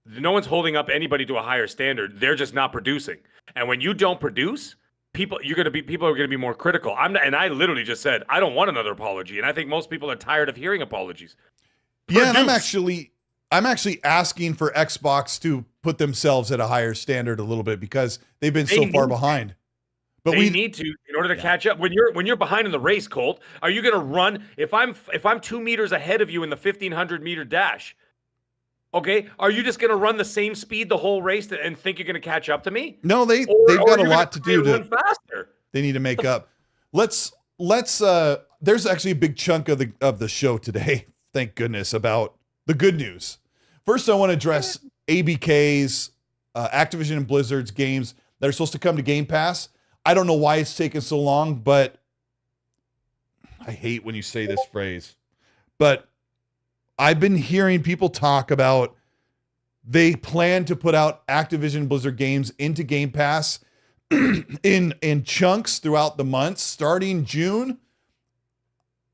No one's holding up anybody to a higher standard. They're just not producing. And when you don't produce, people are going to be more critical. And I literally just said, I don't want another apology. And I think most people are tired of hearing apologies. Yeah, and I'm actually asking for Xbox to put themselves at a higher standard a little bit because they've been so far behind. But we need to in order to catch up. When you're behind in the race, Colt, are you going to run if I'm 2 meters ahead of you in the 1,500 meter dash? Okay, are you just going to run the same speed the whole race and think you're going to catch up to me? No, they've got a lot to do to faster. They need to make up. Let's there's actually a big chunk of the show today, thank goodness, about the good news. First, I want to address ABK's Activision and Blizzard's games that are supposed to come to Game Pass. I don't know why it's taken so long, but I hate when you say this phrase. But I've been hearing people talk about they plan to put out Activision Blizzard games into Game Pass in chunks throughout the months, starting June.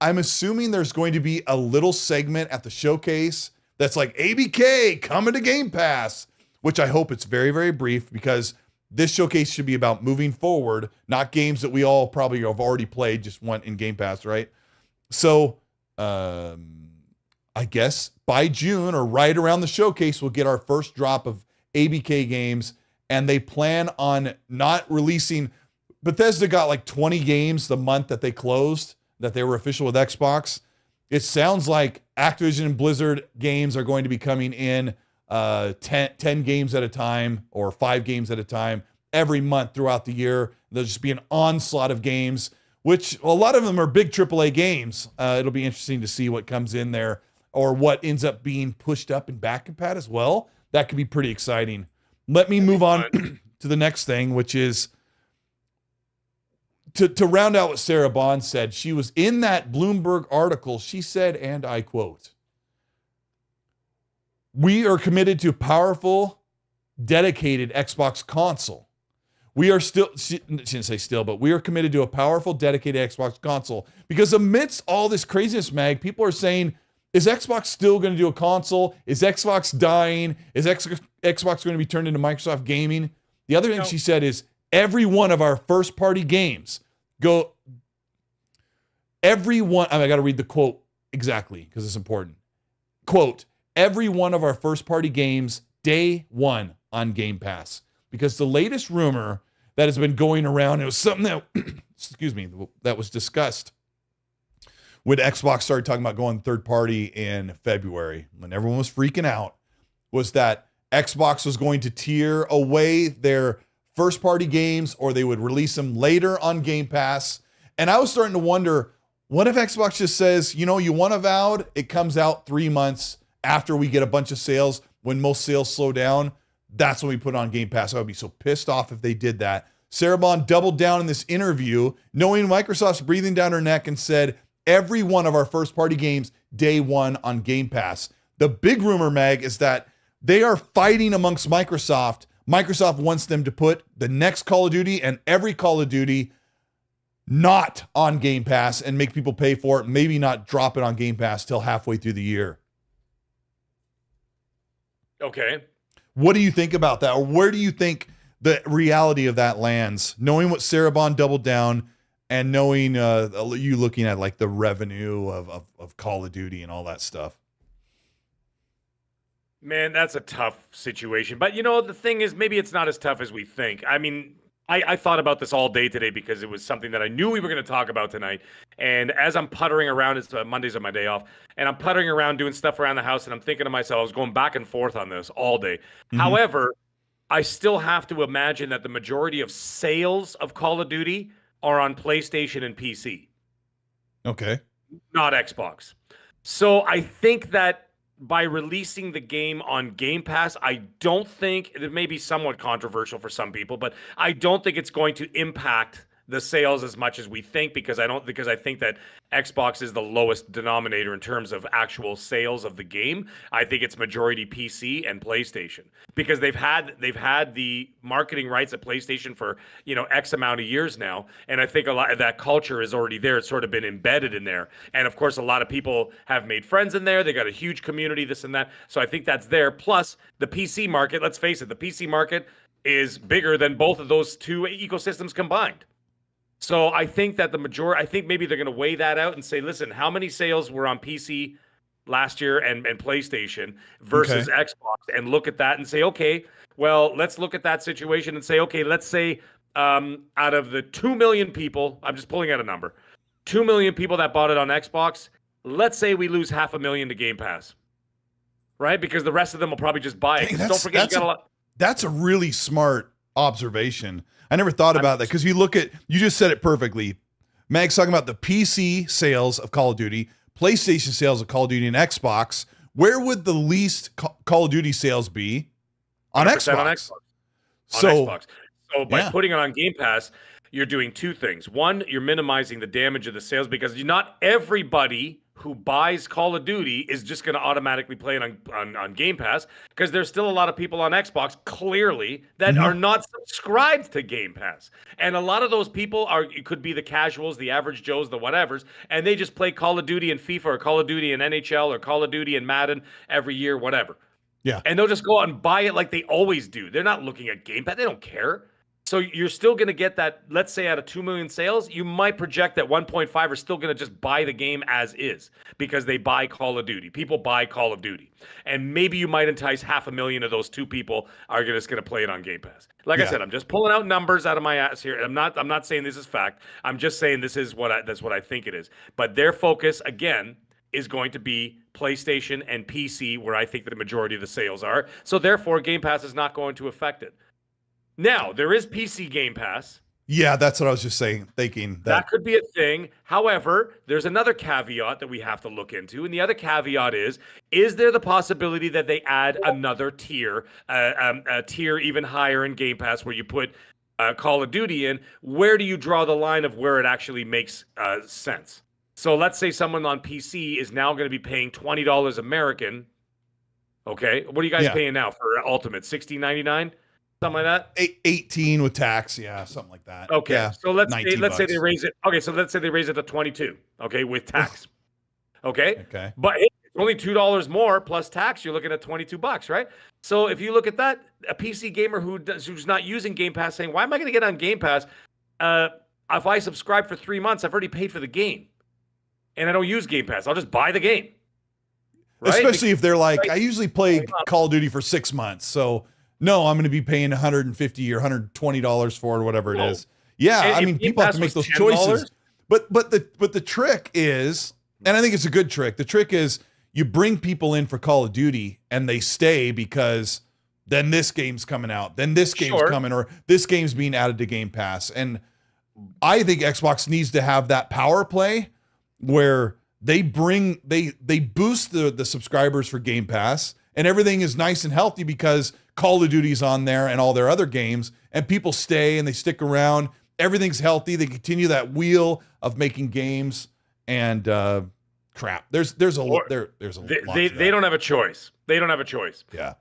I'm assuming there's going to be a little segment at the showcase that's like ABK coming to Game Pass, which I hope it's very, very brief because this showcase should be about moving forward, not games that we all probably have already played, just want in Game Pass, right? So, I guess by June or right around the showcase, we'll get our first drop of ABK games, and they plan on not releasing. Bethesda got like 20 games the month that they closed, that they were official with Xbox. It sounds like Activision and Blizzard games are going to be coming in 10 games at a time or 5 games at a time every month throughout the year. There'll just be an onslaught of games, which a lot of them are big AAA games. It'll be interesting to see what comes in there or what ends up being pushed up in back compat as well. That could be pretty exciting. Let me move on to the next thing, which is to round out what Sarah Bond said. She was in that Bloomberg article. She said, and I quote, "We are committed to a powerful, dedicated Xbox console. We are still," she didn't say still, but we are committed to a powerful, dedicated Xbox console. Because amidst all this craziness, Mag, people are saying, is Xbox still going to do a console? Is Xbox dying? Is Xbox going to be turned into Microsoft Gaming? The other thing she said is every one of our first-party games I got to read the quote exactly because it's important. Quote, "Every one of our first-party games, day one on Game Pass." Because the latest rumor that has been going around. It was something that, excuse me, that was discussed when Xbox started talking about going third party in February, when everyone was freaking out, was that Xbox was going to tier away their first party games, or they would release them later on Game Pass. And I was starting to wonder, what if Xbox just says, you want Avowed, it comes out 3 months after we get a bunch of sales, when most sales slow down, that's when we put it on Game Pass. I would be so pissed off if they did that. Sarah Bond doubled down in this interview, knowing Microsoft's breathing down her neck, and said, every one of our first party games, day one on Game Pass. The big rumor, Meg, is that they are fighting amongst Microsoft. Microsoft wants them to put the next Call of Duty and every Call of Duty not on Game Pass and make people pay for it, maybe not drop it on Game Pass till halfway through the year. Okay. What do you think about that? Or where do you think the reality of that lands? Knowing what Sarah Bond doubled down and knowing you looking at like the revenue of Call of Duty and all that stuff. Man, that's a tough situation. But the thing is, maybe it's not as tough as we think. I mean, I thought about this all day today because it was something that I knew we were going to talk about tonight. And as I'm puttering around, it's Mondays are my day off, and I'm puttering around doing stuff around the house, and I'm thinking to myself, I was going back and forth on this all day. Mm-hmm. However, I still have to imagine that the majority of sales of Call of Duty are on PlayStation and PC. Okay. Not Xbox. So I think that by releasing the game on Game Pass, I don't think, it may be somewhat controversial for some people, but I don't think it's going to impact the sales as much as we think, because I think that Xbox is the lowest denominator in terms of actual sales of the game. I think it's majority PC and PlayStation, because they've had the marketing rights at PlayStation for X amount of years now, and I think a lot of that culture is already there. It's sort of been embedded in there, and of course a lot of people have made friends in there. They got a huge community, this and that. So I think that's there. Plus the PC market. Let's face it, the PC market is bigger than both of those two ecosystems combined. So I think that I think maybe they're going to weigh that out and say, listen, how many sales were on PC last year and PlayStation versus Xbox, and look at that and say, okay, well, let's look at that situation and say, okay, let's say out of the 2 million people, I'm just pulling out a number, 2 million people that bought it on Xbox, let's say we lose 500,000 to Game Pass, right? Because the rest of them will probably just buy it. Don't forget, that's a really smart observation. I never thought about that, because you just said it perfectly. Mag's talking about the PC sales of Call of Duty, PlayStation sales of Call of Duty, and Xbox. Where would the least Call of Duty sales be? On Xbox. So by putting it on Game Pass, you're doing two things. One, you're minimizing the damage of the sales, because not everybody who buys Call of Duty is just going to automatically play it on Game Pass, because there's still a lot of people on Xbox, clearly, that are not subscribed to Game Pass. And a lot of those people it could be the casuals, the average Joes, the whatevers, and they just play Call of Duty and FIFA, or Call of Duty and NHL, or Call of Duty and Madden every year, whatever. Yeah. And they'll just go out and buy it like they always do. They're not looking at Game Pass. They don't care. So you're still going to get that, let's say out of 2 million sales, you might project that 1.5 are still going to just buy the game as is, because they buy Call of Duty. People buy Call of Duty. And maybe you might entice 500,000 of those 2 people are just going to play it on Game Pass. Like I said, I'm just pulling out numbers out of my ass here. I'm not saying this is fact. I'm just saying this is that's what I think it is. But their focus, again, is going to be PlayStation and PC, where I think the majority of the sales are. So therefore, Game Pass is not going to affect it. Now, there is PC Game Pass. Yeah, that's what I was just thinking. That could be a thing. However, there's another caveat that we have to look into. And the other caveat is there the possibility that they add another tier, a tier even higher in Game Pass, where you put Call of Duty in? Where do you draw the line of where it actually makes sense? So let's say someone on PC is now going to be paying $20 American. Okay, what are you guys paying now for Ultimate? $16.99? Something like that. 18 with tax, something like that. Okay, yeah, so let's say they raise it. Okay, so let's say they raise it to 22. Okay, with tax. Okay. But it's only $2 more plus tax. You're looking at $22, right? So if you look at that, a PC gamer who's not using Game Pass saying, "Why am I going to get on Game Pass? If I subscribe for 3 months, I've already paid for the game, and I don't use Game Pass. I'll just buy the game." Right? Especially if they're like, I usually play Call of Duty for 6 months, so. No, I'm going to be paying $150 or $120 for it, or whatever it No. is. Yeah, And I if mean, Game people have Pass to make was those $10, choices. But the trick is, and I think it's a good trick. The trick is you bring people in for Call of Duty and they stay because then this game's coming out, then this game's coming, or this game's being added to Game Pass. And I think Xbox needs to have that power play where they boost the subscribers for Game Pass and everything is nice and healthy because Call of Duty's on there and all their other games, and people stay and they stick around. Everything's healthy. They continue that wheel of making games, and crap. There's a lot. They don't have a choice. They don't have a choice. Yeah.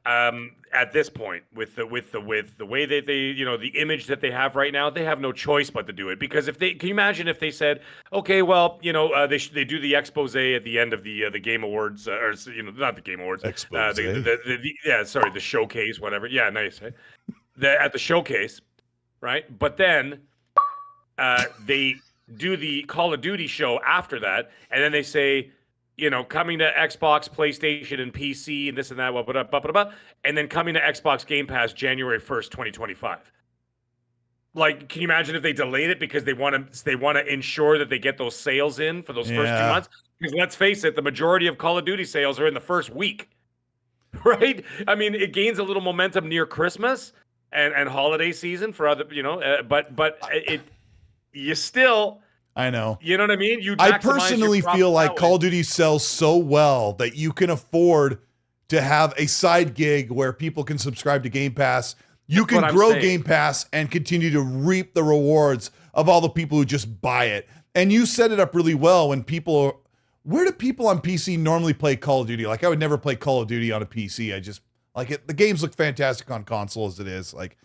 At this point, with the way that they, the image that they have right now, they have no choice but to do it. Because can you imagine if they said, okay, well, they do the expose at the end of the Game Awards, or not the Game Awards, Expose. the showcase, whatever. Yeah, nice. Right? At the showcase, right? But then they do the Call of Duty show after that, and then they say, coming to Xbox, PlayStation, and PC, and this and that, and then coming to Xbox Game Pass January 1st, 2025. Like, can you imagine if they delayed it because they want to ensure that they get those sales in for those first 2 months? Because let's face it, the majority of Call of Duty sales are in the first week, right? I mean, it gains a little momentum near Christmas and holiday season for other, but you still. I know. You know what I mean? I personally feel like Call of Duty sells so well that you can afford to have a side gig where people can subscribe to Game Pass. You can grow Game Pass and continue to reap the rewards of all the people who just buy it. And you set it up really well when where do people on PC normally play Call of Duty? Like, I would never play Call of Duty on a PC. I just like it. The games look fantastic on console as it is. Like,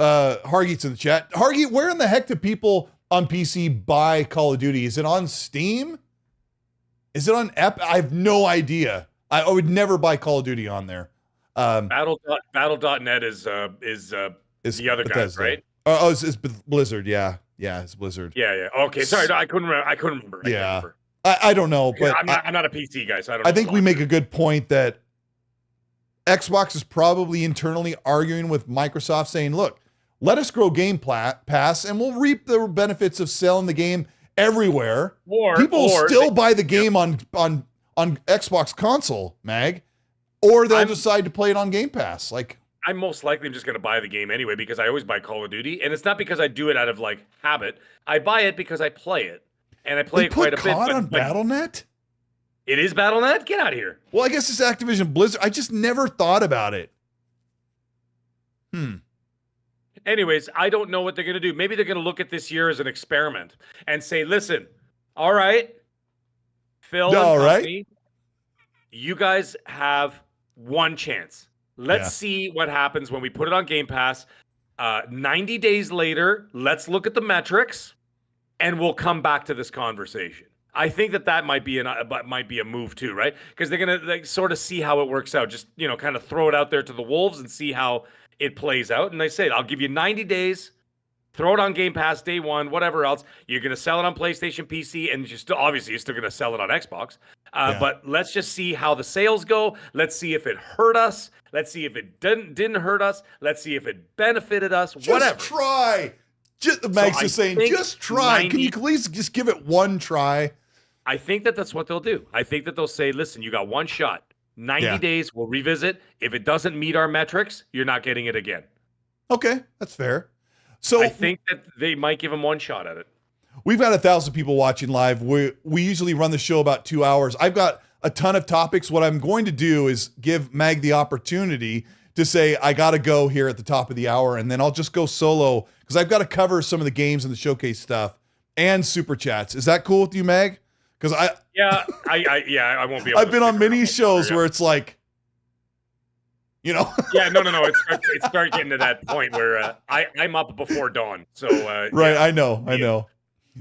Hargeet's in the chat. Hargeet, where in the heck do people on PC buy Call of Duty? Is it on Steam? Is it on Epic? I have no idea. I would never buy Call of Duty on there. Battle.net is the other guys, right? It's Blizzard. Yeah, it's Blizzard. Yeah. Okay, sorry, no, I couldn't remember. I don't know, but I'm not a PC guy, so I don't. I think we make a good point that Xbox is probably internally arguing with Microsoft, saying, "Look, let us grow Game Pass, and we'll reap the benefits of selling the game everywhere. People still buy the game on Xbox console, Mag, or they'll decide to play it on Game Pass. Like, I'm most likely just going to buy the game anyway because I always buy Call of Duty, and it's not because I do it out of like habit. I buy it because I play it, and I play it quite a bit. COD on Battle.net? It is Battle.net? Get out of here. Well, I guess it's Activision Blizzard. I just never thought about it. Anyways, I don't know what they're going to do. Maybe they're going to look at this year as an experiment and say, listen, all right, Phil and company, you guys have one chance. Let's see what happens when we put it on Game Pass. 90 days later, let's look at the metrics, and we'll come back to this conversation. I think that might be a move too, right? Because they're going to sort of see how it works out. Just, kind of throw it out there to the wolves and see how it plays out. And they say, I'll give you 90 days, throw it on Game Pass day one, whatever else. You're going to sell it on PlayStation, PC, and you're still going to sell it on Xbox. But let's just see how the sales go. Let's see if it hurt us. Let's see if it didn't hurt us. Let's see if it benefited us. Whatever. Just try. Max is saying, just try. Can you please just give it one try? I think that's what they'll do. I think that they'll say, listen, you got one shot. 90 days, we'll revisit. If it doesn't meet our metrics, you're not getting it again. Okay, that's fair. So I think that they might give him one shot at it. We've got 1,000 people watching live. We usually run the show about 2 hours. I've got a ton of topics. What I'm going to do is give Mag the opportunity to say, I got to go here at the top of the hour, and then I'll just go solo because I've got to cover some of the games and the showcase stuff and super chats. Is that cool with you, Mag? Because I won't be able I've been on many shows where it's like, no. It starts getting to that point where I'm up before dawn. So right, I know.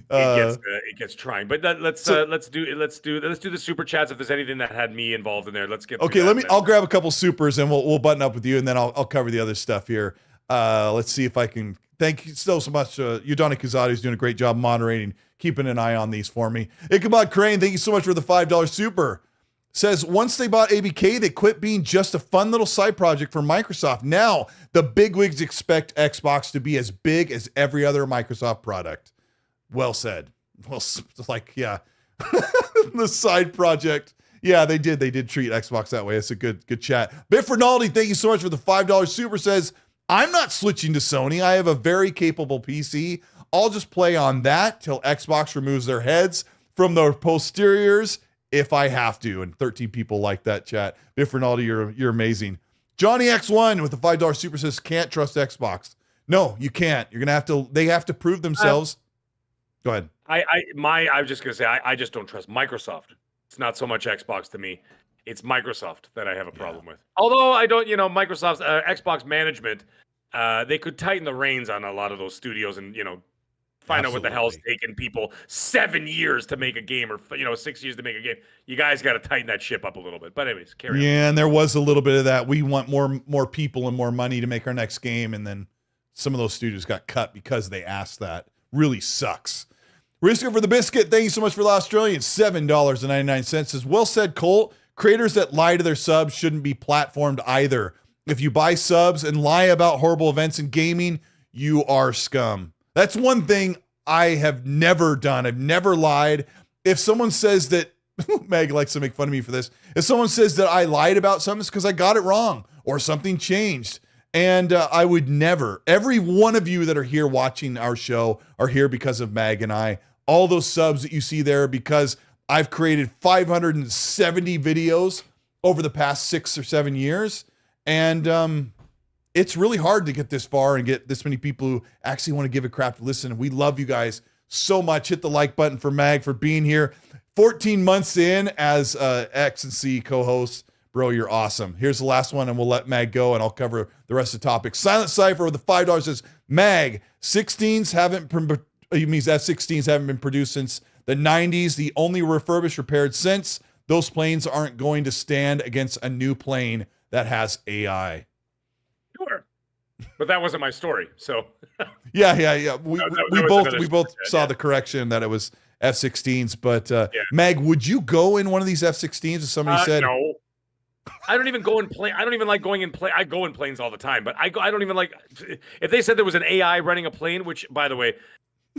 It gets trying, but let's do the super chats if there's anything that had me involved in there. Let's get I'll grab a couple supers and we'll button up with you, and then I'll cover the other stuff here. Let's see if I can. Thank you so much. Udani Kazadi is doing a great job moderating, keeping an icabod Crane, thank you so much for the $5 super. says once they bought ABK, they quit being just a fun little side project for Microsoft. Now the bigwigs expect Xbox to be as big as every other Microsoft product. Well said. Well, like, yeah, the side project. Yeah, they did. They did treat Xbox that way. It's a good chat. Bit Fernaldi, thank you so much for the $5 super. Says, I'm not switching to Sony. I have a very capable PC. I'll just play on that till Xbox removes their heads from their posteriors if I have to. And 13 people like that chat. Bit Fernaldi, you're amazing. Johnny X1 with the $5 super says, can't trust Xbox. No, you can't. You're gonna have to. They have to prove themselves. Go ahead. I was just gonna say I just don't trust Microsoft. It's not so much Xbox to me. It's Microsoft that I have a problem with. Although I don't, Microsoft's Xbox management, they could tighten the reins on a lot of those studios and, find out what the hell's taking people 7 years to make a game or, 6 years to make a game. You guys got to tighten that ship up a little bit. But anyways, carry on. Yeah, and there was a little bit of that. We want more people and more money to make our next game. And then some of those studios got cut because they asked that. Really sucks. Risker for the biscuit. Thank you so much for the Australian. $7.99 says, well said, Colt. Creators that lie to their subs shouldn't be platformed either. If you buy subs and lie about horrible events in gaming, you are scum. That's one thing I have never done. I've never lied. If someone says that, Meg likes to make fun of me for this. If someone says that I lied about something, it's because I got it wrong or something changed. And I would never. Every one of you that are here watching our show are here because of Mag and I. All those subs that you see there because I've created 570 videos over the past 6 or 7 years. And it's really hard to get this far and get this many people who actually want to give a crap to listen. We love you guys so much. Hit the like button for Mag for being here. 14 months in as X and C co-host. Bro, you're awesome. Here's the last one, and we'll let Mag go, and I'll cover the rest of the topics. Silent Cypher with the $5 says, Mag, 16s haven't, he means F-16s haven't been produced since the 90s. The only refurbished, repaired since. Those planes aren't going to stand against a new plane that has AI. Sure. But that wasn't my story, so. Yeah. We both saw the correction that it was F-16s, but Mag, would you go in one of these F-16s if somebody said? No. I don't even go in plane. I don't even like going in plane. I go in planes all the time, but I don't even like. If they said there was an AI running a plane, which, by the way,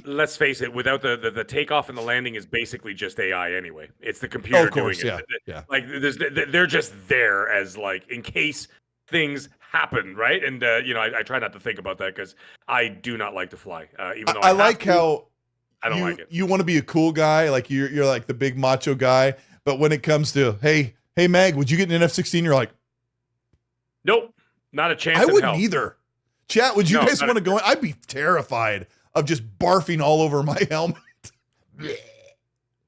let's face it, without the takeoff and the landing is basically just AI anyway. It's the computer doing it. Yeah. Like they're just there as like in case things happen, right? And I try not to think about that because I do not like to fly. Even though I like how I don't like it. You want to be a cool guy, like you're like the big macho guy, but when it comes to hey Mag, would you get an F-16? You're like, nope, not a chance. I wouldn't either. Chat, would you guys want to go in? I'd be terrified of just barfing all over my helmet.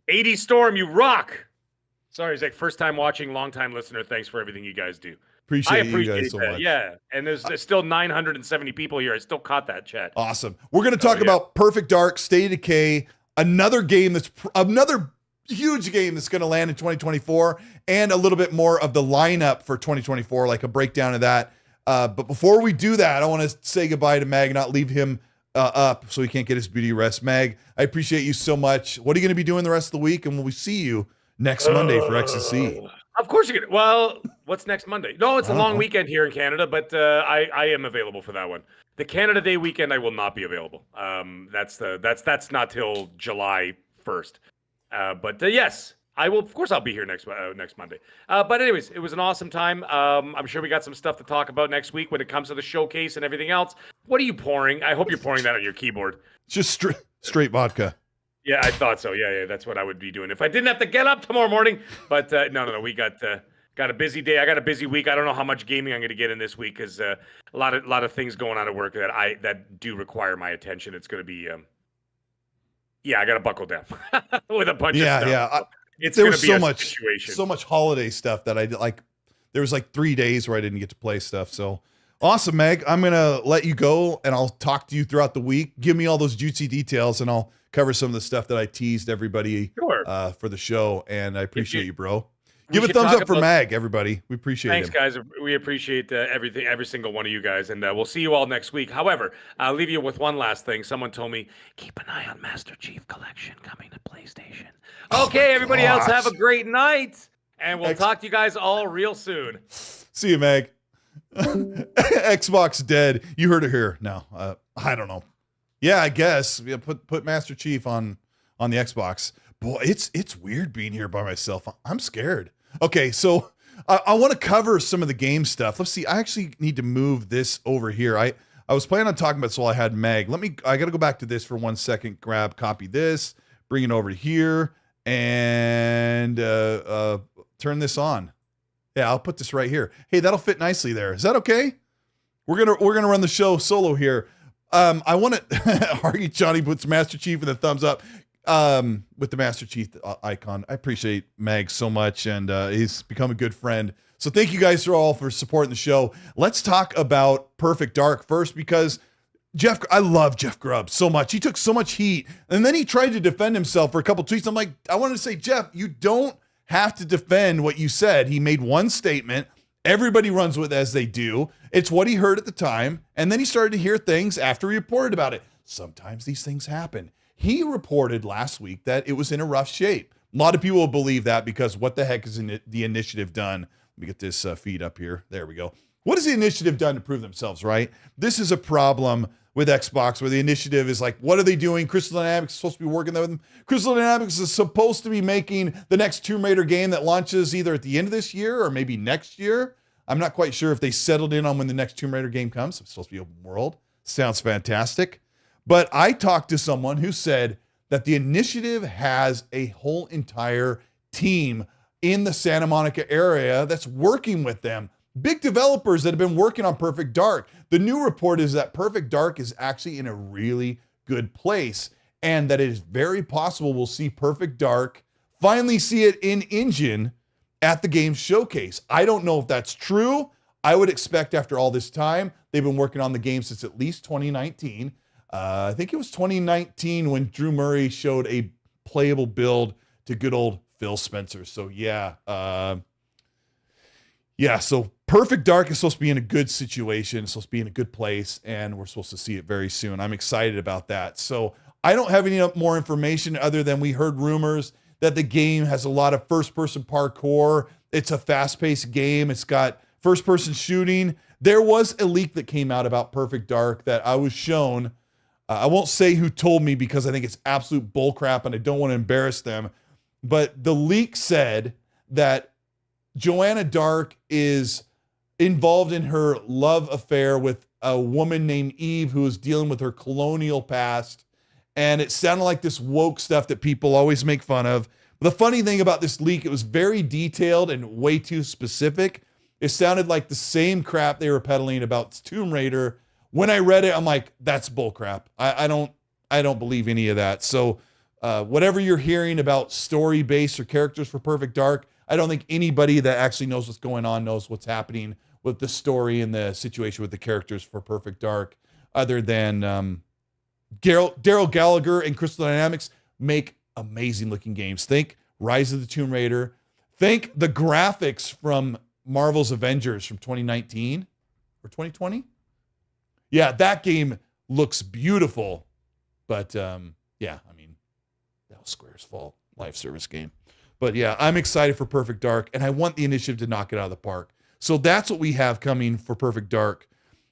80 Storm, you rock. Sorry, Zach. First time watching, long time listener. Thanks for everything you guys do. Appreciate you guys so much. Yeah, and there's still 970 people here. I still caught that chat. Awesome. We're going to talk about Perfect Dark, State of Decay, another game that's another huge game that's going to land in 2024, and a little bit more of the lineup for 2024, like a breakdown of that. But before we do that, I want to say goodbye to Mag, not leave him up so he can't get his beauty rest. Mag, I appreciate you so much. What are you going to be doing the rest of the week? And will we see you next Monday for XC? Of course you're going to. Well, what's next Monday? No, it's a long weekend here in Canada, but I am available for that one. The Canada Day weekend, I will not be available. That's not till July 1st. But yes, I will. Of course, I'll be here next Monday. But anyways, it was an awesome time. I'm sure we got some stuff to talk about next week when it comes to the showcase and everything else. What are you pouring? I hope you're pouring that on your keyboard. Just straight vodka. Yeah, I thought so. Yeah, that's what I would be doing if I didn't have to get up tomorrow morning. But no. We got a busy day. I got a busy week. I don't know how much gaming I'm going to get in this week because a lot of things going on at work that do require my attention. It's going to be I got to buckle down with a bunch of stuff. Yeah. There was so much holiday stuff that I did. Like there was like 3 days where I didn't get to play stuff. So awesome, Meg. I'm going to let you go and I'll talk to you throughout the week. Give me all those juicy details and I'll cover some of the stuff that I teased everybody for the show. And I appreciate you, bro. Give a thumbs up for Mag, everybody. We appreciate it. Thanks, guys. We appreciate everything, every single one of you guys. And we'll see you all next week. However, I'll leave you with one last thing. Someone told me, keep an eye on Master Chief Collection coming to PlayStation. Okay, everybody else, have a great night. And we'll talk to you guys all real soon. See you, Meg. Xbox dead. You heard it here. No, I don't know. Yeah, I guess. Yeah, put Master Chief on the Xbox. Boy, it's weird being here by myself. I'm scared. Okay, so I want to cover some of the game stuff. Let's see. I actually need to move this over here. I was planning on talking about this while I had Meg. I got to go back to this for 1 second. Copy this, bring it over here, and turn this on. Yeah, I'll put this right here. Hey, that'll fit nicely there. Is that okay? We're gonna run the show solo here. I want to Hargy Johnny puts Master Chief in the thumbs up with the Master Chief icon. I appreciate Meg so much, and he's become a good friend. So thank you guys all for supporting the show. Let's talk about Perfect Dark first, because I love Jeff Grubb so much. He took so much heat, and then he tried to defend himself for a couple tweets. I'm like, I wanted to say, Jeff, you don't have to defend what you said. He made one statement. Everybody runs with it as they do. It's what he heard at the time. And then he started to hear things after he reported about it. Sometimes these things happen. He reported last week that it was in a rough shape. A lot of people will believe that, because what the heck is the initiative done? Let me get this feed up here. There we go. What has the initiative done to prove themselves, right? This is a problem with Xbox, where the initiative is like, what are they doing? Crystal Dynamics is supposed to be working with them. Crystal Dynamics is supposed to be making the next Tomb Raider game that launches either at the end of this year or maybe next year. I'm not quite sure if they settled in on when the next Tomb Raider game comes. It's supposed to be open world. Sounds fantastic. But I talked to someone who said that the initiative has a whole entire team in the Santa Monica area that's working with them. Big developers that have been working on Perfect Dark. The new report is that Perfect Dark is actually in a really good place, and that it is very possible we'll see Perfect Dark, finally see it in engine at the game showcase. I don't know if that's true. I would expect after all this time, they've been working on the game since at least 2019. I think it was 2019 when Drew Murray showed a playable build to good old Phil Spencer. So yeah, so Perfect Dark is supposed to be in a good situation, it's supposed to be in a good place, and we're supposed to see it very soon. I'm excited about that. So I don't have any more information other than we heard rumors that the game has a lot of first-person parkour. It's a fast-paced game. It's got first-person shooting. There was a leak that came out about Perfect Dark that I was shown. I won't say who told me, because I think it's absolute bullcrap and I don't want to embarrass them. But the leak said that Joanna Dark is involved in her love affair with a woman named Eve, who is dealing with her colonial past. And it sounded like this woke stuff that people always make fun of. The funny thing about this leak, it was very detailed and way too specific. It sounded like the same crap they were peddling about Tomb Raider. When I read it, I'm like, that's bullcrap. I don't believe any of that. So whatever you're hearing about story-based or characters for Perfect Dark, I don't think anybody that actually knows what's going on knows what's happening with the story and the situation with the characters for Perfect Dark, other than Daryl Gallagher and Crystal Dynamics make amazing looking games. Think Rise of the Tomb Raider. Think the graphics from Marvel's Avengers from 2019 or 2020. Yeah, that game looks beautiful. But yeah, I mean, that was Square's fault. Live service game. But yeah, I'm excited for Perfect Dark, and I want the initiative to knock it out of the park. So that's what we have coming for Perfect Dark.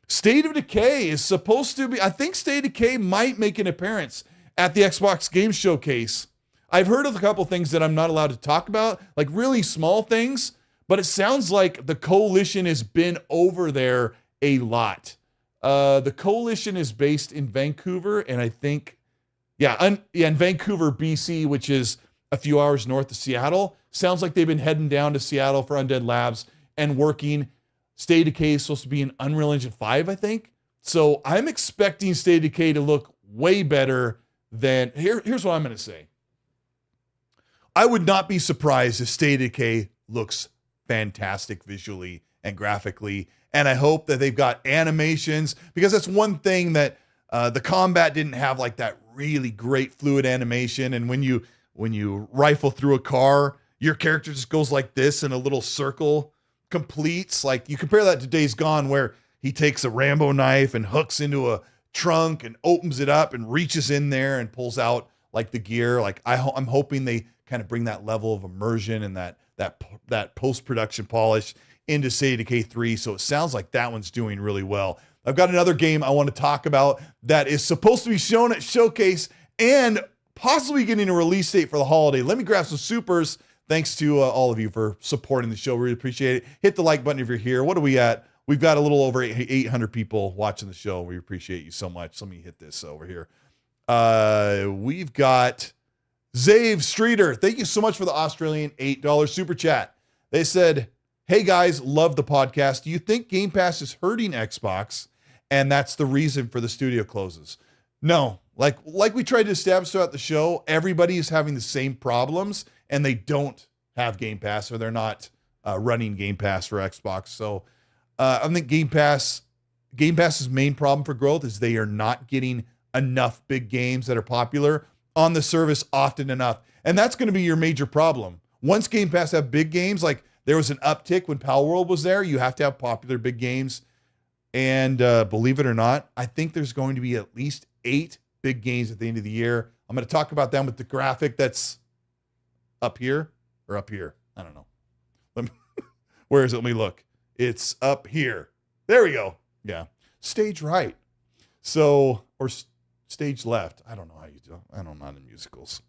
State of Decay is supposed to be, I think State of Decay might make an appearance at the Xbox Game Showcase. I've heard of a couple things that I'm not allowed to talk about, like really small things, but it sounds like the Coalition has been over there a lot. The Coalition is based in Vancouver, and I think, in Vancouver, BC, which is a few hours north of Seattle. Sounds like they've been heading down to Seattle for Undead Labs and working. State of Decay is supposed to be in Unreal Engine 5, I think. So I'm expecting State of Decay to look way better than... Here's what I'm going to say. I would not be surprised if State of Decay looks fantastic visually and graphically. And I hope that they've got animations, because that's one thing that the combat didn't have, like that really great fluid animation. And when you rifle through a car, your character just goes like this in a little circle, completes. Like, you compare that to Days Gone, where he takes a Rambo knife and hooks into a trunk and opens it up and reaches in there and pulls out like the gear. Like, I'm hoping they kind of bring that level of immersion and that that post-production polish into State of Decay 3. So it sounds like that one's doing really well. I've got another game I want to talk about that is supposed to be shown at Showcase and possibly getting a release date for the holiday. Let me grab some supers. Thanks to all of you for supporting the show. Really appreciate it. Hit the like button if you're here. What are we at? We've got a little over 800 people watching the show. We appreciate you so much. Let me hit this over here. We've got Zave Streeter. Thank you so much for the Australian $8 super chat. They said, hey guys, love the podcast. Do you think Game Pass is hurting Xbox and that's the reason for the studio closes? No. Like we tried to establish throughout the show, everybody is having the same problems and they don't have Game Pass or they're not running Game Pass for Xbox. So I think Game Pass's main problem for growth is they are not getting enough big games that are popular on the service often enough. And that's going to be your major problem. Once Game Pass have big games, like there was an uptick when Pal World was there, you have to have popular big games. And believe it or not, I think there's going to be at least 8 big games at the end of the year. I'm going to talk about them with the graphic that's up here or up here. I don't know. Where is it? Let me look. It's up here. There we go. Yeah. Stage right. So, or stage left. I don't know how you do it. I don't know in musicals.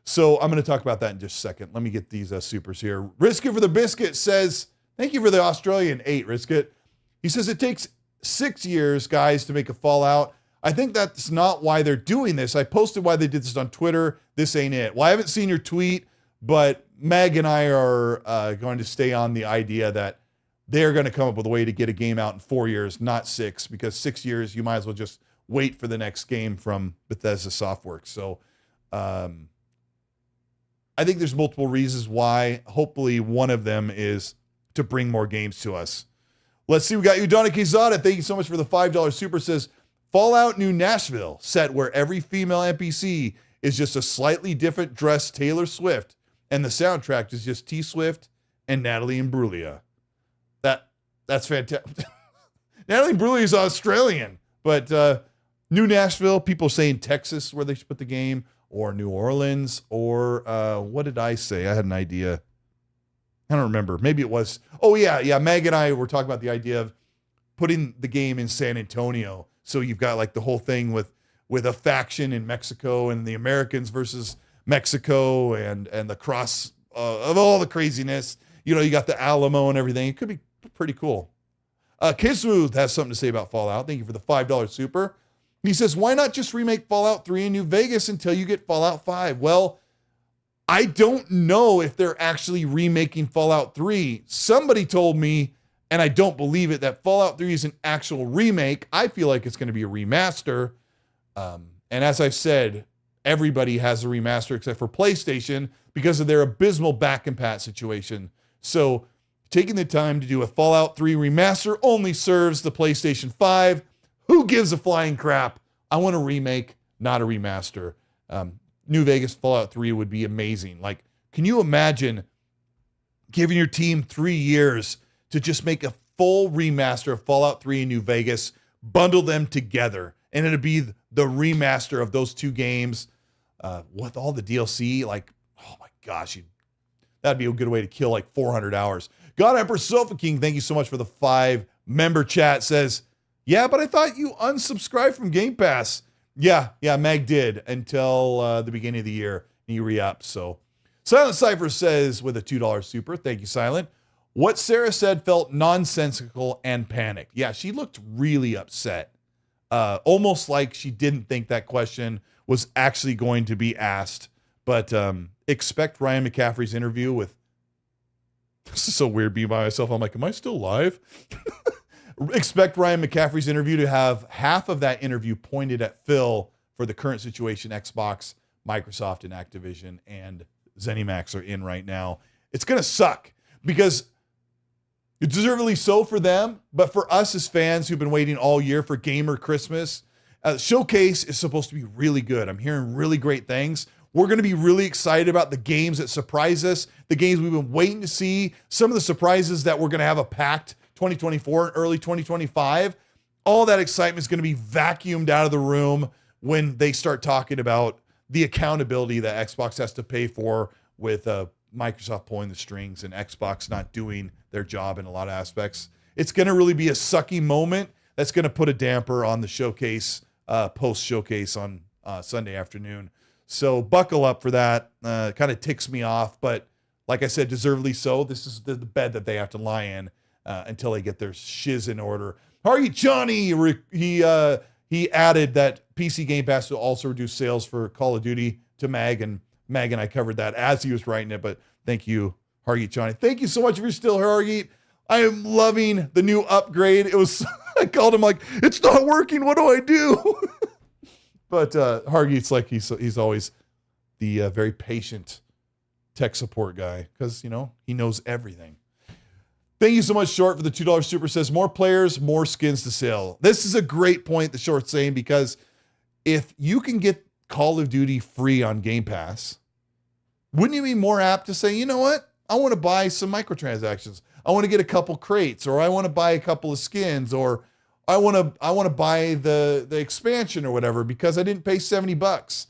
So I'm going to talk about that in just a second. Let me get these supers here. Risk It for the Biscuit says, thank you for the Australian 8, Risk It. He says it takes 6 years, guys, to make a Fallout. I think that's not why they're doing this. I posted why they did this on Twitter. This ain't it. Well, I haven't seen your tweet, but Meg and I are going to stay on the idea that they're going to come up with a way to get a game out in 4 years, not 6, because 6 years, you might as well just wait for the next game from Bethesda Softworks. So I think there's multiple reasons why. Hopefully one of them is to bring more games to us. Let's see. We got you, Donna Quezada. Thank you so much for the $5 super. Says, Fallout New Nashville, set where every female NPC is just a slightly different dressed Taylor Swift, and the soundtrack is just T Swift and Natalie Imbruglia. That's fantastic. Natalie Imbruglia is Australian, but New Nashville, people saying Texas where they should put the game, or New Orleans, or what did I say? I had an idea. I don't remember. Maybe it was, oh yeah. Meg and I were talking about the idea of putting the game in San Antonio. So you've got like the whole thing with a faction in Mexico and the Americans versus Mexico and the cross of all the craziness. You know, you got the Alamo and everything. It could be pretty cool. Kismooth has something to say about Fallout. Thank you for the $5 super. He says, why not just remake Fallout 3 in New Vegas until you get Fallout 5? Well, I don't know if they're actually remaking Fallout 3. Somebody told me, and I don't believe it, that Fallout 3 is an actual remake. I feel like it's going to be a remaster. And as I've said, everybody has a remaster except for PlayStation because of their abysmal back-and-pat situation. So taking the time to do a Fallout 3 remaster only serves the PlayStation 5. Who gives a flying crap? I want a remake, not a remaster. New Vegas Fallout 3 would be amazing. Like, can you imagine giving your team 3 years to just make a full remaster of Fallout 3 in New Vegas, bundle them together, and it'd be the remaster of those 2 games with all the DLC? Like, oh my gosh, that'd be a good way to kill like 400 hours. God Emperor Sofa King, thank you so much for the 5-member chat. Says, yeah, but I thought you unsubscribed from Game Pass. Yeah, Meg did until the beginning of the year. And you re-upped. So Silent Cypher says with a $2 super, thank you, Silent. What Sarah said felt nonsensical and panicked. Yeah, she looked really upset. Almost like she didn't think that question was actually going to be asked. But expect Ryan McCaffrey's interview with... This is so weird being by myself. I'm like, am I still live? Expect Ryan McCaffrey's interview to have half of that interview pointed at Phil for the current situation Xbox, Microsoft, and Activision and ZeniMax are in right now. It's going to suck because it's deservedly so for them, but for us as fans who've been waiting all year for Gamer Christmas, Showcase is supposed to be really good. I'm hearing really great things. We're going to be really excited about the games that surprise us, the games we've been waiting to see, some of the surprises that we're going to have a packed 2024 and early 2025. All that excitement is going to be vacuumed out of the room when they start talking about the accountability that Xbox has to pay for with Microsoft pulling the strings and Xbox not doing their job in a lot of aspects. It's going to really be a sucky moment that's going to put a damper on the showcase, post-showcase on Sunday afternoon. So buckle up for that. Kind of ticks me off, but like I said, deservedly so. This is the bed that they have to lie in until they get their shiz in order. Hargy Johnny, he added that PC Game Pass will also reduce sales for Call of Duty to Mag, and Mag and I covered that as he was writing it, but thank you, Hargy Johnny. Thank you so much if you're still here, Hargy. I am loving the new upgrade. It was, I called him like, it's not working, what do I do? But Hargy, it's like he's always the very patient tech support guy, because, you know, he knows everything. Thank you so much, Short, for the $2 super. Says more players, more skins to sell. This is a great point that Short's saying, because if you can get Call of Duty free on Game Pass, wouldn't you be more apt to say, you know what? I want to buy some microtransactions. I want to get a couple crates, or I want to buy a couple of skins, or I want to buy the expansion or whatever because I didn't pay $70.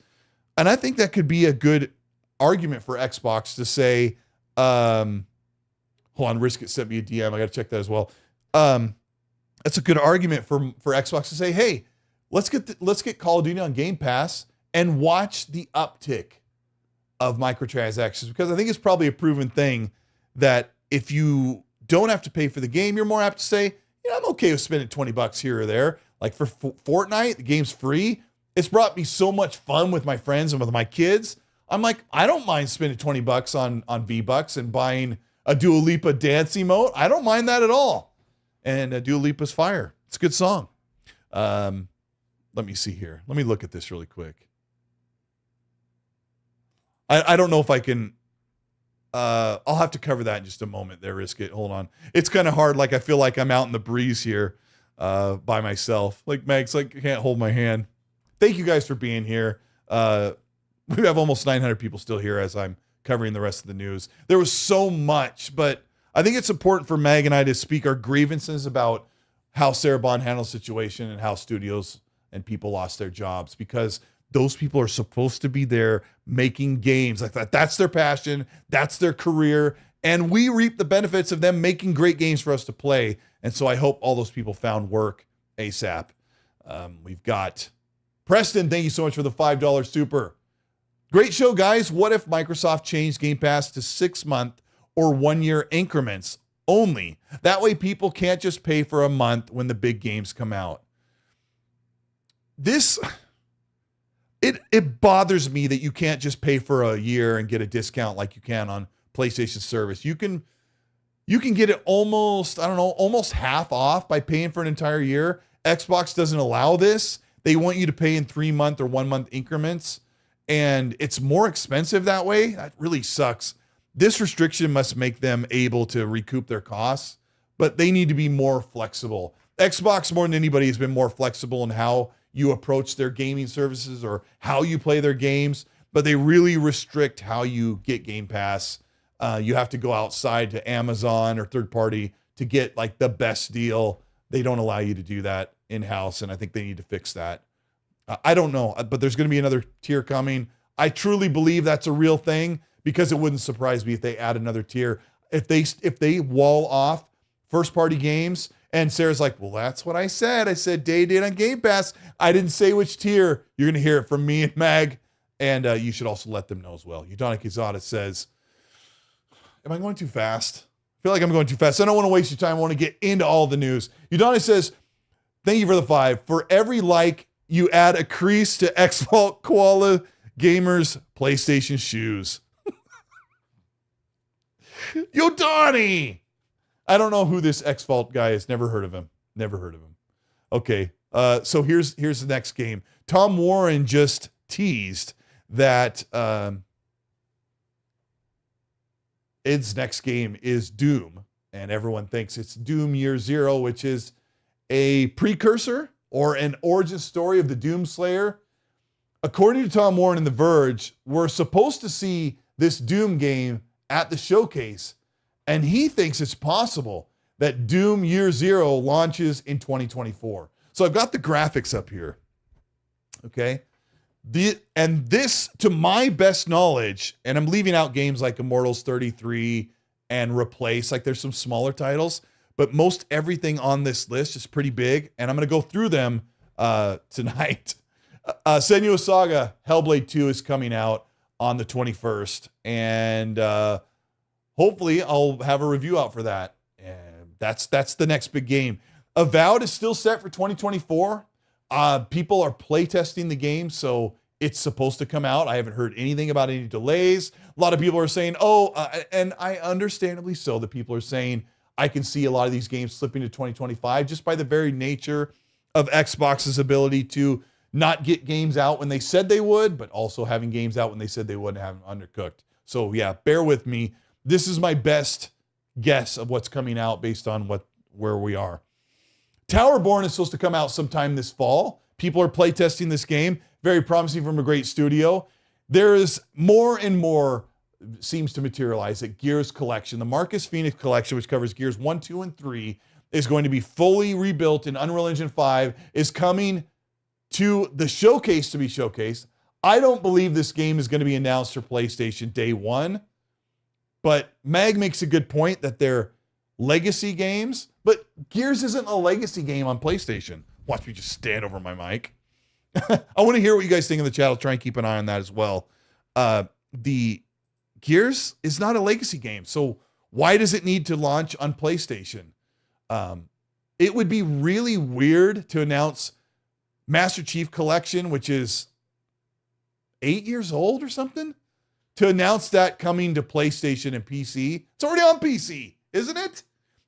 And I think that could be a good argument for Xbox to say, hold on, Risk It sent me a DM. I got to check that as well. That's a good argument for Xbox to say, hey, let's get Call of Duty on Game Pass and watch the uptick of microtransactions, because I think it's probably a proven thing that if you don't have to pay for the game, you're more apt to say, yeah, I'm okay with spending $20 here or there. Like for Fortnite, the game's free. It's brought me so much fun with my friends and with my kids. I'm like, I don't mind spending $20 on V-Bucks and buying a Dua Lipa dance emote. I don't mind that at all. And Dua Lipa's Fire. It's a good song. Let me see here. Let me look at this really quick. I don't know if I can. I'll have to cover that in just a moment there, Risk It. Hold on. It's kind of hard. Like, I feel like I'm out in the breeze here by myself. Like, Meg's like, can't hold my hand. Thank you guys for being here. We have almost 900 people still here as I'm covering the rest of the news. There was so much, but I think it's important for Meg and I to speak our grievances about how Sarah Bond handled the situation and how studios and people lost their jobs, because those people are supposed to be there making games like that. That's their passion. That's their career. And we reap the benefits of them making great games for us to play. And so I hope all those people found work ASAP. We've got Preston. Thank you so much for the $5 super. Great show, guys. What if Microsoft changed Game Pass to 6-month or 1-year increments only? That way people can't just pay for a month when the big games come out. It bothers me that you can't just pay for a year and get a discount like you can on PlayStation service. You can get it almost half off by paying for an entire year. Xbox doesn't allow this. They want you to pay in 3-month or 1-month increments, and it's more expensive that way. That really sucks. This restriction must make them able to recoup their costs, but they need to be more flexible. Xbox, more than anybody, has been more flexible in how you approach their gaming services or how you play their games, but they really restrict how you get Game Pass. You have to go outside to Amazon or third party to get like the best deal. They don't allow you to do that in-house, and I think they need to fix that. I don't know, but there's going to be another tier coming. I truly believe that's a real thing, because it wouldn't surprise me if they add another tier. If they wall off first-party games. And Sarah's like, well, that's what I said. I said day on Game Pass. I didn't say which tier. You're going to hear it from me and Mag. And you should also let them know as well. Udana Kizada says, am I going too fast? I feel like I'm going too fast. I don't want to waste your time. I want to get into all the news. Udana says, thank you for the 5. For every like, you add a crease to X-Vault Koala Gamers PlayStation shoes. Udani! I don't know who this X-Vault guy is. Never heard of him. Okay. So here's the next game. Tom Warren just teased that Id's next game is Doom, and everyone thinks it's Doom Year Zero, which is a precursor or an origin story of the Doom Slayer. According to Tom Warren and The Verge, we're supposed to see this Doom game at the showcase, and he thinks it's possible that Doom Year Zero launches in 2024. So I've got the graphics up here. Okay. This, to my best knowledge, and I'm leaving out games like Immortals 33 and Replace, like there's some smaller titles, but most everything on this list is pretty big, and I'm going to go through them tonight. Senua's Saga Hellblade 2 is coming out on the 21st, and hopefully I'll have a review out for that. And that's the next big game. Avowed is still set for 2024. People are playtesting the game, so it's supposed to come out. I haven't heard anything about any delays. A lot of people are saying, and I understandably so, that people are saying, I can see a lot of these games slipping to 2025 just by the very nature of Xbox's ability to not get games out when they said they would, but also having games out when they said they wouldn't, have them undercooked. So yeah, bear with me. This is my best guess of what's coming out based on where we are. Towerborn is supposed to come out sometime this fall. People are playtesting this game. Very promising from a great studio. There is more and more seems to materialize that Gears Collection, the Marcus Phoenix Collection, which covers Gears 1, 2, and 3, is going to be fully rebuilt in Unreal Engine 5, is coming to the showcase to be showcased. I don't believe this game is going to be announced for PlayStation day one, but Mag makes a good point that they're legacy games, but Gears isn't a legacy game on PlayStation. Watch me just stand over my mic. I want to hear what you guys think in the chat. I'll try and keep an eye on that as well. The Gears is not a legacy game, so why does it need to launch on PlayStation? It would be really weird to announce Master Chief Collection, which is 8 years old or something, to announce that coming to PlayStation and PC. It's already on PC, isn't it?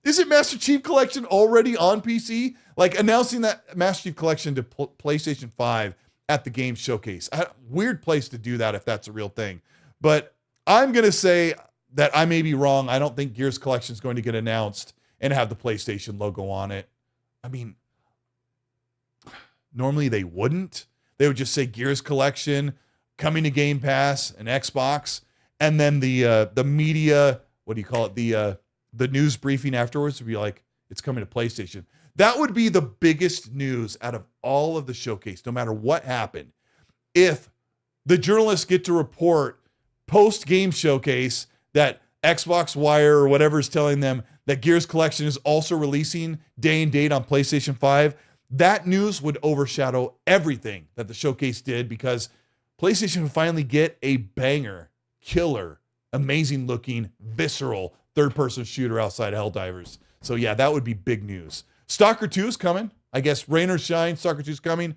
Isn't Master Chief Collection already on PC? Like announcing that Master Chief Collection to PlayStation 5 at the game showcase. Weird place to do that if that's a real thing. But I'm going to say that I may be wrong. I don't think Gears Collection is going to get announced and have the PlayStation logo on it. I mean, normally they wouldn't. They would just say Gears Collection coming to Game Pass and Xbox, and then the media, what do you call it? The news briefing afterwards would be like, it's coming to PlayStation. That would be the biggest news out of all of the showcase, no matter what happened. If the journalists get to report post-game showcase that Xbox Wire or whatever is telling them that Gears Collection is also releasing day and date on PlayStation 5, that news would overshadow everything that the showcase did, because PlayStation would finally get a banger, killer, amazing looking, visceral third-person shooter outside Helldivers. So yeah, that would be big news. Stalker 2 is coming. I guess rain or shine, Stalker 2 is coming.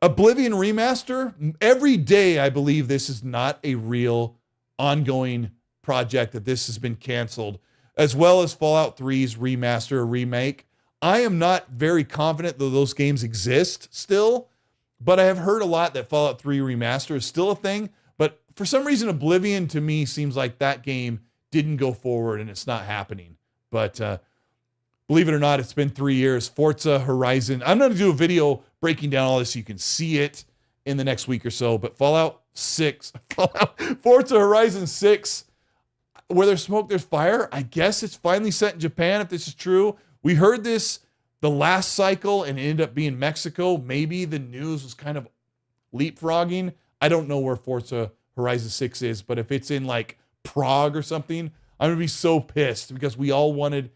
Oblivion Remaster. Every day I believe this is not a real ongoing project, that this has been canceled, as well as Fallout 3's remaster or remake. I am not very confident that those games exist still, but I have heard a lot that Fallout 3 remaster is still a thing. But for some reason, Oblivion to me seems like that game didn't go forward and it's not happening. But believe it or not, it's been 3 years. Forza Horizon. I'm going to do a video breaking down all this so you can see it in the next week or so. But Forza Horizon 6, where there's smoke, there's fire. I guess it's finally set in Japan, if this is true. We heard this the last cycle and it ended up being Mexico. Maybe the news was kind of leapfrogging. I don't know where Forza Horizon 6 is, but if it's in like Prague or something, I'm going to be so pissed, because we all wanted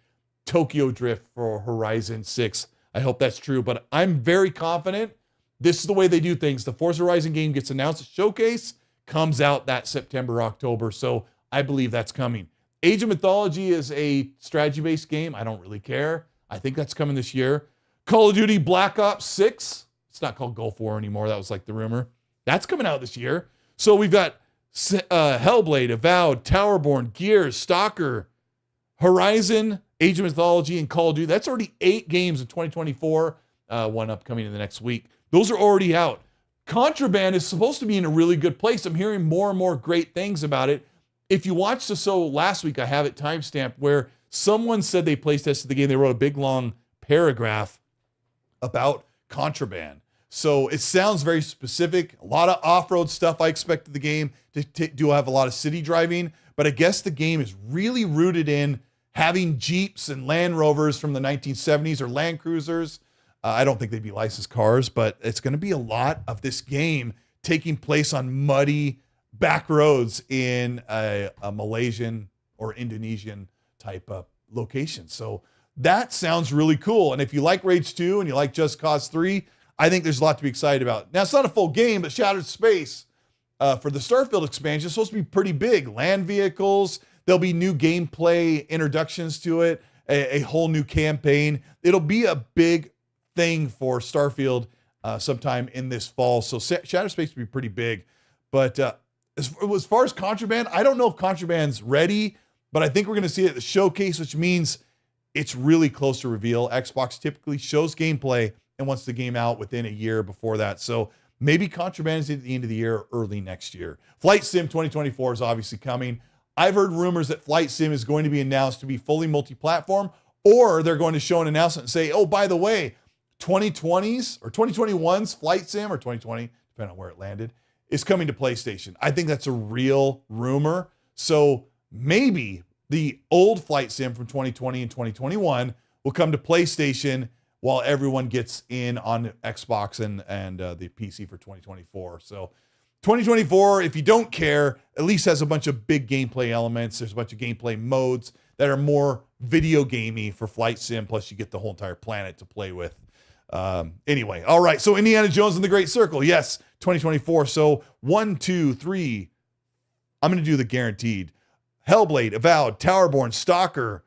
Tokyo Drift for Horizon 6. I hope that's true, but I'm very confident this is the way they do things. The Forza Horizon game gets announced at Showcase, comes out that September, October, so I believe that's coming. Age of Mythology is a strategy-based game. I don't really care. I think that's coming this year. Call of Duty Black Ops 6. It's not called Gulf War anymore. That was like the rumor. That's coming out this year. So we've got Hellblade, Avowed, Towerborn, Gears, Stalker, Horizon, Age of Mythology, and Call of Duty. That's already 8 games in 2024. One upcoming in the next week. Those are already out. Contraband is supposed to be in a really good place. I'm hearing more and more great things about it. If you watched the show last week, I have it timestamped, where someone said they play tested the game. They wrote a big, long paragraph about Contraband. So it sounds very specific. A lot of off-road stuff. I expected the game to do have a lot of city driving, but I guess the game is really rooted in having Jeeps and Land Rovers from the 1970s or Land Cruisers. I don't think they'd be licensed cars, but it's going to be a lot of this game taking place on muddy back roads in a Malaysian or Indonesian type of location. So that sounds really cool. And if you like Rage 2 and you like Just Cause 3, I think there's a lot to be excited about. Now, it's not a full game, but Shattered Space for the Starfield expansion is supposed to be pretty big. Land vehicles, there'll be new gameplay introductions to it, a whole new campaign. It'll be a big thing for Starfield sometime in this fall. So Shattered Space will be pretty big. But as far as Contraband, I don't know if Contraband's ready, but I think we're going to see it at the showcase, which means it's really close to reveal. Xbox typically shows gameplay and wants the game out within a year before that. So maybe Contraband is at the end of the year or early next year. Flight Sim 2024 is obviously coming. I've heard rumors that Flight Sim is going to be announced to be fully multi-platform, or they're going to show an announcement and say, oh, by the way, 2020's or 2021's Flight Sim, or 2020, depending on where it landed, is coming to PlayStation. I think that's a real rumor. So maybe the old Flight Sim from 2020 and 2021 will come to PlayStation while everyone gets in on Xbox and the PC for 2024. So 2024, if you don't care, at least has a bunch of big gameplay elements. There's a bunch of gameplay modes that are more video gamey for Flight Sim, plus you get the whole entire planet to play with. Anyway, all right, so Indiana Jones and the Great Circle, yes, 2024. So 1, 2, 3, I'm going to do the guaranteed. Hellblade, Avowed, Towerborn, Stalker,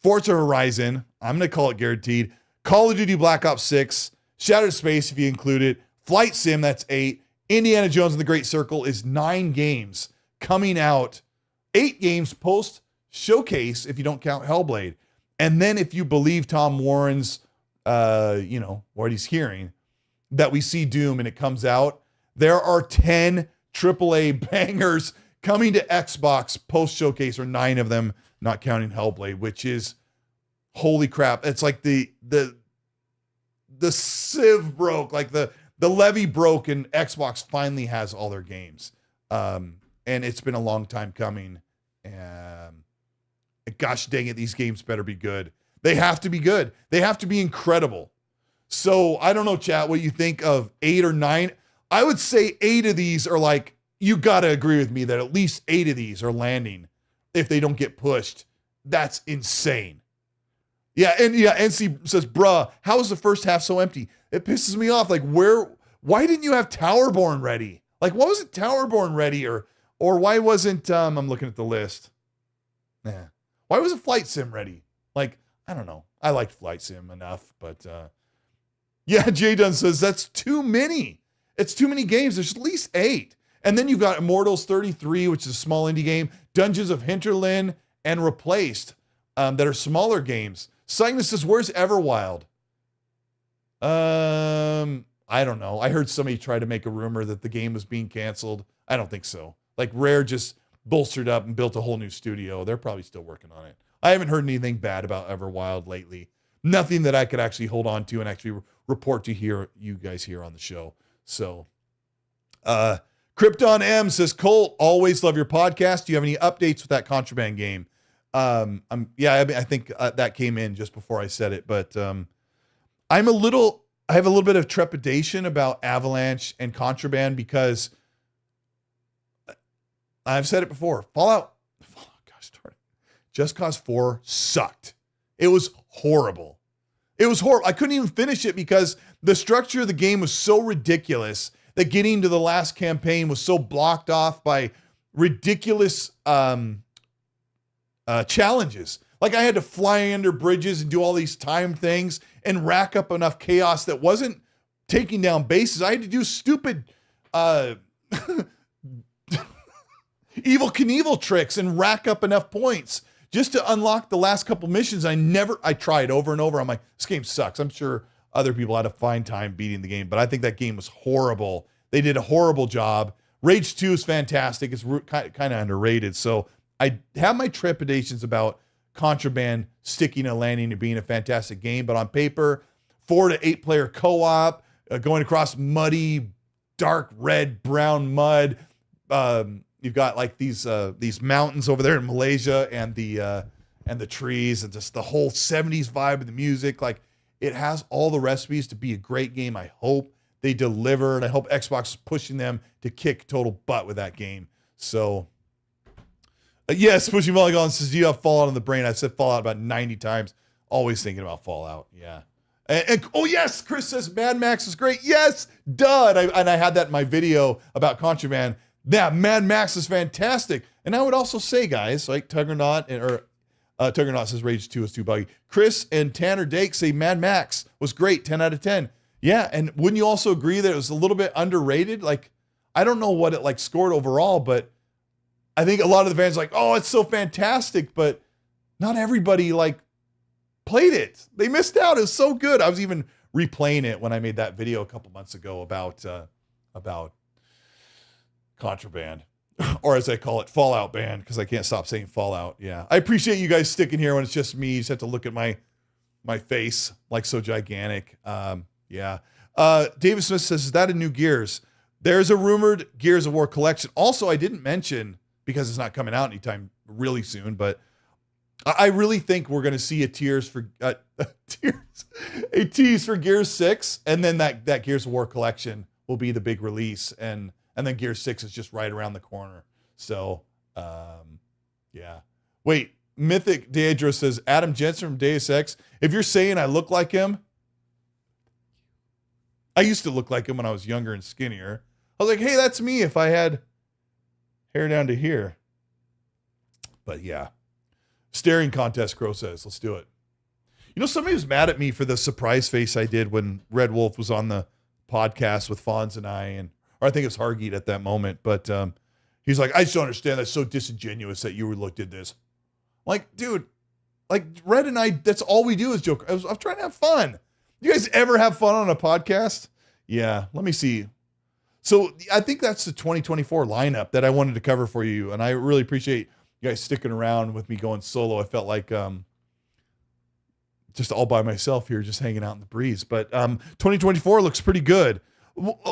Forza Horizon, I'm going to call it guaranteed. Call of Duty Black Ops 6, Shattered Space if you include it, Flight Sim, that's 8. Indiana Jones and the Great Circle is 9 games coming out, 8 games post showcase if you don't count Hellblade. And then if you believe Tom Warren's, what he's hearing, that we see Doom and it comes out, there are 10 AAA bangers coming to Xbox post showcase, or 9 of them, not counting Hellblade, which is holy crap. It's like the sieve broke, like the levee broke, and Xbox finally has all their games. And it's been a long time coming. Gosh dang it, these games better be good. They have to be good. They have to be incredible. So I don't know, chat, what you think of 8 or 9. I would say 8 of these are like, you got to agree with me that at least 8 of these are landing if they don't get pushed. That's insane. Yeah, and NC says, bruh, how is the first half so empty? It pisses me off. Like, why didn't you have Towerborn ready? Like, why wasn't Towerborn ready? Or why wasn't, I'm looking at the list. Why wasn't Flight Sim ready? Like, I don't know. I liked Flight Sim enough, but Jay Dunn says, that's too many. It's too many games. There's at least 8. And then you've got Immortals 33, which is a small indie game, Dungeons of Hinterland, and Replaced, that are smaller games. Cygnus says, where's Everwild? I don't know. I heard somebody try to make a rumor that the game was being canceled. I don't think so. Like, Rare just bolstered up and built a whole new studio. They're probably still working on it. I haven't heard anything bad about Everwild lately. Nothing that I could actually hold on to and actually report to you guys here on the show. So, Krypton M says, Colt, always love your podcast. Do you have any updates with that Contraband game? I think that came in just before I said it, but I have a little bit of trepidation about Avalanche and Contraband because I've said it before. Fallout, gosh darn it. Just Cause 4 sucked. It was horrible. It was horrible. I couldn't even finish it because the structure of the game was so ridiculous that getting to the last campaign was so blocked off by ridiculous challenges. Like, I had to fly under bridges and do all these timed things and rack up enough chaos that wasn't taking down bases. I had to do stupid Evil Knievel tricks and rack up enough points just to unlock the last couple missions. I tried over and over. I'm like, this game sucks. I'm sure other people had a fine time beating the game, but I think that game was horrible. They did a horrible job. Rage 2 is fantastic. It's kind of underrated. So I have my trepidations about Contraband sticking a landing and being a fantastic game, but on paper, 4 to 8 player co-op, going across muddy, dark red, brown mud. You've got like these mountains over there in Malaysia and the trees and just the whole 70s vibe of the music. Like, it has all the recipes to be a great game. I hope they deliver, and I hope Xbox is pushing them to kick total butt with that game. So, yes, Pushing Polygon says, do you have Fallout on the brain? I've said Fallout about 90 times. Always thinking about Fallout. Yeah. And oh, yes, Chris says Mad Max is great. Yes, duh. And I had that in my video about Contraband. Yeah, Mad Max is fantastic. And I would also say, guys, like Tuggernaut says Rage 2 is too buggy. Chris and Tanner Dake say Mad Max was great, 10 out of 10. Yeah, and wouldn't you also agree that it was a little bit underrated? Like, I don't know what it like scored overall, but I think a lot of the fans are like, oh, it's so fantastic, but not everybody like played it. They missed out. It was so good. I was even replaying it when I made that video a couple months ago about Contraband, or as I call it, Fallout Band, because I can't stop saying Fallout. Yeah, I appreciate you guys sticking here when it's just me. You just have to look at my face like so gigantic. Yeah. David Smith says, is that a new Gears? There's a rumored Gears of War collection. Also, I didn't mention, because it's not coming out anytime really soon, but I really think we're going to see a tease for Gears 6, and then that Gears of War collection will be the big release, and then Gears 6 is just right around the corner. So, yeah. Wait, Mythic Deidro says, Adam Jensen from Deus Ex, if you're saying I look like him, I used to look like him when I was younger and skinnier. I was like, hey, that's me if I had hair down to here. But yeah. Staring contest, Crow says. Let's do it. You know, somebody was mad at me for the surprise face I did when Red Wolf was on the podcast with Fonz and I, or I think it was Hargeet at that moment. But he's like, I just don't understand. That's so disingenuous that you did this. I'm like, dude, like Red and I, that's all we do is joke. I'm trying to have fun. You guys ever have fun on a podcast? Yeah, let me see. So I think that's the 2024 lineup that I wanted to cover for you. And I really appreciate you guys sticking around with me going solo. I felt like just all by myself here, just hanging out in the breeze. But 2024 looks pretty good.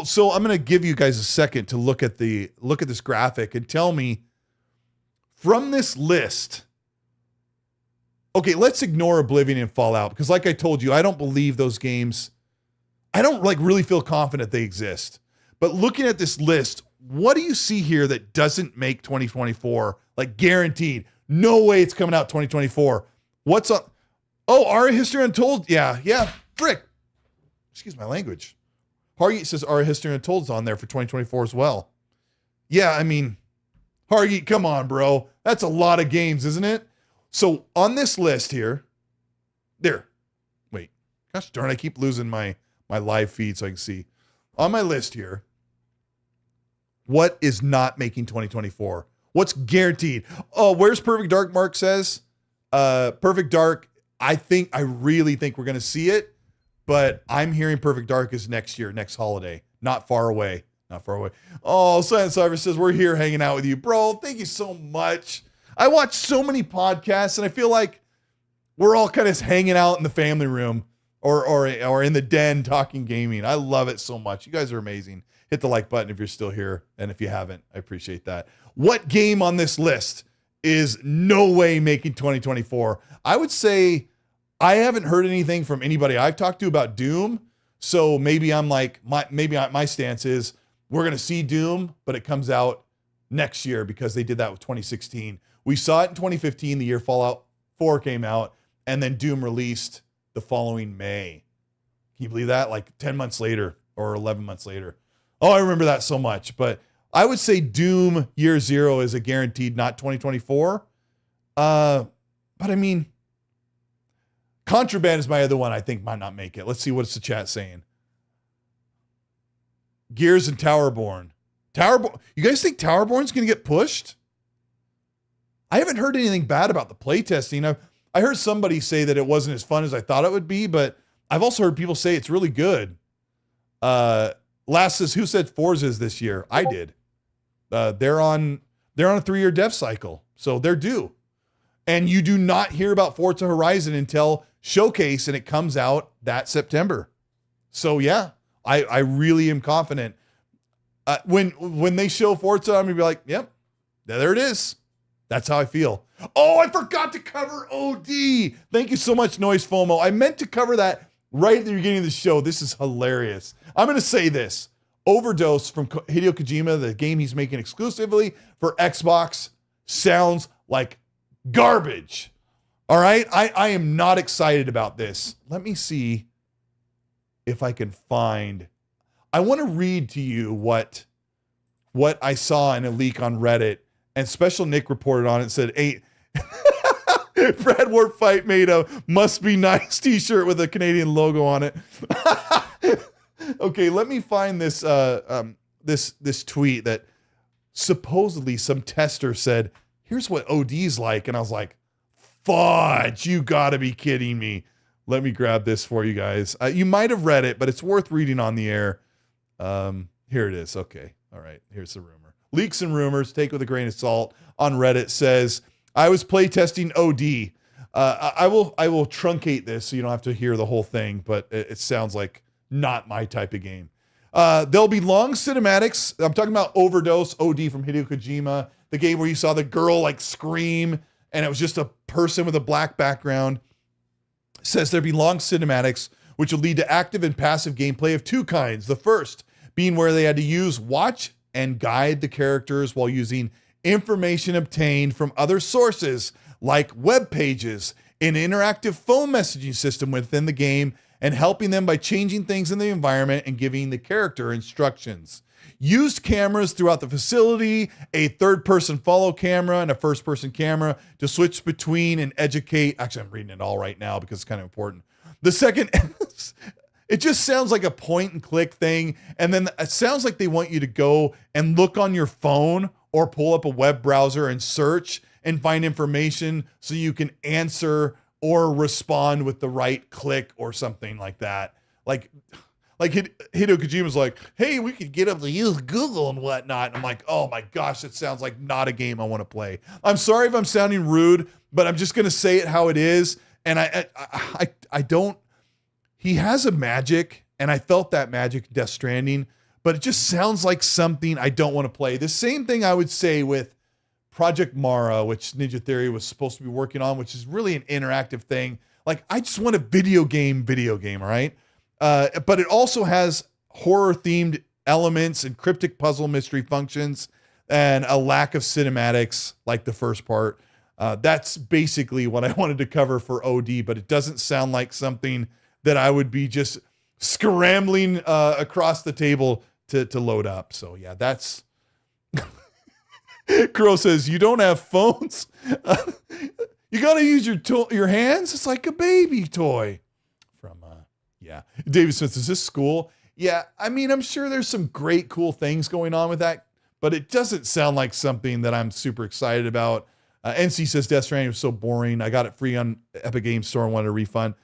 So I'm going to give you guys a second to look at this graphic and tell me from this list. Okay, let's ignore Oblivion and Fallout, because like I told you, I don't believe those games. I don't like really feel confident they exist. But looking at this list, what do you see here that doesn't make 2024 like guaranteed? No way it's coming out 2024. What's on? Oh, Aria History Untold. Yeah. Frick. Excuse my language. Hargeet says Aria History Untold is on there for 2024 as well. Yeah, I mean, Hargeet, come on, bro. That's a lot of games, isn't it? So on this list here, wait, gosh darn, I keep losing my live feed so I can see. On my list here, what is not making 2024? What's guaranteed? Oh, where's Perfect Dark? Mark says, Perfect Dark. I really think we're going to see it, but I'm hearing Perfect Dark is next year, next holiday, not far away. Oh, Silent Cyber says, we're here hanging out with you, bro. Thank you so much. I watch so many podcasts and I feel like we're all kind of hanging out in the family room or in the den talking gaming. I love it so much. You guys are amazing. Hit the like button if you're still here. And if you haven't, I appreciate that. What game on this list is no way making 2024? I would say I haven't heard anything from anybody I've talked to about Doom. So maybe I'm like, my stance is we're going to see Doom, but it comes out next year because they did that with 2016. We saw it in 2015, the year Fallout 4 came out, and then Doom released the following May. Can you believe that? Like 10 months later or 11 months later. Oh, I remember that so much. But I would say Doom Year Zero is a guaranteed, not 2024. But I mean, Contraband is my other one I think might not make it. Let's see what's the chat saying. Gears and Towerborn. You guys think Towerborn's going to get pushed? I haven't heard anything bad about the playtesting. I heard somebody say that it wasn't as fun as I thought it would be, but I've also heard people say it's really good. Last says, who said Forza is this year? I did. They're on a 3-year dev cycle, so they're due. And you do not hear about Forza Horizon until Showcase, and it comes out that September. So yeah, I really am confident. When they show Forza, I'm gonna be like, yep, there it is. That's how I feel. Oh, I forgot to cover OD. Thank you so much, Noise FOMO. I meant to cover that right at the beginning of the show. This is hilarious. I'm going to say this. Overdose from Hideo Kojima, the game he's making exclusively for Xbox, sounds like garbage. All right? I am not excited about this. Let me see if I can find... I want to read to you what I saw in a leak on Reddit, and Special Nick reported on it and said, hey, Brad Warfight made a must be nice t-shirt with a Canadian logo on it. Okay, let me find this this tweet that supposedly some tester said, here's what OD's like. And I was like, fudge, you gotta be kidding me. Let me grab this for you guys. You might have read it, but it's worth reading on the air. Here it is. Okay. All right. Here's the rumor. Leaks and rumors, take with a grain of salt, on Reddit says, I was playtesting OD. I will truncate this so you don't have to hear the whole thing, but it sounds like not my type of game. There'll be long cinematics. I'm talking about Overdose, OD from Hideo Kojima, the game where you saw the girl like scream and it was just a person with a black background. It says there'll be long cinematics, which will lead to active and passive gameplay of two kinds. The first being where they had to watch and guide the characters while using information obtained from other sources like web pages, an interactive phone messaging system within the game, and helping them by changing things in the environment and giving the character instructions. Used cameras throughout the facility, a third-person follow camera and a first-person camera to switch between and educate. Actually, I'm reading it all right now because it's kind of important. The second, it just sounds like a point and click thing. And then it sounds like they want you to go and look on your phone or pull up a web browser and search and find information so you can answer or respond with the right click or something like that. Like Hideo Kojima's like, hey, we could get up to use Google and whatnot. And I'm like, oh my gosh, it sounds like not a game I want to play. I'm sorry if I'm sounding rude, but I'm just going to say it how it is. And I don't, he has a magic, and I felt that magic in Death Stranding, but it just sounds like something I don't want to play. The same thing I would say with Project Mara, which Ninja Theory was supposed to be working on, which is really an interactive thing. Like, I just want a video game, all right? But it also has horror-themed elements and cryptic puzzle mystery functions and a lack of cinematics like the first part. That's basically what I wanted to cover for OD, but it doesn't sound like something that I would be just scrambling across the table to load up. So yeah, that's... Crow says, you don't have phones? You got to use your hands? It's like a baby toy. From, yeah. David Smith, is this school? Yeah, I mean, I'm sure there's some great, cool things going on with that, but it doesn't sound like something that I'm super excited about. NC says Death Stranding was so boring. I got it free on Epic Games Store and wanted a refund.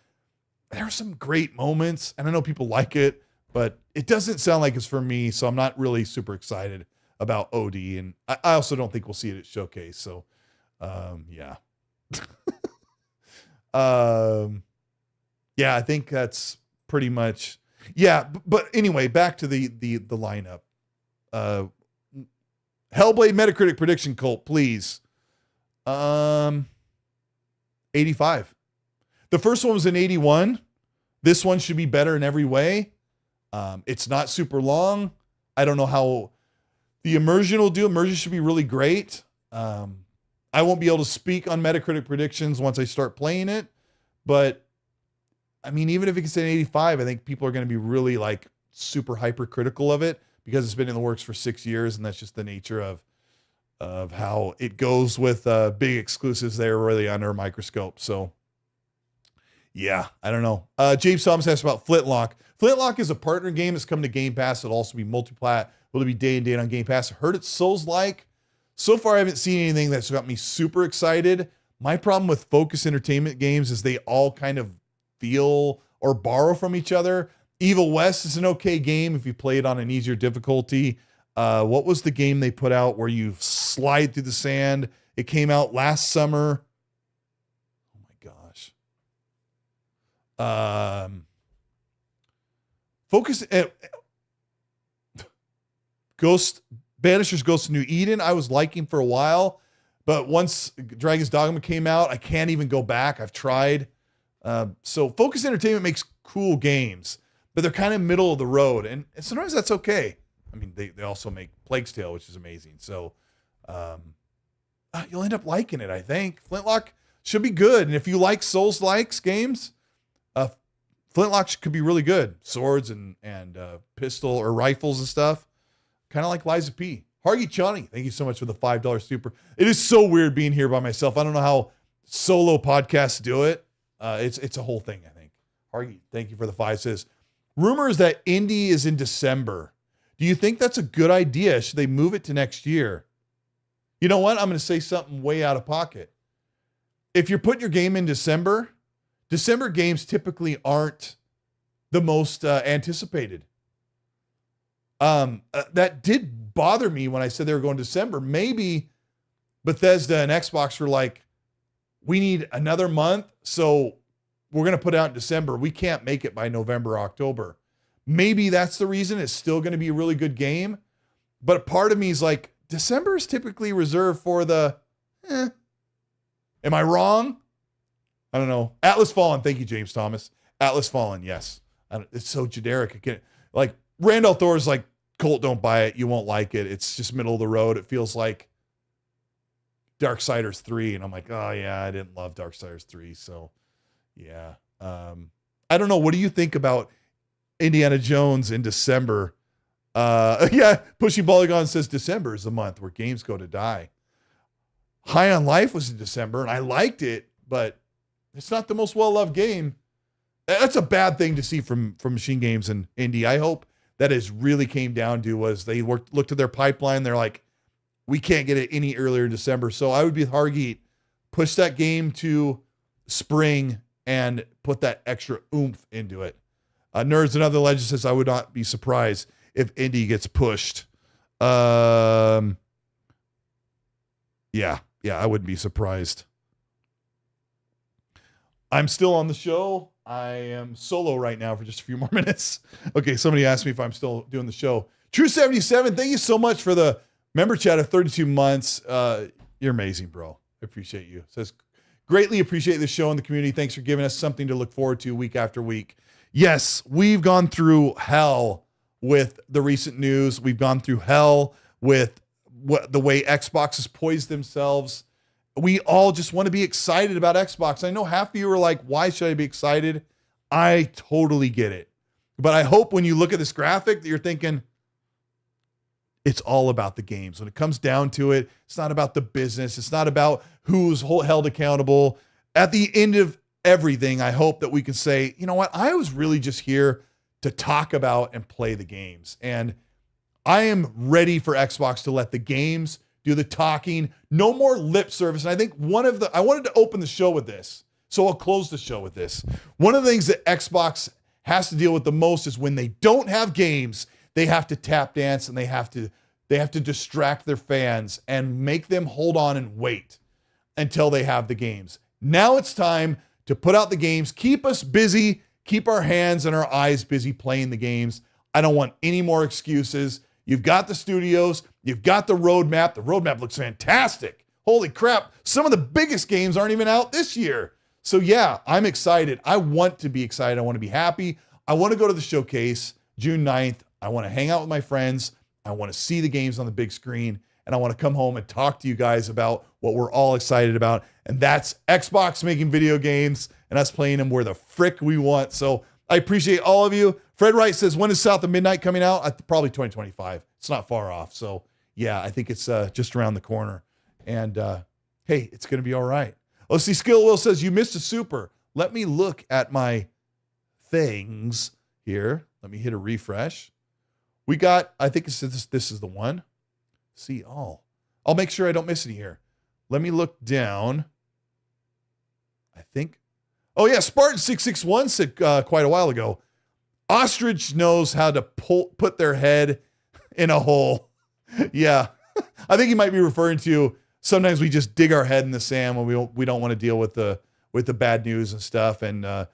There are some great moments, and I know people like it, but it doesn't sound like it's for me, so I'm not really super excited about OD, and I also don't think we'll see it at Showcase, so yeah. Yeah, I think that's pretty much, yeah, but anyway, back to the lineup. Hellblade Metacritic prediction, Colt, please. 85. The first one was an 81. This one should be better in every way. It's not super long. I don't know how the immersion will do. Immersion should be really great. I won't be able to speak on Metacritic predictions once I start playing it, but I mean, even if it gets an 85, I think people are going to be really like super hypercritical of it because it's been in the works for 6 years, and that's just the nature of how it goes with big exclusives. They're really under a microscope. So yeah, I don't know. James Thomas asked about Flintlock. Flintlock is a partner game that's coming to Game Pass. It'll also be multi-plat. Will it be day and date on Game Pass? I heard it's Souls-like. So far, I haven't seen anything that's got me super excited. My problem with Focus Entertainment games is they all kind of feel or borrow from each other. Evil West is an okay game if you play it on an easier difficulty. What was the game they put out where you slide through the sand? It came out last summer. Oh my gosh. Banisher's Ghost of New Eden, I was liking for a while, but once Dragon's Dogma came out, I can't even go back. I've tried. So Focus Entertainment makes cool games, but they're kind of middle of the road, and sometimes that's okay. I mean, they also make Plague's Tale, which is amazing. So you'll end up liking it, I think. Flintlock should be good, and if you like Souls-likes games, Flintlock could be really good. Swords and pistol or rifles and stuff, kind of like Liza P. Hargy Chani, thank you so much for the $5 super. It is so weird being here by myself. I don't know how solo podcasts do it. It's a whole thing, I think. Hargy, thank you for the 5. Says, rumors that Indy is in December. Do you think that's a good idea? Should they move it to next year? You know what? I'm going to say something way out of pocket. If you're putting your game in December games typically aren't the most anticipated. That did bother me when I said they were going December. Maybe Bethesda and Xbox were like, we need another month, so we're going to put it out in December. We can't make it by November or October. Maybe that's the reason. It's still going to be a really good game. But a part of me is like, December is typically reserved for the, Am I wrong? I don't know. Atlas Fallen. Thank you, James Thomas. Atlas Fallen, yes. It's so generic. Again, like, Randall Thor's like, Colt, don't buy it. You won't like it. It's just middle of the road. It feels like Darksiders 3. And I'm like, oh, yeah, I didn't love Darksiders 3. So, yeah. I don't know. What do you think about Indiana Jones in December? Yeah, Pushy Polygon says December is the month where games go to die. High on Life was in December, and I liked it, but it's not the most well-loved game. That's a bad thing to see from Machine Games and Indie. I hope that is really came down to was they looked at their pipeline. They're like, we can't get it any earlier in December. So I would be Hargeet, push that game to spring and put that extra oomph into it. Nerds and Other Legends says, I would not be surprised if Indie gets pushed. Yeah, I wouldn't be surprised. I'm still on the show. I am solo right now for just a few more minutes. Okay, somebody asked me if I'm still doing the show. True77, thank you so much for the member chat of 32 months. You're amazing, bro. I appreciate you. Says, greatly appreciate the show and the community. Thanks for giving us something to look forward to week after week. Yes, we've gone through hell with the recent news. We've gone through hell with the way Xbox has poised themselves. We all just want to be excited about Xbox. I know half of you are like, why should I be excited? I totally get it. But I hope when you look at this graphic that you're thinking, it's all about the games. When it comes down to it, it's not about the business. It's not about who's held accountable. At the end of everything, I hope that we can say, you know what? I was really just here to talk about and play the games. And I am ready for Xbox to let the games do the talking. No more lip service. And I think I wanted to open the show with this. So I'll close the show with this. One of the things that Xbox has to deal with the most is when they don't have games, they have to tap dance and they have to distract their fans and make them hold on and wait until they have the games. Now it's time to put out the games, keep us busy, keep our hands and our eyes busy playing the games. I don't want any more excuses. You've got the studios, you've got the roadmap. The roadmap looks fantastic. Holy crap. Some of the biggest games aren't even out this year. So yeah, I'm excited. I want to be excited. I want to be happy. I want to go to the showcase June 9th. I want to hang out with my friends. I want to see the games on the big screen. And I want to come home and talk to you guys about what we're all excited about. And that's Xbox making video games and us playing them where the frick we want. So I appreciate all of you. Fred Wright says, when is South of Midnight coming out? Probably 2025. It's not far off. So yeah, I think it's just around the corner. And hey, it's going to be all right. Let's see. Skill Will says, you missed a super. Let me look at my things here. Let me hit a refresh. We got, I think this is the one. See all. I'll make sure I don't miss any here. Let me look down. I think. Oh yeah, Spartan661 said quite a while ago, ostrich knows how to put their head in a hole. Yeah, I think he might be referring to sometimes we just dig our head in the sand when we don't want to deal with the bad news and stuff. And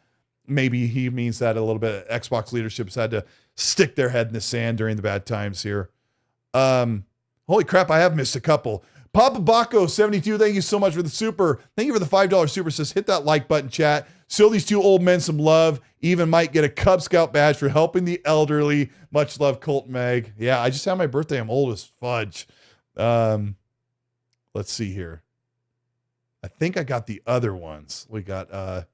maybe he means that a little bit. Xbox leadership has had to stick their head in the sand during the bad times here. Holy crap, I have missed a couple. Papa Baco 72, thank you so much for the super. Thank you for the $5 super. Says hit that like button, chat. Show these two old men some love. Even might get a Cub Scout badge for helping the elderly. Much love, Colt Meg. Yeah, I just had my birthday. I'm old as fudge. Let's see here. I think I got the other ones. We got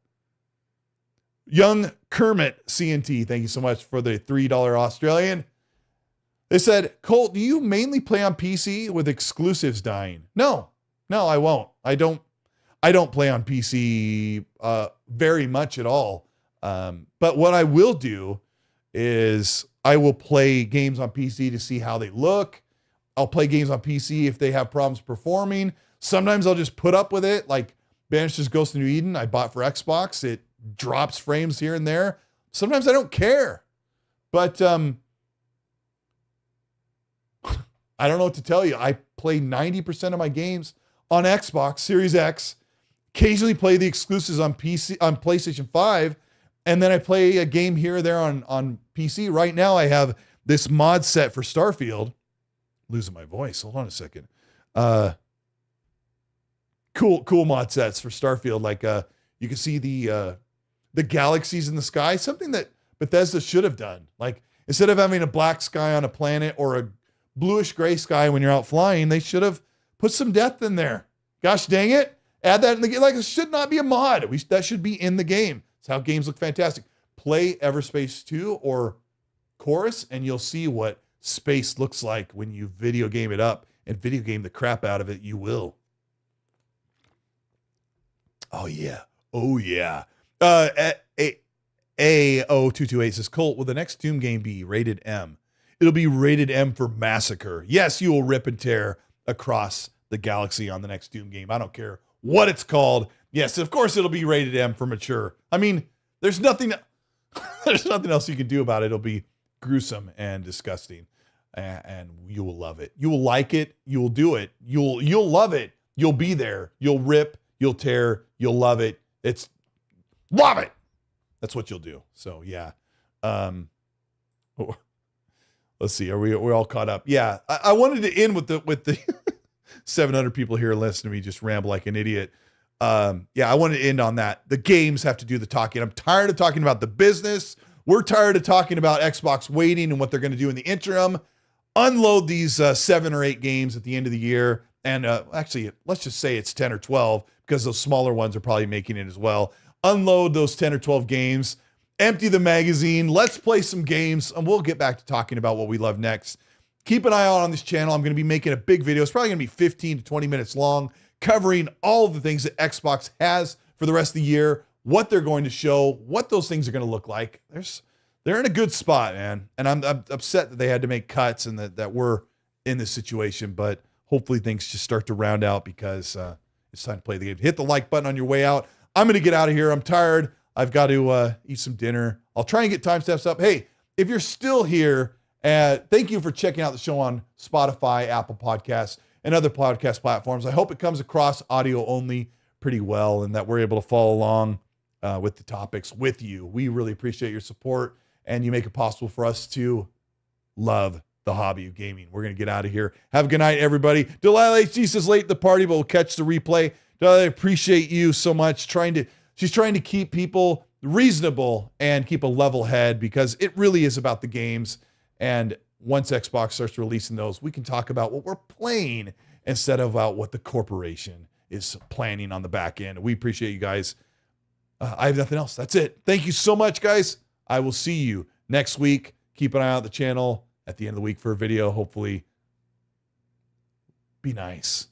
Young Kermit CNT. Thank you so much for the $3 Australian. They said, Colt, do you mainly play on PC with exclusives dying? No, I won't. I don't play on PC very much at all. But what I will do is I will play games on PC to see how they look. I'll play games on PC if they have problems performing. Sometimes I'll just put up with it. Like Banished's Ghost of New Eden, I bought for Xbox. It drops frames here and there. Sometimes I don't care. But I don't know what to tell you. I play 90% of my games on Xbox Series X. Occasionally play the exclusives on PC, on PlayStation 5, and then I play a game here or there on PC. Right now, I have this mod set for Starfield. Losing my voice. Hold on a second. Cool mod sets for Starfield. Like you can see the galaxies in the sky. Something that Bethesda should have done. Like instead of having a black sky on a planet or a bluish gray sky when you're out flying, they should have put some depth in there. Gosh dang it. Add that in the game. Like, it should not be a mod. That should be in the game. It's how games look fantastic. Play Everspace 2 or Chorus, and you'll see what space looks like when you video game it up and video game the crap out of it. You will. Oh, yeah. Oh, yeah. A0228 says, Colt, will the next Doom game be rated M? It'll be rated M for massacre. Yes, you will rip and tear across the galaxy on the next Doom game. I don't care what it's called. Yes, of course it'll be rated M for mature. I mean, there's nothing else you can do about it. It'll be gruesome and disgusting, and you will love it. You will like it. You will do it. You'll love it. You'll be there. You'll rip. You'll tear. You'll love it. Love it. That's what you'll do. So yeah. Let's see. We're all caught up? Yeah. I wanted to end with the 700 people here listening to me just ramble like an idiot. Yeah, I wanted to end on that. The games have to do the talking. I'm tired of talking about the business. We're tired of talking about Xbox waiting and what they're going to do in the interim. Unload these 7 or 8 games at the end of the year. And actually, let's just say it's 10 or 12 because those smaller ones are probably making it as well. Unload those 10 or 12 games. Empty the magazine. Let's play some games, and we'll get back to talking about what we love next. Keep an eye out on this channel. I'm going to be making a big video. It's probably going to be 15 to 20 minutes long, covering all of the things that Xbox has for the rest of the year, what they're going to show, what those things are going to look like. They're in a good spot, man. And I'm upset that they had to make cuts and that we're in this situation, but hopefully things just start to round out because it's time to play the game. Hit the like button on your way out. I'm going to get out of here. I'm tired. I've got to eat some dinner. I'll try and get timestamps up. Hey, if you're still here, thank you for checking out the show on Spotify, Apple Podcasts, and other podcast platforms. I hope it comes across audio only pretty well and that we're able to follow along with the topics with you. We really appreciate your support, and you make it possible for us to love the hobby of gaming. We're going to get out of here. Have a good night, everybody. Delilah HD says late at the party, but we'll catch the replay. Delilah, I appreciate you so much. She's trying to keep people reasonable and keep a level head because it really is about the games. And once Xbox starts releasing those, we can talk about what we're playing instead of about what the corporation is planning on the back end. We appreciate you guys. I have nothing else. That's it. Thank you so much, guys. I will see you next week. Keep an eye out on the channel at the end of the week for a video. Hopefully, be nice.